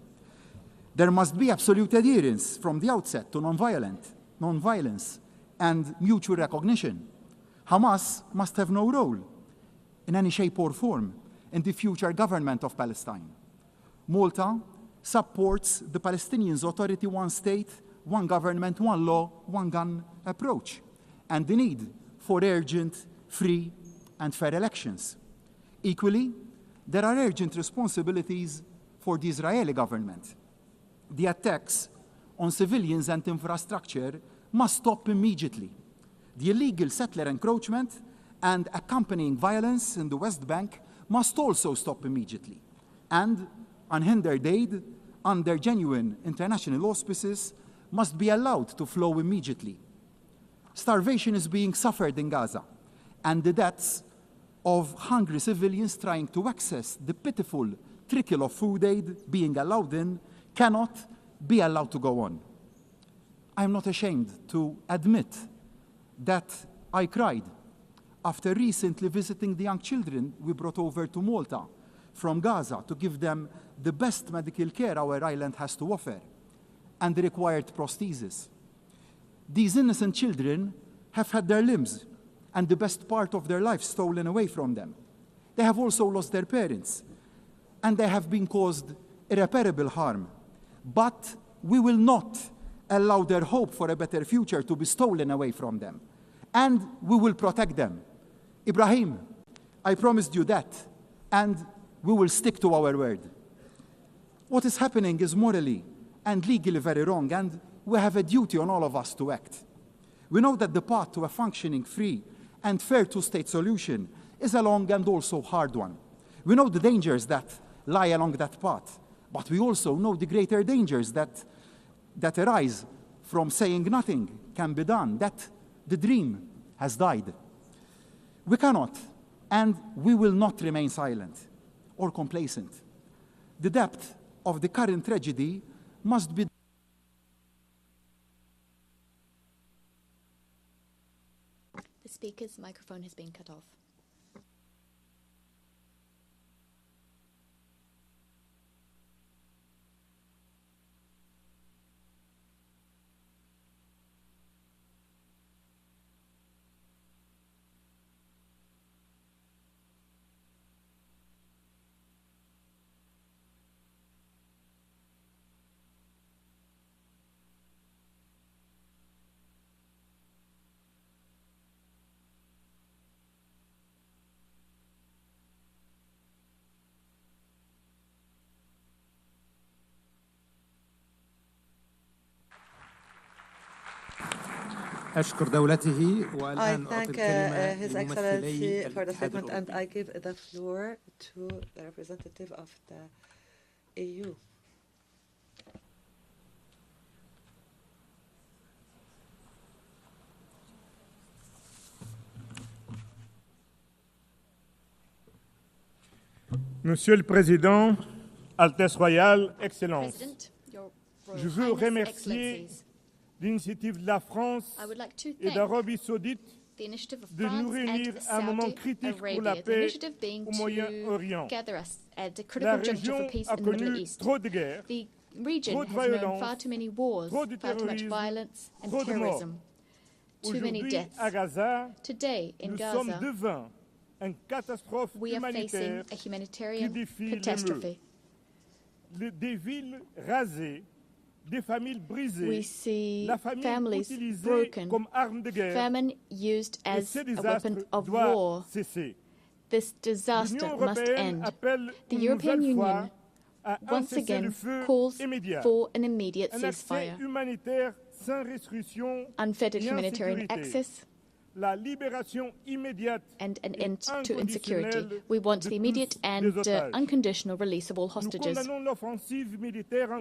There must be absolute adherence from the outset to nonviolence, and mutual recognition. Hamas must have no role in any shape or form in the future government of Palestine. Malta supports the Palestinians' authority, one state, one government, one law, one gun approach, and the need for urgent, free, and fair elections. Equally, there are urgent responsibilities for the Israeli government. The attacks on civilians and infrastructure must stop immediately. The illegal settler encroachment and accompanying violence in the West Bank must also stop immediately. And unhindered aid, under genuine international auspices, must be allowed to flow immediately. Starvation is being suffered in Gaza, and the deaths of hungry civilians trying to access the pitiful trickle of food aid being allowed in cannot be allowed to go on. I am not ashamed to admit that I cried after recently visiting the young children we brought over to Malta from Gaza to give them the best medical care our island has to offer and the required prosthesis. These innocent children have had their limbs and the best part of their life stolen away from them. They have also lost their parents, and they have been caused irreparable harm. But we will not allow their hope for a better future to be stolen away from them. And we will protect them. Ibrahim, I promised you that, and we will stick to our word. What is happening is morally and legally very wrong, and we have a duty on all of us to act. We know that the path to a functioning, free, and fair two-state solution is a long and also hard one. We know the dangers that lie along that path, but we also know the greater dangers that arise from saying nothing can be done, that the dream has died. We cannot, and we will not remain silent or complacent. The depth of the current tragedy must be The speaker's microphone has been cut off. أشكر دولته I والآن thank His Excellency for the statement, and I give the floor to the representative of the EU. Monsieur le Président, Altesse Royale, Excellences, je veux remercier l'initiative de la France et d'Arabie Saoudite de nous réunir à un moment critique pour la paix au Moyen-Orient. La région a connu trop de guerres, trop de violence, trop de terrorisme, trop de morts. Aujourd'hui, à Gaza, nous sommes devant une catastrophe humanitaire qui défie les murs. Des villes rasées, des familles brisées, la famine utilisée comme arme de guerre, famine used et as ce a désastre weapon of doit war. cesser. This disaster L'Union must européenne end. appelle The une European nouvelle fois Union à un once again cessez-le-feu calls immédiat, for an immediate un accès ceasefire, humanitaire sans restriction unfettered ni humanitarian insécurité. access, and an end to insecurity. We want the immediate and unconditional release of all hostages.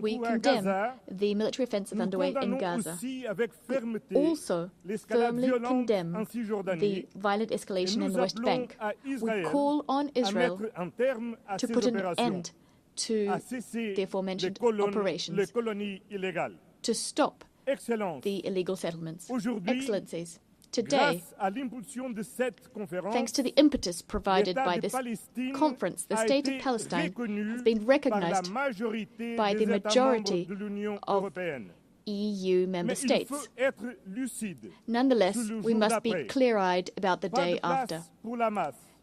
We condemn the military offensive underway in Gaza. We also firmly condemn the violent escalation in the West Bank. We call on Israel to put an end to the aforementioned operations, to stop the illegal settlements. Excellencies, today, thanks to the impetus provided by this conference, the State of Palestine has been recognized by the majority of EU member states. Nonetheless, we must be clear-eyed about the day after.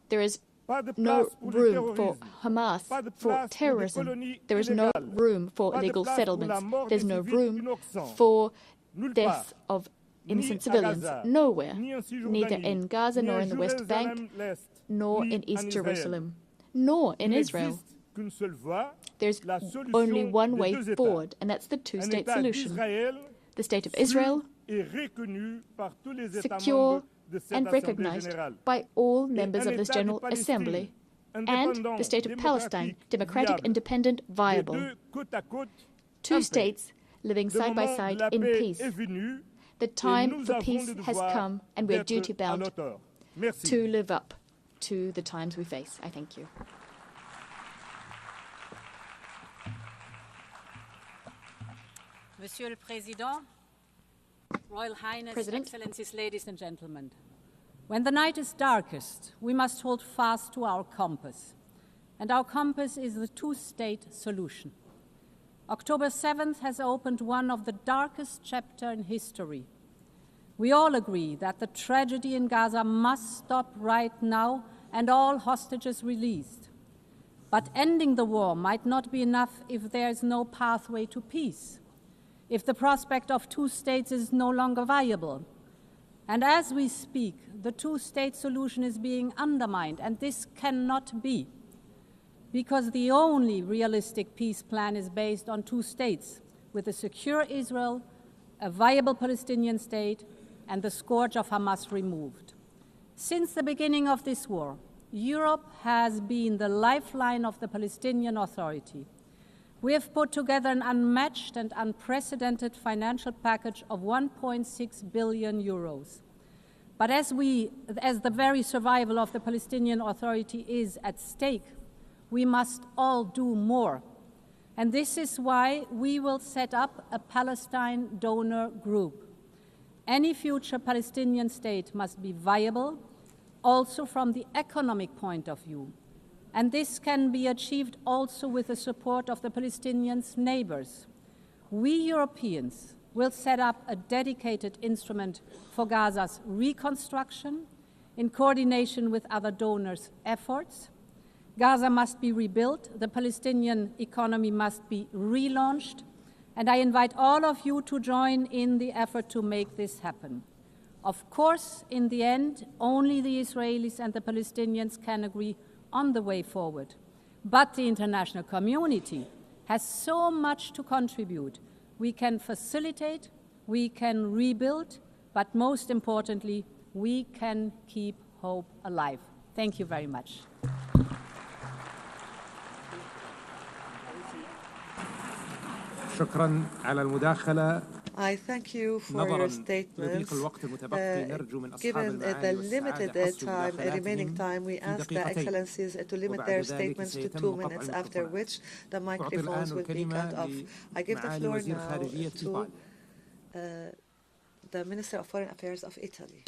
There is no room for Hamas, for terrorism. There is no room for illegal settlements. There's no room for death of innocent civilians. Nowhere, neither in Gaza, nor in the West Bank, nor in East Jerusalem, nor in Israel. There's only one way forward, and that's the two-state solution. The State of Israel, secure and recognized by all members of this General Assembly, and the State of Palestine, democratic, independent, viable. Two states living side by side in peace. The time for peace has come, and we're duty-bound to live up to the times we face. I thank you. Monsieur le Président, Royal Highness, Excellencies, ladies and gentlemen. When the night is darkest, we must hold fast to our compass. And our compass is the two-state solution. October 7th has opened one of the darkest chapters in history. We all agree that the tragedy in Gaza must stop right now and all hostages released. But ending the war might not be enough if there is no pathway to peace, if the prospect of two states is no longer viable. And as we speak, the two-state solution is being undermined, and this cannot be, because the only realistic peace plan is based on two states, with a secure Israel, a viable Palestinian state, and the scourge of Hamas removed. Since the beginning of this war, Europe has been the lifeline of the Palestinian Authority. We have put together an unmatched and unprecedented financial package of 1.6 billion euros. But as the very survival of the Palestinian Authority is at stake, we must all do more. And this is why we will set up a Palestine donor group. Any future Palestinian state must be viable, also from the economic point of view. And this can be achieved also with the support of the Palestinians' neighbors. We Europeans will set up a dedicated instrument for Gaza's reconstruction in coordination with other donors' efforts. Gaza must be rebuilt, the Palestinian economy must be relaunched, and I invite all of you to join in the effort to make this happen. Of course, in the end, only the Israelis and the Palestinians can agree on the way forward. But the international community has so much to contribute. We can facilitate, we can rebuild, but most importantly, we can keep hope alive. Thank you very much. شكرا على المداخلة. I thank you for your statements. Given the limited remaining time, we ask the Excellencies to limit their statements to 2 minutes, after which the microphones will be cut off. I give the floor now to the Minister of Foreign Affairs of Italy.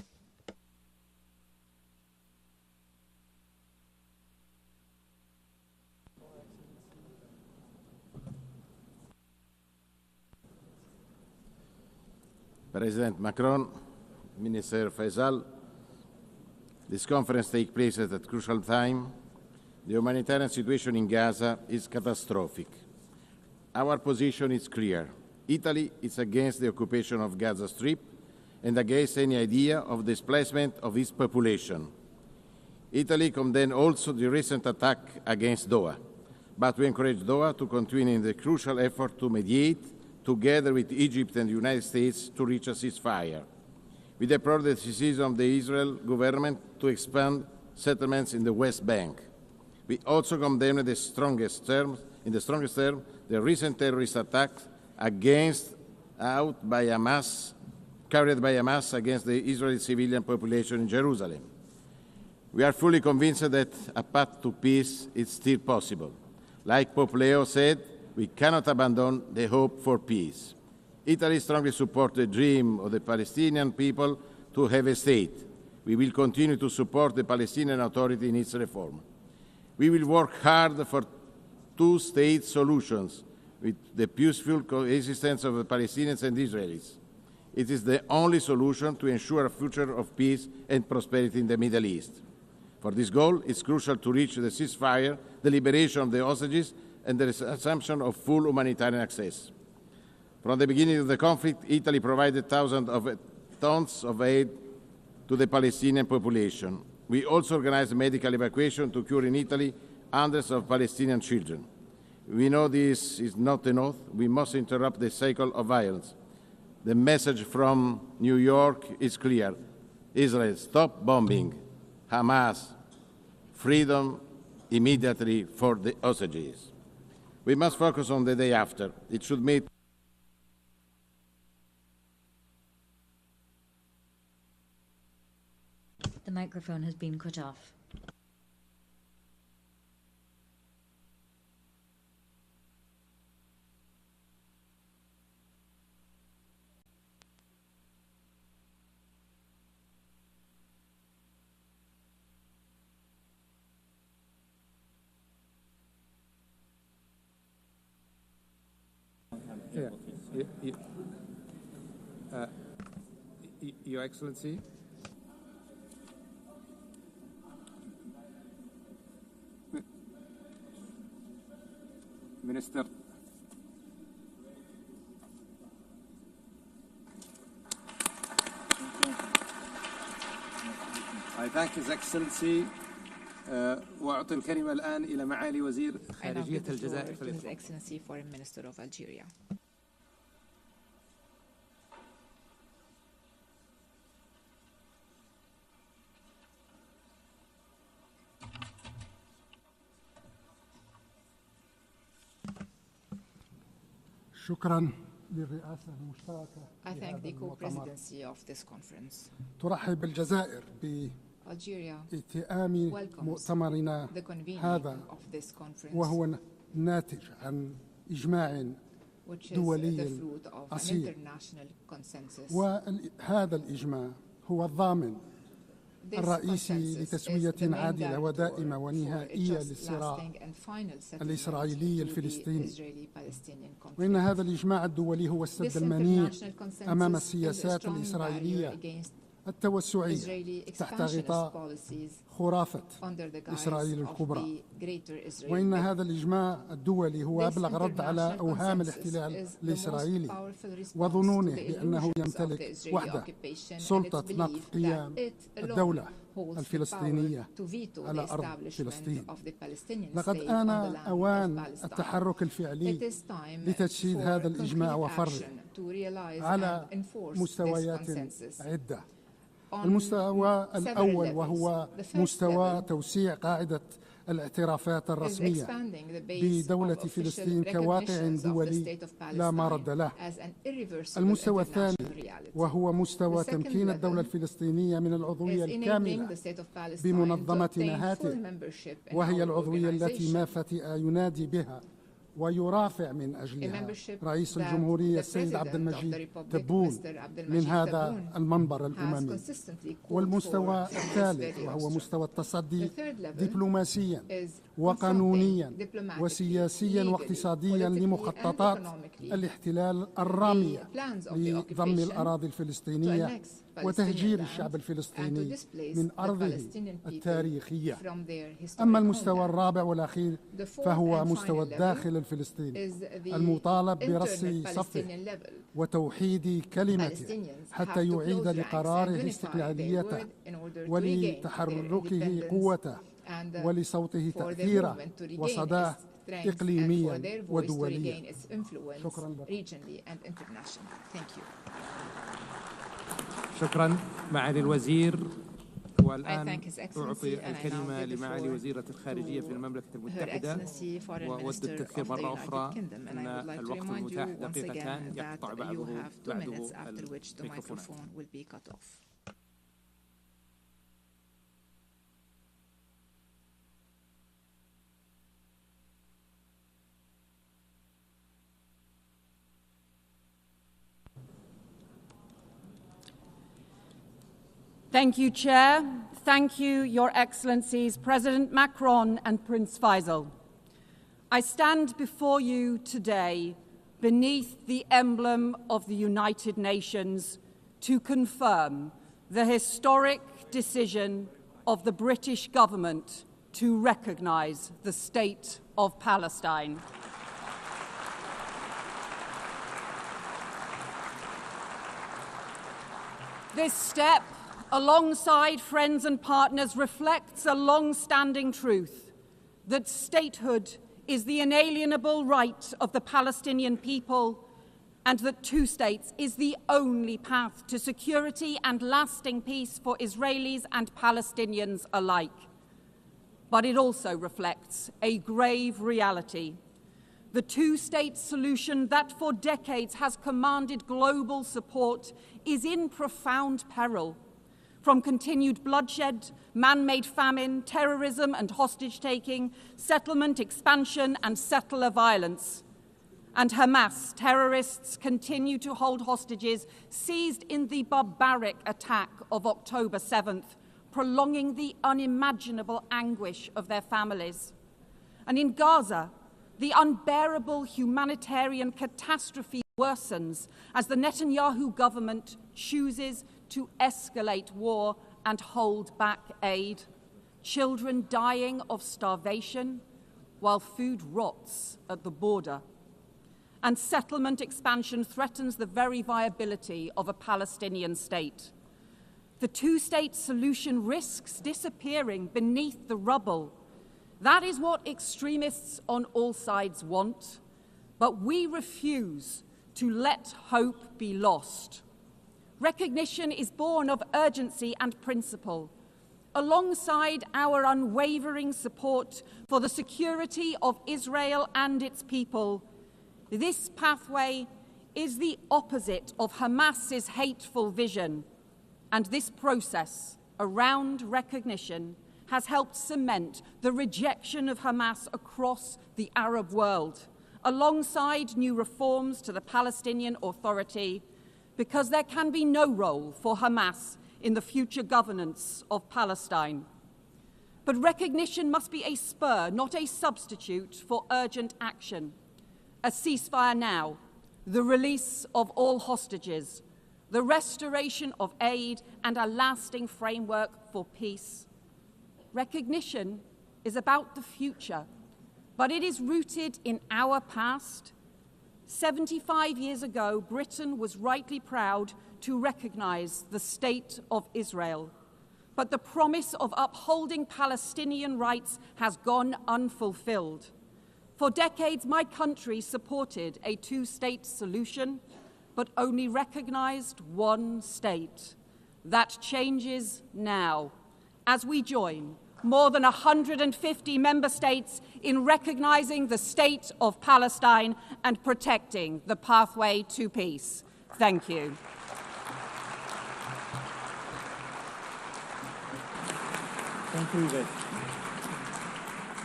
President Macron, Minister Faisal, this conference takes place at a crucial time. The humanitarian situation in Gaza is catastrophic. Our position is clear. Italy is against the occupation of Gaza Strip and against any idea of displacement of its population. Italy condemns also the recent attack against Doha, but we encourage Doha to continue in the crucial effort to mediate together with Egypt and the United States to reach a ceasefire. We deplore the decision of the Israel government to expand settlements in the West Bank. We also condemn in the strongest term, the recent terrorist attacks carried by Hamas against the Israeli civilian population in Jerusalem. We are fully convinced that a path to peace is still possible. Like Pope Leo said, we cannot abandon the hope for peace. Italy strongly supports the dream of the Palestinian people to have a state. We will continue to support the Palestinian Authority in its reform. We will work hard for two-state solutions with the peaceful coexistence of the Palestinians and Israelis. It is the only solution to ensure a future of peace and prosperity in the Middle East. For this goal, it's crucial to reach the ceasefire, the liberation of the hostages, and the assumption of full humanitarian access. From the beginning of the conflict, Italy provided thousands of tons of aid to the Palestinian population. We also organized medical evacuation to cure in Italy hundreds of Palestinian children. We know this is not enough. We must interrupt the cycle of violence. The message from New York is clear. Israel, stop bombing. Hamas, freedom immediately for the hostages. We must focus on the day after. It should meet The microphone has been cut off. Your Excellency, Minister, I thank His Excellency وأعطي الكلمة الآن إلى معالي وزير خارجية الجزائر. His Excellency Foreign Minister of Algeria. شكرا للرئاسة المشتركة. I thank the co-presidency of this conference. ترحب الجزائر بائتئام مؤتمرنا هذا وهو ناتج عن إجماع دولي أصيل، وهذا الإجماع هو الضامن الرئيسي لتسوية عادلة ودائمة ونهائية للصراع الإسرائيلي الفلسطيني. وإن هذا الإجماع الدولي هو السد المنيع أمام السياسات الإسرائيلية التوسعية تحت غطاء خرافة إسرائيل الكبرى. وإن هذا الإجماع الدولي هو أبلغ رد على أوهام الاحتلال الإسرائيلي وظنونه بأنه يمتلك وحده سلطة نقض قيام الدولة الفلسطينية على أرض فلسطين. لقد آن أوان التحرك الفعلي لتجسيد هذا الإجماع وفرضه على مستويات عدة. المستوى الأول وهو مستوى توسيع قاعدة الاعترافات الرسمية بدولة فلسطين كواقع دولي لا مرد له. المستوى الثاني وهو مستوى تمكين الدولة الفلسطينية من العضوية الكاملة بمنظمة نهاتف، وهي العضوية التي ما فتئ ينادي بها ويرافع من أجلها رئيس الجمهورية السيد عبد المجيد تبون من هذا المنبر الأممي. والمستوى الثالث وهو مستوى التصدي دبلوماسيا وقانونيا وسياسيا واقتصاديا لمخططات الاحتلال الرامية لضم الأراضي الفلسطينية وتهجير الشعب الفلسطيني من أرضه التاريخية. أما المستوى الرابع والأخير فهو مستوى الداخل الفلسطيني المطالب برص صفه وتوحيد كلمته حتى يعيد لقراره استقلاليته ولتحركه قوته ولصوته تأثيره وصداه إقليميا ودوليا. شكرا لكم. شكرا معالي الوزير. والآن أعطي الكلمة لمعالي وزيرة الخارجية في المملكة المتحدة، وأود التذكير مرة أخرى أن الوقت المتاح دقيقتان يقطع بعده الميكروفون. Thank you, Chair. Thank you, Your Excellencies, President Macron and Prince Faisal. I stand before you today beneath the emblem of the United Nations to confirm the historic decision of the British government to recognise the State of Palestine. This step, alongside friends and partners, reflects a long-standing truth that statehood is the inalienable right of the Palestinian people and that two states is the only path to security and lasting peace for Israelis and Palestinians alike. But it also reflects a grave reality. The two-state solution that for decades has commanded global support is in profound peril. From continued bloodshed, man-made famine, terrorism and hostage-taking, settlement expansion and settler violence. And Hamas terrorists continue to hold hostages seized in the barbaric attack of October 7th, prolonging the unimaginable anguish of their families. And in Gaza, the unbearable humanitarian catastrophe worsens as the Netanyahu government chooses to escalate war and hold back aid. Children dying of starvation while food rots at the border. And settlement expansion threatens the very viability of a Palestinian state. The two-state solution risks disappearing beneath the rubble. That is what extremists on all sides want, but we refuse to let hope be lost. Recognition is born of urgency and principle, alongside our unwavering support for the security of Israel and its people. This pathway is the opposite of Hamas's hateful vision, and this process around recognition has helped cement the rejection of Hamas across the Arab world, alongside new reforms to the Palestinian Authority, because there can be no role for Hamas in the future governance of Palestine. But recognition must be a spur, not a substitute for urgent action. A ceasefire now, the release of all hostages, the restoration of aid, and a lasting framework for peace. Recognition is about the future, but it is rooted in our past. 75 years ago, Britain was rightly proud to recognise the State of Israel. But the promise of upholding Palestinian rights has gone unfulfilled. For decades, my country supported a two-state solution, but only recognised one state. That changes now, as we join more than 150 member states in recognising the State of Palestine and protecting the pathway to peace. Thank you.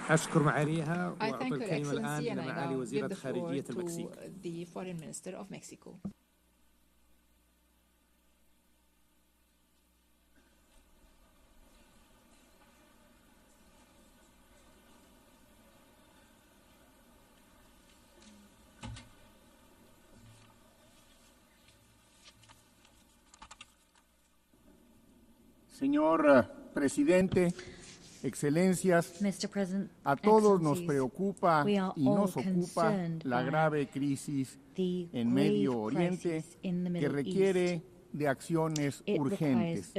أشكر معاليها وأعطي الكلمة الآن إلى معالي وزيرة خارجية المكسيك. The Foreign Minister of Mexico. Señor presidente, excelencias, a todos nos preocupa y nos ocupa la grave crisis en Medio Oriente que requiere de acciones urgentes.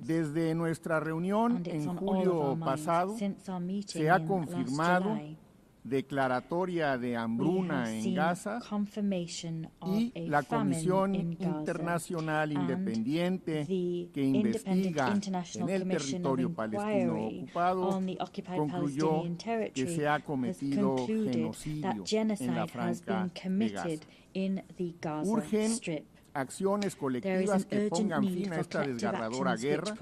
Desde nuestra reunión en julio pasado se ha confirmado declaratoria de hambruna en Gaza y la Comisión Internacional Independiente que investiga en el territorio palestino ocupado concluyó que se ha cometido genocidio en la Franja de Gaza. Urgen acciones colectivas que pongan fin a esta desgarradora guerra.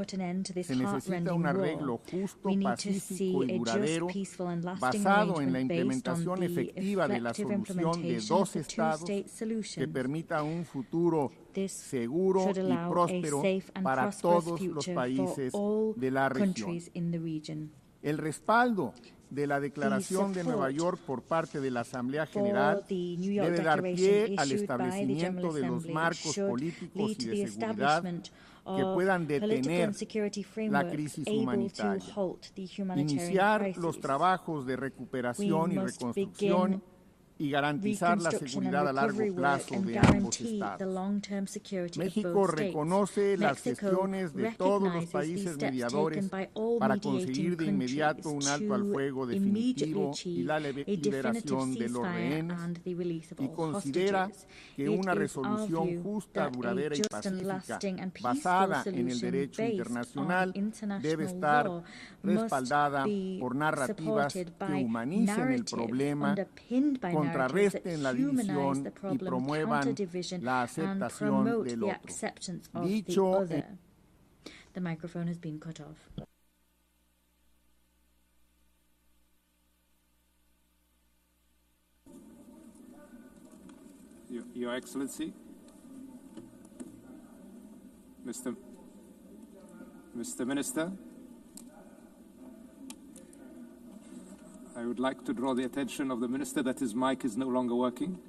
Se necesita un arreglo justo, pacífico y duradero, basado en la implementación efectiva de la solución de dos estados que permita un futuro seguro y próspero para todos los países de la región. El respaldo de la Declaración de Nueva York por parte de la Asamblea General debe dar pie al establecimiento de los marcos políticos y de seguridad que puedan detener la crisis humanitaria, iniciar los trabajos de recuperación y reconstrucción y garantizar la seguridad a largo plazo de ambos estados. México reconoce las gestiones de todos los países mediadores para conseguir de inmediato un alto al fuego definitivo y la liberación de los rehenes y considera que una resolución justa, duradera y pacífica basada en el derecho internacional debe estar respaldada por narrativas que humanicen el problema, contrarresten la división y promuevan la aceptación del otro. Dicho The microphone has been cut off. Your Excellency, Mr. Minister, I would like to draw the attention of the Minister that his mic is no longer working.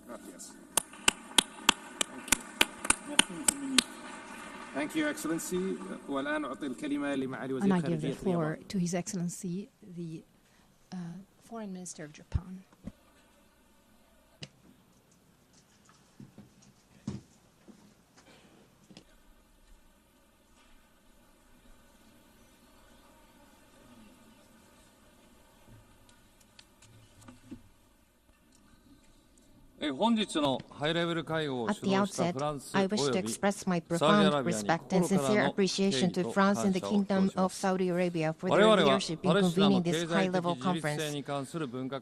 Gracias. Thank you, Excellency. والآن أعطي الكلمة لمعالي وزير And I give خارجية the floor to His Excellency, the Foreign Minister of Japan. At the outset, I wish to express my profound respect and sincere appreciation to France and the Kingdom of Saudi Arabia for their leadership in convening this high-level conference.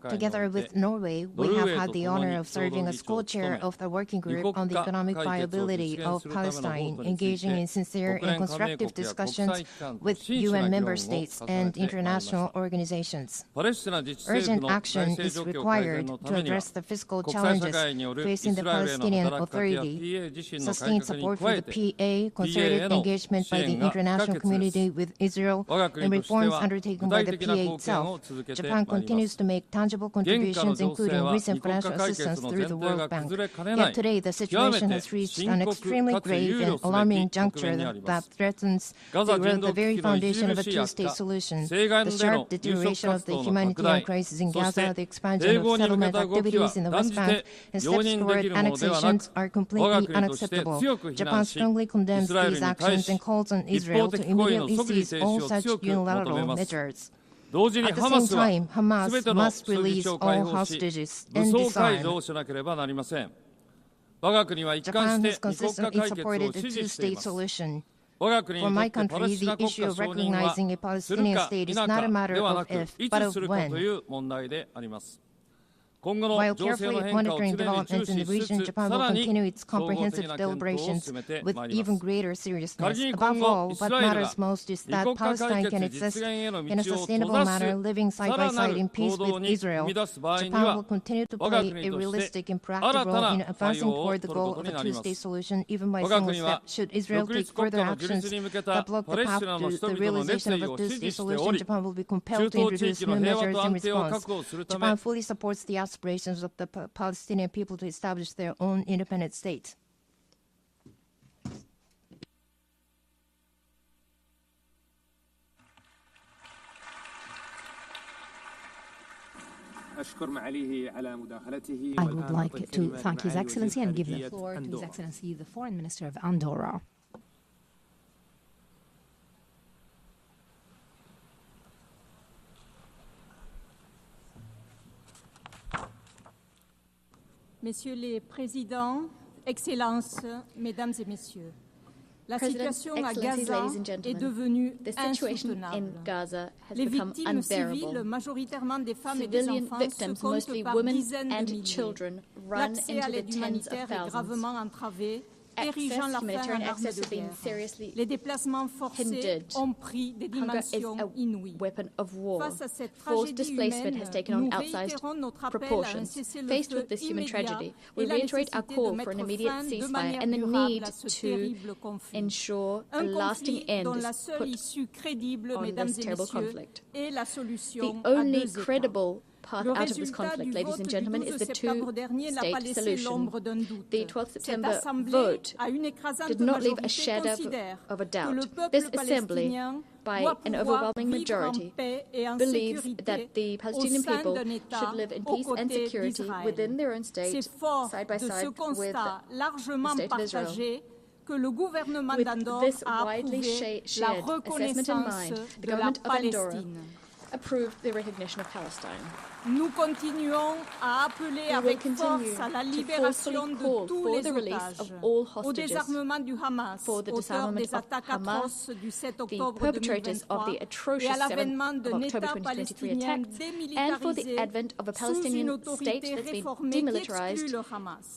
Together with Norway, we have had the honor of serving as co-chair of the working group on the economic viability of Palestine, engaging in sincere and constructive discussions with UN member states and international organizations. Urgent action is required to address the fiscal challenges facing the Palestinian Authority, sustain support for the PA, concerted engagement by the international community with Israel, and reforms undertaken by the PA itself. Japan continues to make tangible contributions, including recent financial assistance through the World Bank. Yet today, the situation has reached an extremely grave and alarming juncture that threatens the very foundation of a two-state solution. The sharp deterioration of the humanitarian crisis in Gaza, the expansion of settlement activities in the West Bank, and steps toward annexations are completely unacceptable. Japan strongly condemns these actions and calls on Israel to immediately cease all such unilateral measures. At the same time, Hamas must release all hostages and disarm. Japan has consistently supported a two-state solution. For my country, the issue of recognizing a Palestinian state is not a matter of if, but of when. While carefully monitoring developments in the region, Japan will continue its comprehensive deliberations with even greater seriousness. Above all, what matters most is that Palestine can exist in a sustainable manner, living side by side in peace with Israel. Japan will continue to play a realistic and proactive role in advancing toward the goal of a two-state solution, even by single step. Should Israel take further actions that block the path to the realization of a two-state solution, Japan will be compelled to introduce new measures in response. Japan fully supports the aspirations of the Palestinian people to establish their own independent state. I would like to thank His Excellency and give the floor to His Excellency, the Foreign Minister of Andorra. Messieurs les Présidents, Excellences, Mesdames et Messieurs, la situation à Gaza est devenue insoutenable. Les victimes civiles, majoritairement des femmes et des enfants, se comptent par dizaines de milliers. L'accès à l'aide humanitaire est gravement entravé, érigeant la faim en arme de guerre. Les déplacements forcés ont pris des dimensions inouïes. Face à cette tragédie humaine, nous réitérons notre appel à un cessez-le-feu immédiat et la nécessité de mettre fin de manière durable à ce terrible conflit. Un conflit dont la seule issue crédible, mesdames et messieurs, est la solution à deux États. Path out of this conflict, ladies and gentlemen, is the two-state solution. The 12th September vote did not leave a shadow of a doubt. This Assembly, by an overwhelming majority, believes that the Palestinian people should live in peace and security within their own state, side by side with the State of Israel. With this widely shared assessment in mind, the government of Andorra approved the recognition of Palestine. Nous continuons à appeler avec force à la libération de tous les otages, au désarmement du Hamas, auteur des attaques atroces du 7 octobre 2023 et à l'avènement d'un État palestinien démilitarisé sous une autorité réformée qui exclut le Hamas.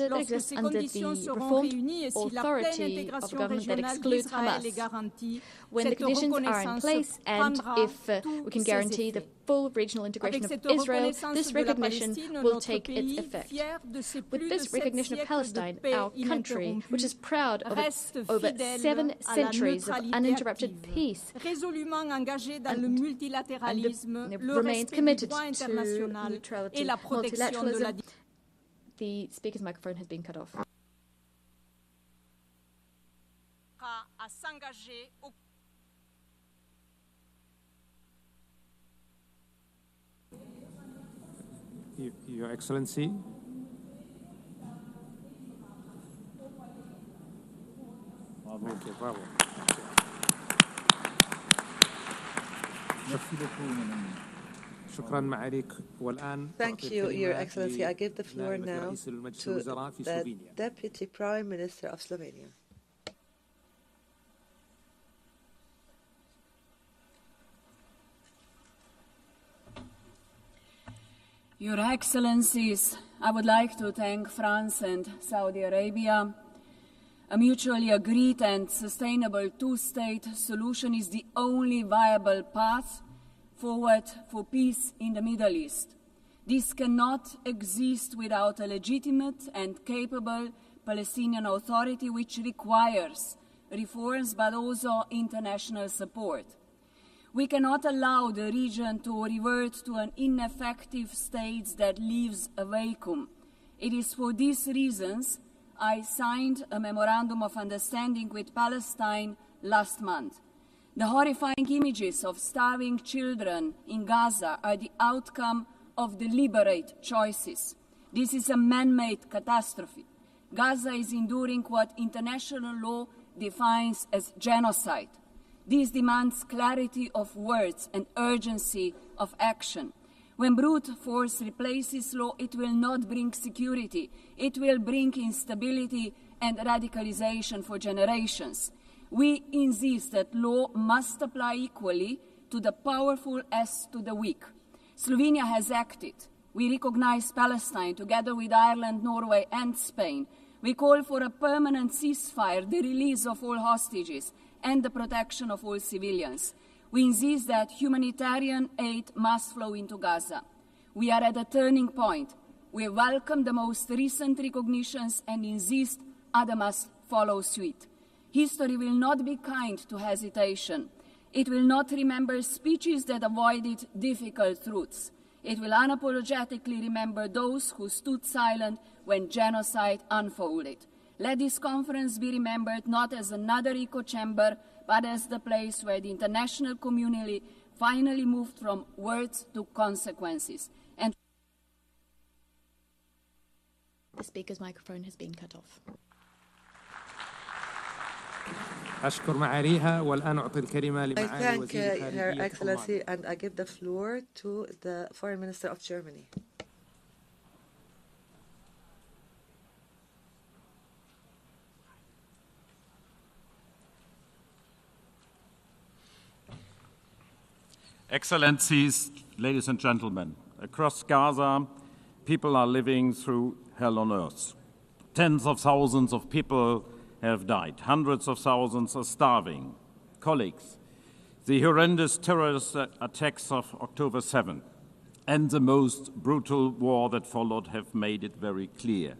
Lorsque ces conditions seront réunies et si la pleine intégration régionale d'Israël est garantie, cette reconnaissance prendra tous ses effets. Full regional integration of Israel, this recognition will take its effect. With this recognition of Palestine, our country, which is proud of its over 7 centuries of uninterrupted peace, and remains committed to neutrality, multilateralism. The speaker's microphone has been cut off. Your Excellency. Okay, bravo. Thank you, Your Excellency. I give the floor now to the Deputy Prime Minister of Slovenia. Your Excellencies, I would like to thank France and Saudi Arabia. A mutually agreed and sustainable two-state solution is the only viable path forward for peace in the Middle East. This cannot exist without a legitimate and capable Palestinian Authority, which requires reforms but also international support. We cannot allow the region to revert to an ineffective state that leaves a vacuum. It is for these reasons I signed a memorandum of understanding with Palestine last month. The horrifying images of starving children in Gaza are the outcome of deliberate choices. This is a man-made catastrophe. Gaza is enduring what international law defines as genocide. This demands clarity of words and urgency of action. When brute force replaces law, it will not bring security. It will bring instability and radicalization for generations. We insist that law must apply equally to the powerful as to the weak. Slovenia has acted. We recognize Palestine together with Ireland, Norway, and Spain. We call for a permanent ceasefire, the release of all hostages, and the protection of all civilians. We insist that humanitarian aid must flow into Gaza. We are at a turning point. We welcome the most recent recognitions and insist others must follow suit. History will not be kind to hesitation. It will not remember speeches that avoided difficult truths. It will unapologetically remember those who stood silent when genocide unfolded. Let this conference be remembered not as another echo chamber, but as the place where the international community finally moved from words to consequences. And The speaker's microphone has been cut off. I thank Her Excellency, and I give the floor to the Foreign Minister of Germany. Excellencies, ladies and gentlemen, across Gaza, people are living through hell on earth. Tens of thousands of people have died. Hundreds of thousands are starving. Colleagues, the horrendous terrorist attacks of October 7 and the most brutal war that followed have made it very clear.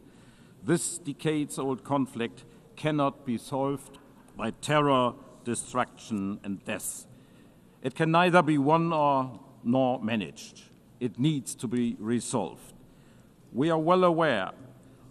This decades-old conflict cannot be solved by terror, destruction, and death. It can neither be won nor managed. It needs to be resolved. We are well aware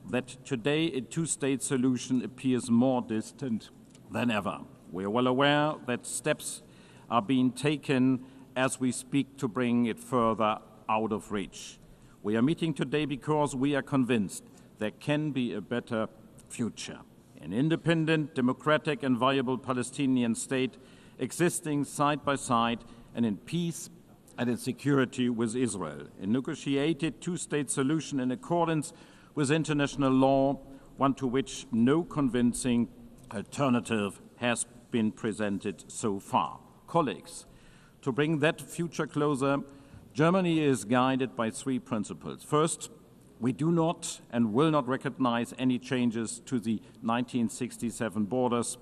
that today a two-state solution appears more distant than ever. We are well aware that steps are being taken as we speak to bring it further out of reach. We are meeting today because we are convinced there can be a better future. An independent, democratic, and viable Palestinian state existing side by side and in peace and in security with Israel. A negotiated two-state solution in accordance with international law, one to which no convincing alternative has been presented so far. Colleagues, to bring that future closer, Germany is guided by three principles. First, we do not and will not recognize any changes to the 1967 borders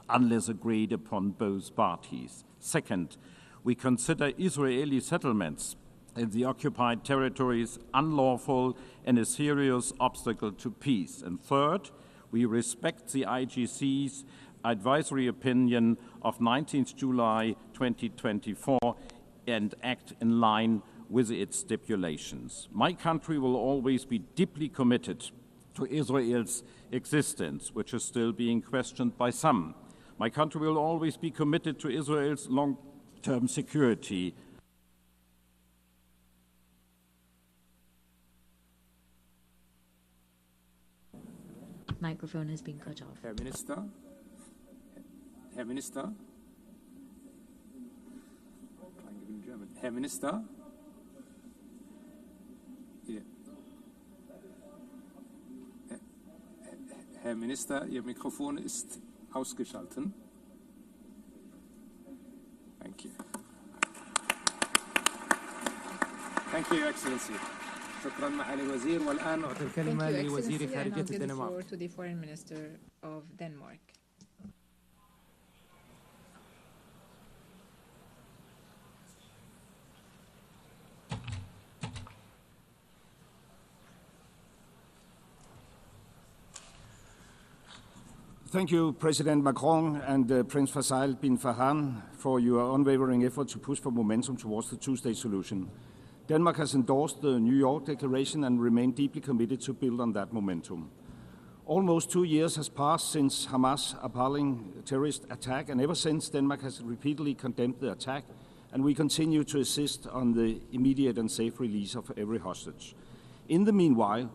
unless agreed upon both parties. Second, we consider Israeli settlements in the occupied territories unlawful and a serious obstacle to peace. And third, we respect the IGC's advisory opinion of 19th July 2024 and act in line with its stipulations. My country will always be deeply committed to Israel's existence, which is still being questioned by some. My country will always be committed to Israel's long-term security. Microphone has been cut off. Herr Minister. Herr Minister. Herr Minister. Hier. Herr Minister, Ihr Mikrofon ist ausgeschaltet. Thank you. Thank you, Your Excellency. شكرا معالي الوزير والآن أعطي الكلمة لوزير خارجية الدنمارك. To the Foreign Minister of Denmark. Thank you, President Macron and Prince Faisal bin Farhan, for your unwavering effort to push for momentum towards the two-state solution. Denmark has endorsed the New York Declaration and remained deeply committed to build on that momentum. Almost 2 years has passed since Hamas' appalling terrorist attack, and ever since, Denmark has repeatedly condemned the attack, and we continue to insist on the immediate and safe release of every hostage. In the meanwhile,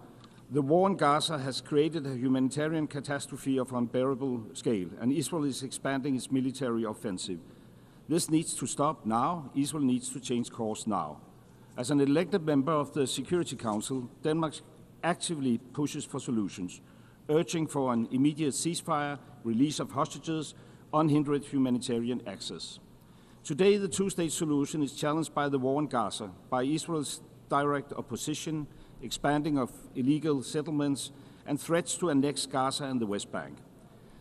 the war in Gaza has created a humanitarian catastrophe of unbearable scale, and Israel is expanding its military offensive. This needs to stop now. Israel needs to change course now. As an elected member of the Security Council, Denmark actively pushes for solutions, urging for an immediate ceasefire, release of hostages, unhindered humanitarian access. Today, the two-state solution is challenged by the war in Gaza, by Israel's direct opposition, expanding of illegal settlements, and threats to annex Gaza and the West Bank.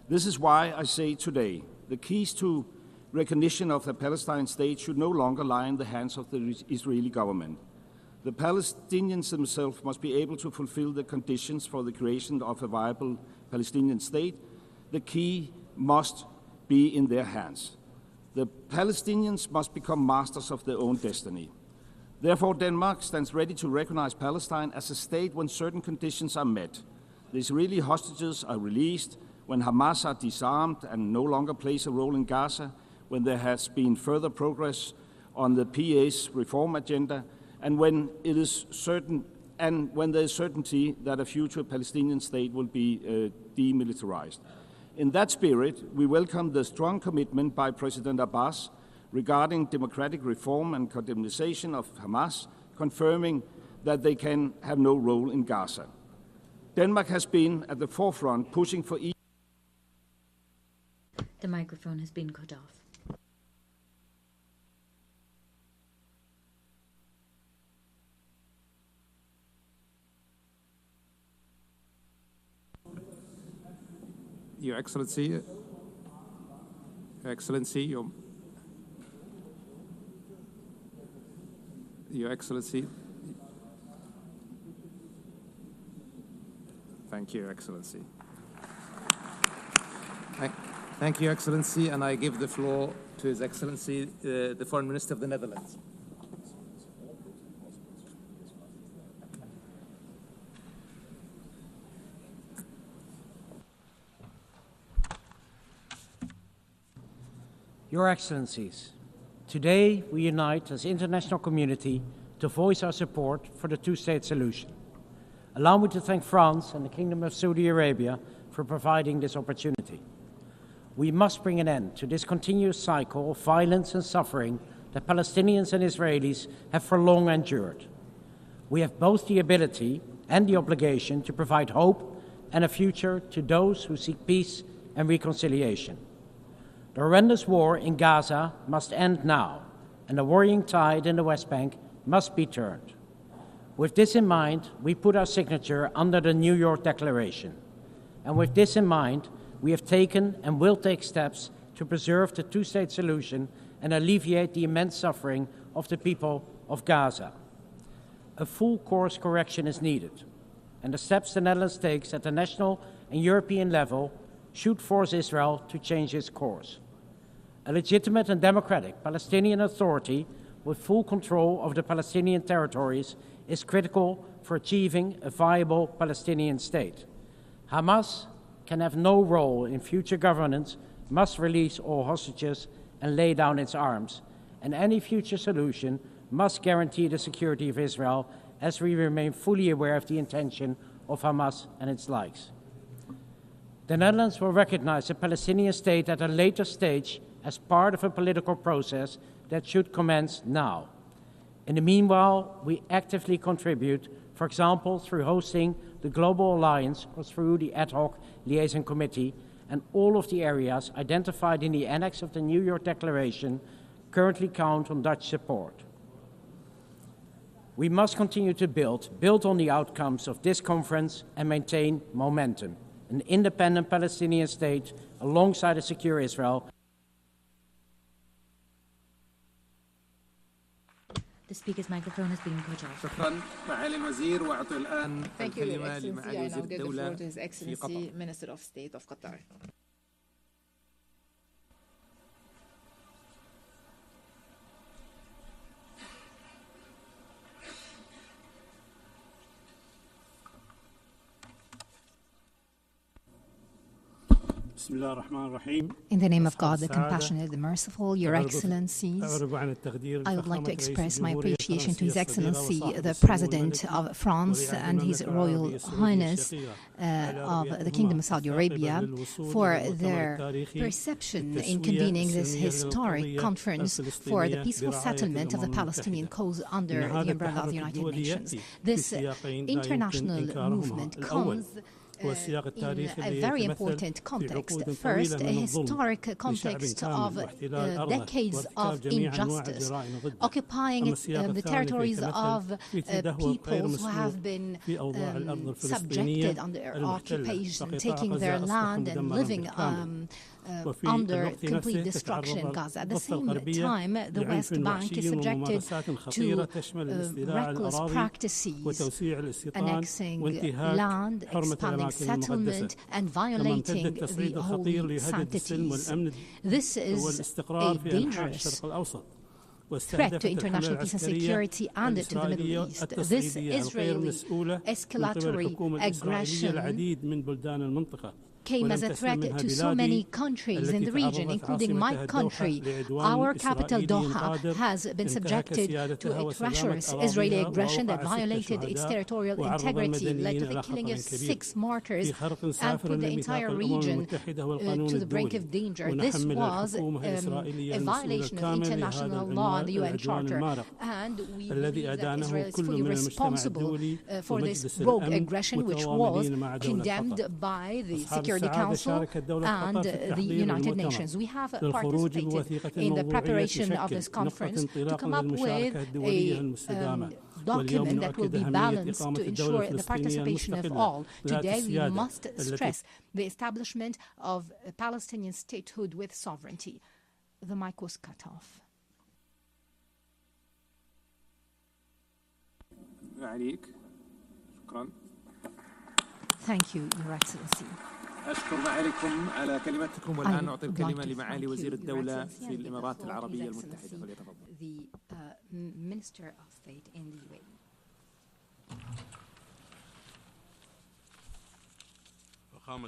This is why I say today, the keys to recognition of the Palestinian state should no longer lie in the hands of the Israeli government. The Palestinians themselves must be able to fulfill the conditions for the creation of a viable Palestinian state. The key must be in their hands. The Palestinians must become masters of their own destiny. Therefore, Denmark stands ready to recognize Palestine as a state when certain conditions are met. The Israeli hostages are released, when Hamas are disarmed and no longer plays a role in Gaza, when there has been further progress on the PA's reform agenda, and when it is certain and when there is certainty that a future Palestinian state will be demilitarized. In that spirit, we welcome the strong commitment by President Abbas regarding democratic reform and condemnation of Hamas, confirming that they can have no role in Gaza. Denmark has been at the forefront pushing for The microphone has been cut off. Your Excellency, Your Excellency. Thank you, Your Excellency. Thank you, Your Excellency, and I give the floor to His Excellency, the Foreign Minister of the Netherlands. Your Excellencies, today we unite as international community to voice our support for the two-state solution. Allow me to thank France and the Kingdom of Saudi Arabia for providing this opportunity. We must bring an end to this continuous cycle of violence and suffering that Palestinians and Israelis have for long endured. We have both the ability and the obligation to provide hope and a future to those who seek peace and reconciliation. The horrendous war in Gaza must end now, and the worrying tide in the West Bank must be turned. With this in mind, we put our signature under the New York Declaration. And with this in mind, we have taken and will take steps to preserve the two-state solution and alleviate the immense suffering of the people of Gaza. A full course correction is needed, and the steps the Netherlands takes at the national and European level should force Israel to change its course. A legitimate and democratic Palestinian Authority with full control of the Palestinian territories is critical for achieving a viable Palestinian state. Hamas can have no role in future governance, must release all hostages and lay down its arms, and any future solution must guarantee the security of Israel, as we remain fully aware of the intention of Hamas and its likes. The Netherlands will recognize a Palestinian state at a later stage as part of a political process that should commence now. In the meanwhile, we actively contribute, for example, through hosting the Global Alliance or through the Ad Hoc Liaison Committee and all of the areas identified in the annex of the New York Declaration currently count on Dutch support. We must continue to build on the outcomes of this conference and maintain momentum. An independent Palestinian state alongside a secure Israel. The speaker's microphone has been cut off. Thank you, Your Excellency. I now give the floor to His Excellency, Minister of State of Qatar. In the name of God, the compassionate, the merciful, Your Excellencies, I would like to express my appreciation to His Excellency, the President of France and His Royal Highness of the Kingdom of Saudi Arabia for their perception in convening this historic conference for the peaceful settlement of the Palestinian cause under the umbrella of the United Nations. This international movement comes in a very important context. First, a historic context of decades of injustice, occupying the territories of peoples who have been subjected under occupation, taking their land and living under complete destruction in Gaza. At the same time, the West Bank is subjected to reckless practices, annexing land, expanding settlement, and violating the holy sanctities. This is a dangerous threat to international peace and security and to the Middle East. This Israeli escalatory aggression came as a threat to so many countries in the region, including my country. Our capital, Doha, has been subjected to a treacherous Israeli aggression that violated its territorial integrity, led to the killing of 6 martyrs, and put the entire region to the brink of danger. This was a violation of international law and the UN Charter, and we believe that Israel is fully responsible for this rogue aggression, which was condemned by the Security Council and the United Nations. We have participated in the preparation of this conference to come up with a document that will be balanced to ensure the participation of all. Today, we must stress the establishment of a Palestinian statehood with sovereignty. The mic was cut off. Thank you, Your Excellency. أشكر معاليكم على كلمتكم والآن أعطي الكلمة لمعالي وزير الدولة في الإمارات العربية المتحدة فليتفضل. The Minister of State in the UAE.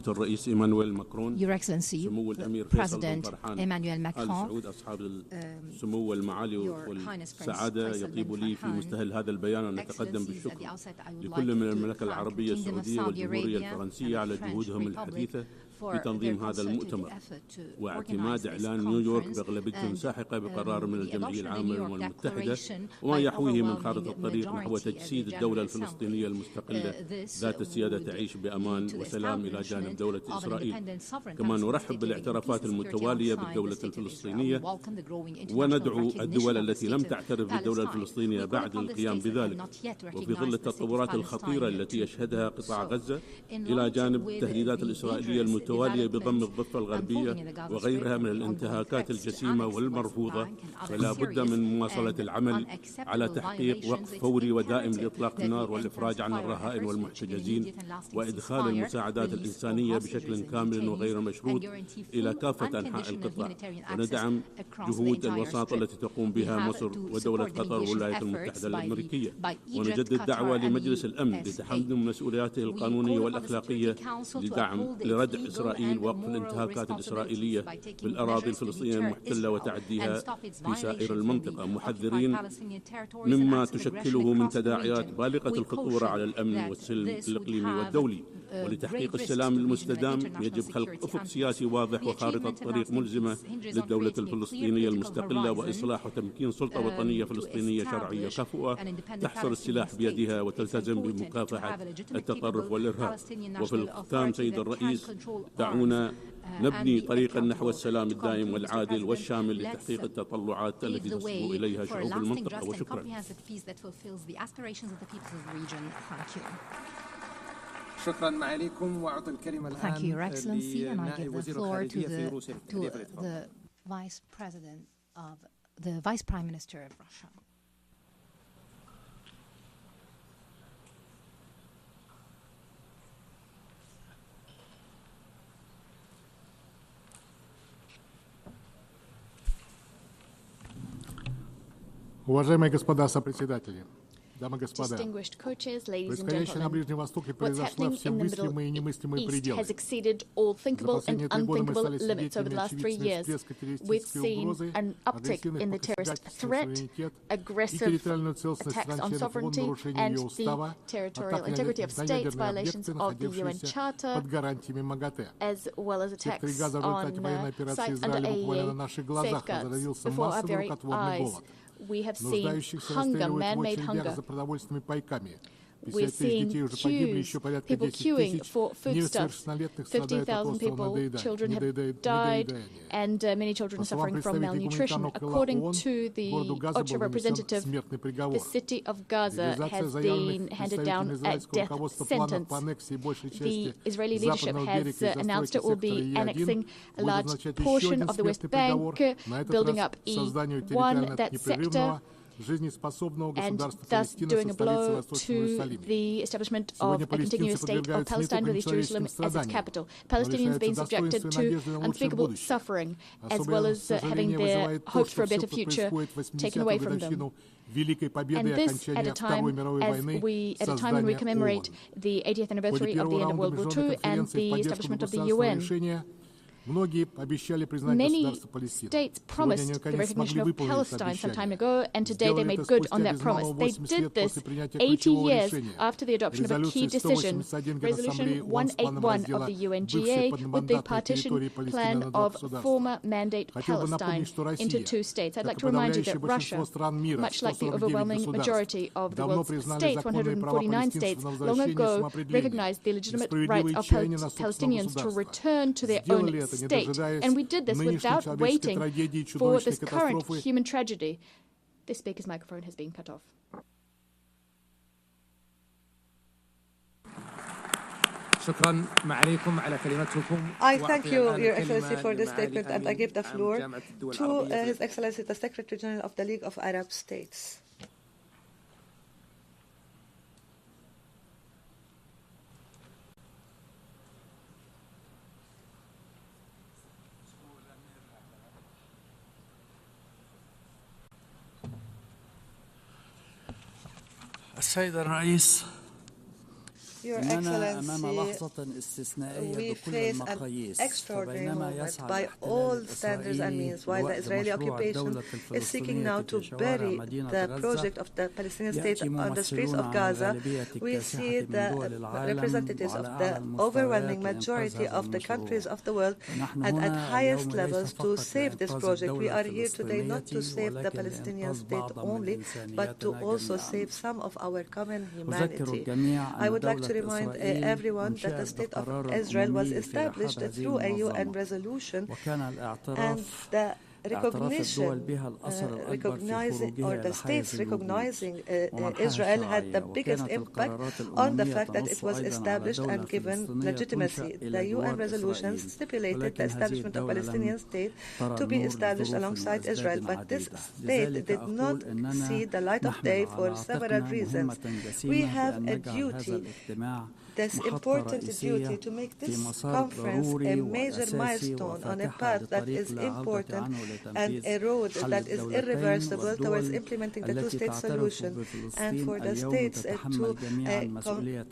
الرئيس إيمانويل ماكرون Your Excellency, سمو الأمير President Emmanuel Macron, سعود أصحاب السمو والمعالي والسعادة، يطيب لي في مستهل هذا البيان أن أتقدم بالشكر لكل من المملكة العربية السعودية والجمهورية الفرنسية على جهودهم الحثيثة في تنظيم هذا المؤتمر واعتماد إعلان نيويورك بأغلبية ساحقة بقرار من الجمعية العامة للأمم المتحدة وما يحويه من خارطة الطريق نحو تجسيد الدولة الفلسطينية المستقلة ذات السيادة تعيش بأمان وسلام إلى جانب دولة إسرائيل. كما نرحب بالاعترافات المتوالية بالدولة الفلسطينية وندعو الدول التي لم تعترف بالدولة الفلسطينية بعد القيام بذلك، وفي ظل التطورات الخطيرة التي يشهدها قطاع غزة إلى جانب التهديدات الإسرائيلية المتوالية بضم الضفة الغربية وغيرها من الانتهاكات الجسيمة والمرفوضة، فلا بد من مواصلة العمل على تحقيق وقف فوري ودائم لإطلاق النار والإفراج عن الرهائن والمحتجزين وإدخال المساعدات الإنسانية بشكل كامل وغير مشروط إلى كافة أنحاء القطاع، وندعم جهود الوساطة التي تقوم بها مصر ودولة قطر والولايات المتحدة الأمريكية، ونجدد دعوة لمجلس الأمن لتحمل مسؤولياته القانونية والأخلاقية لردع إسرائيل ووقف الانتهاكات الإسرائيلية بالأراضي الفلسطينية المحتلة وتعديها في سائر المنطقة، محذرين مما تشكله من تداعيات بالغة الخطورة على الأمن والسلم الإقليمي والدولي. ولتحقيق السلام المستدام يجب خلق أفق سياسي واضح وخارطة طريق ملزمة للدولة الفلسطينية المستقلة وإصلاح وتمكين سلطة وطنية فلسطينية شرعية كفؤة تحصر السلاح بيدها وتلتزم بمكافحة التطرف والإرهاب. وفي الختام سيد الرئيس، دعونا نبني طريقا نحو السلام الدائم والعادل والشامل لتحقيق التطلعات التي تصبو إليها شعوب المنطقة. وشكرا. شكرا معاليكم، وأعطي الكلمة الآن Thank you, Your Excellency, and I give the floor to the Vice Prime Minister of Russia. Уважаемые господа сопредседатели, дамы и господа, Distinguished co-chairs, ladies and происходящее на gentlemen, Ближнем Востоке what's произошло happening все in the мыслимые и Middle немыслимые East пределы. has exceeded all За thinkable and последние 3 года мы unthinkable стали limits over the свидетелями last 3 очевидной years. всплеска We've террористической seen угрозы, an uptick in the terrorist threat, aggressive attacks on sovereignty, and the territorial integrity of states, violations of the UN Charter, под гарантиями МАГАТЭ. as well as attacks Gaza в результате военной on операции sites under Израиля буквально на AEA наших глазах safeguards разразился before our массовый very рукотворный eyes. голод. We have seen Нуждающихся hunger, расстреливают в man-made очередях hunger. за продовольственными пайками. We're seeing people queuing for foodstuffs. 50,000 people, children have died, and many children are suffering from malnutrition. According to the OCHA representative, the city of Gaza has been handed down a death sentence. The Israeli leadership has announced it will be annexing a large portion of the West Bank, building up E1, that sector, and thus doing a blow to the establishment of a continuous state of Palestine with East Jerusalem as its capital. Palestinians being subjected to unspeakable suffering, as well as having their hopes for a better future taken away from them. And this at a time when we commemorate the 80th anniversary of the end of World War II and the establishment of the UN. Many states promised the recognition of Palestine some time ago, and today they made good on that promise. They did this 80 years after the adoption of a key decision, Resolution 181 of the UNGA, with the partition plan of former mandate Palestine into two states. I'd like to remind you that Russia, much like the overwhelming majority of the world's states, 149 states, long ago recognized the legitimate rights of Palestinians to return to their own state. And we did this without waiting for this current human tragedy. The speaker's microphone has been cut off. I thank you, Your Excellency, for this statement, and I give the floor to His Excellency, the Secretary General of the League of Arab States. السيد الرئيس Your Excellency, we face an extraordinary moment by all standards and means, while the Israeli occupation is seeking now to bury the project of the Palestinian state on the streets of Gaza. We see the representatives of the overwhelming majority of the countries of the world and at highest levels to save this project. We are here today not to save the Palestinian state only, but to also save some of our common humanity. I would like to remind everyone that the State of Israel was established through a UN resolution, and the recognition, the states recognizing Israel had the biggest impact on the fact that it was established and given legitimacy. The UN resolution stipulated the establishment of a Palestinian state to be established alongside Israel, but this state did not see the light of day for several reasons. We have a duty, this important duty, to make this conference a major milestone on a path that is important and a road that is irreversible towards implementing the two-state solution, and for the states to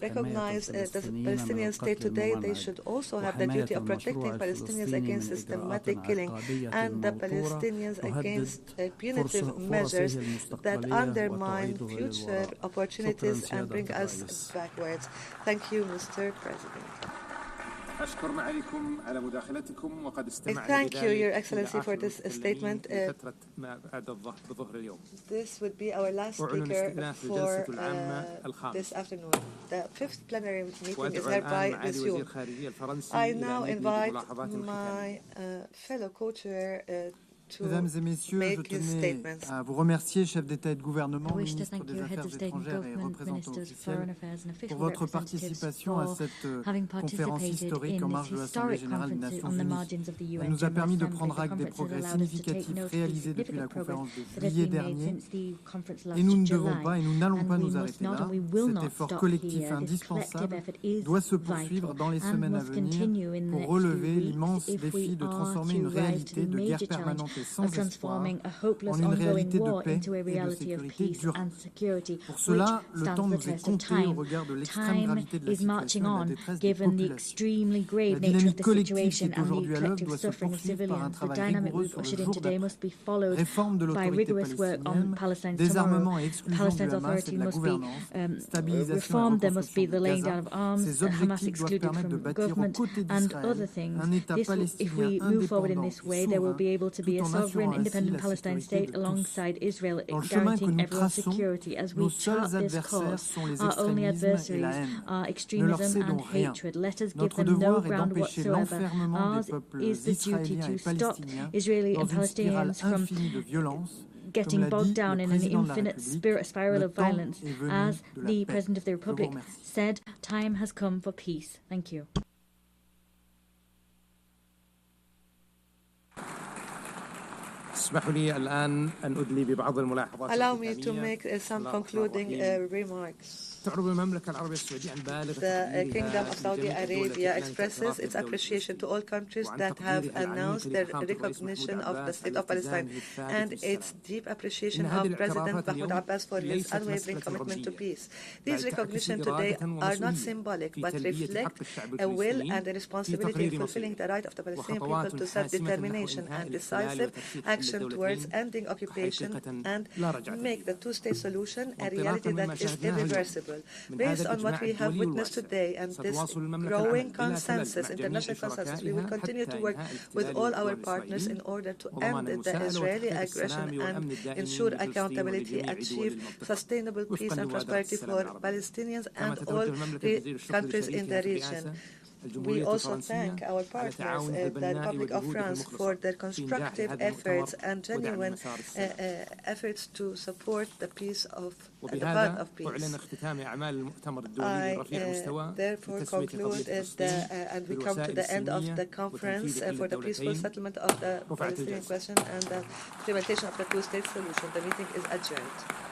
recognize the Palestinian state today. They should also have the duty of protecting Palestinians against systematic killing and the Palestinians against punitive measures that undermine future opportunities and bring us backwards. Thank you, Mr. President. Thank you, Your Excellency, for this statement. This would be our last speaker for this afternoon. The fifth plenary meeting is hereby resumed. I now invite my fellow co-chair Mesdames et Messieurs, je tenais à vous remercier, chefs d'État et de gouvernement, ministres des Affaires étrangères et représentants officiels, pour votre participation à cette conférence historique en marge de l'Assemblée Générale des Nations Unies. Elle nous a permis de prendre acte des progrès significatifs réalisés depuis la conférence de juillet dernier. Et nous ne devons pas et nous n'allons pas nous arrêter là. Cet effort collectif indispensable doit se poursuivre dans les semaines à venir pour relever l'immense défi de transformer une réalité de guerre permanente sans espoir en une réalité de paix et de sécurité durable. Pour cela, le temps nous est compté au regard de l'extrême gravité de la situation et de la détresse des populations. La dynamique collective qui est aujourd'hui à l'œuvre doit se poursuivre par un travail rigoureux sur le jour d'après. Réforme de l'autorité palestinienne, désarmement et exclusion du Hamas et de la gouvernance, stabilisation et reconstruction. Ces objectifs doivent permettre de bâtir aux côtés d'Israël un État palestinien indépendant et a sovereign, independent Palestine state alongside Israel, guaranteeing everyone's security. As we chart this course, our only adversaries are extremism and hatred. Let us give them no ground whatsoever. Ours is the duty to stop Israeli and Palestinians from getting bogged down in an infinite spiral of violence. As the President of the Republic said, time has come for peace. Thank you. Allow me to make some concluding remarks. The Kingdom of Saudi Arabia expresses its appreciation to all countries that have announced their recognition of the State of Palestine and its deep appreciation of President Mahmoud Abbas for his unwavering commitment to peace. These recognitions today are not symbolic but reflect a will and a responsibility in fulfilling the right of the Palestinian people to self-determination and decisive action towards ending occupation and make the two-state solution a reality that is irreversible. Based on what we have witnessed today and this growing consensus, international consensus, we will continue to work with all our partners in order to end the Israeli aggression and ensure accountability, achieve sustainable peace and prosperity for Palestinians and all countries in the region. We also thank our partners, the Republic of France, for their constructive efforts and genuine efforts to support the peace of the path of peace. I therefore conclude and we come to the end of the conference for the peaceful settlement of the Palestinian question and the implementation of the two-state solution. The meeting is adjourned.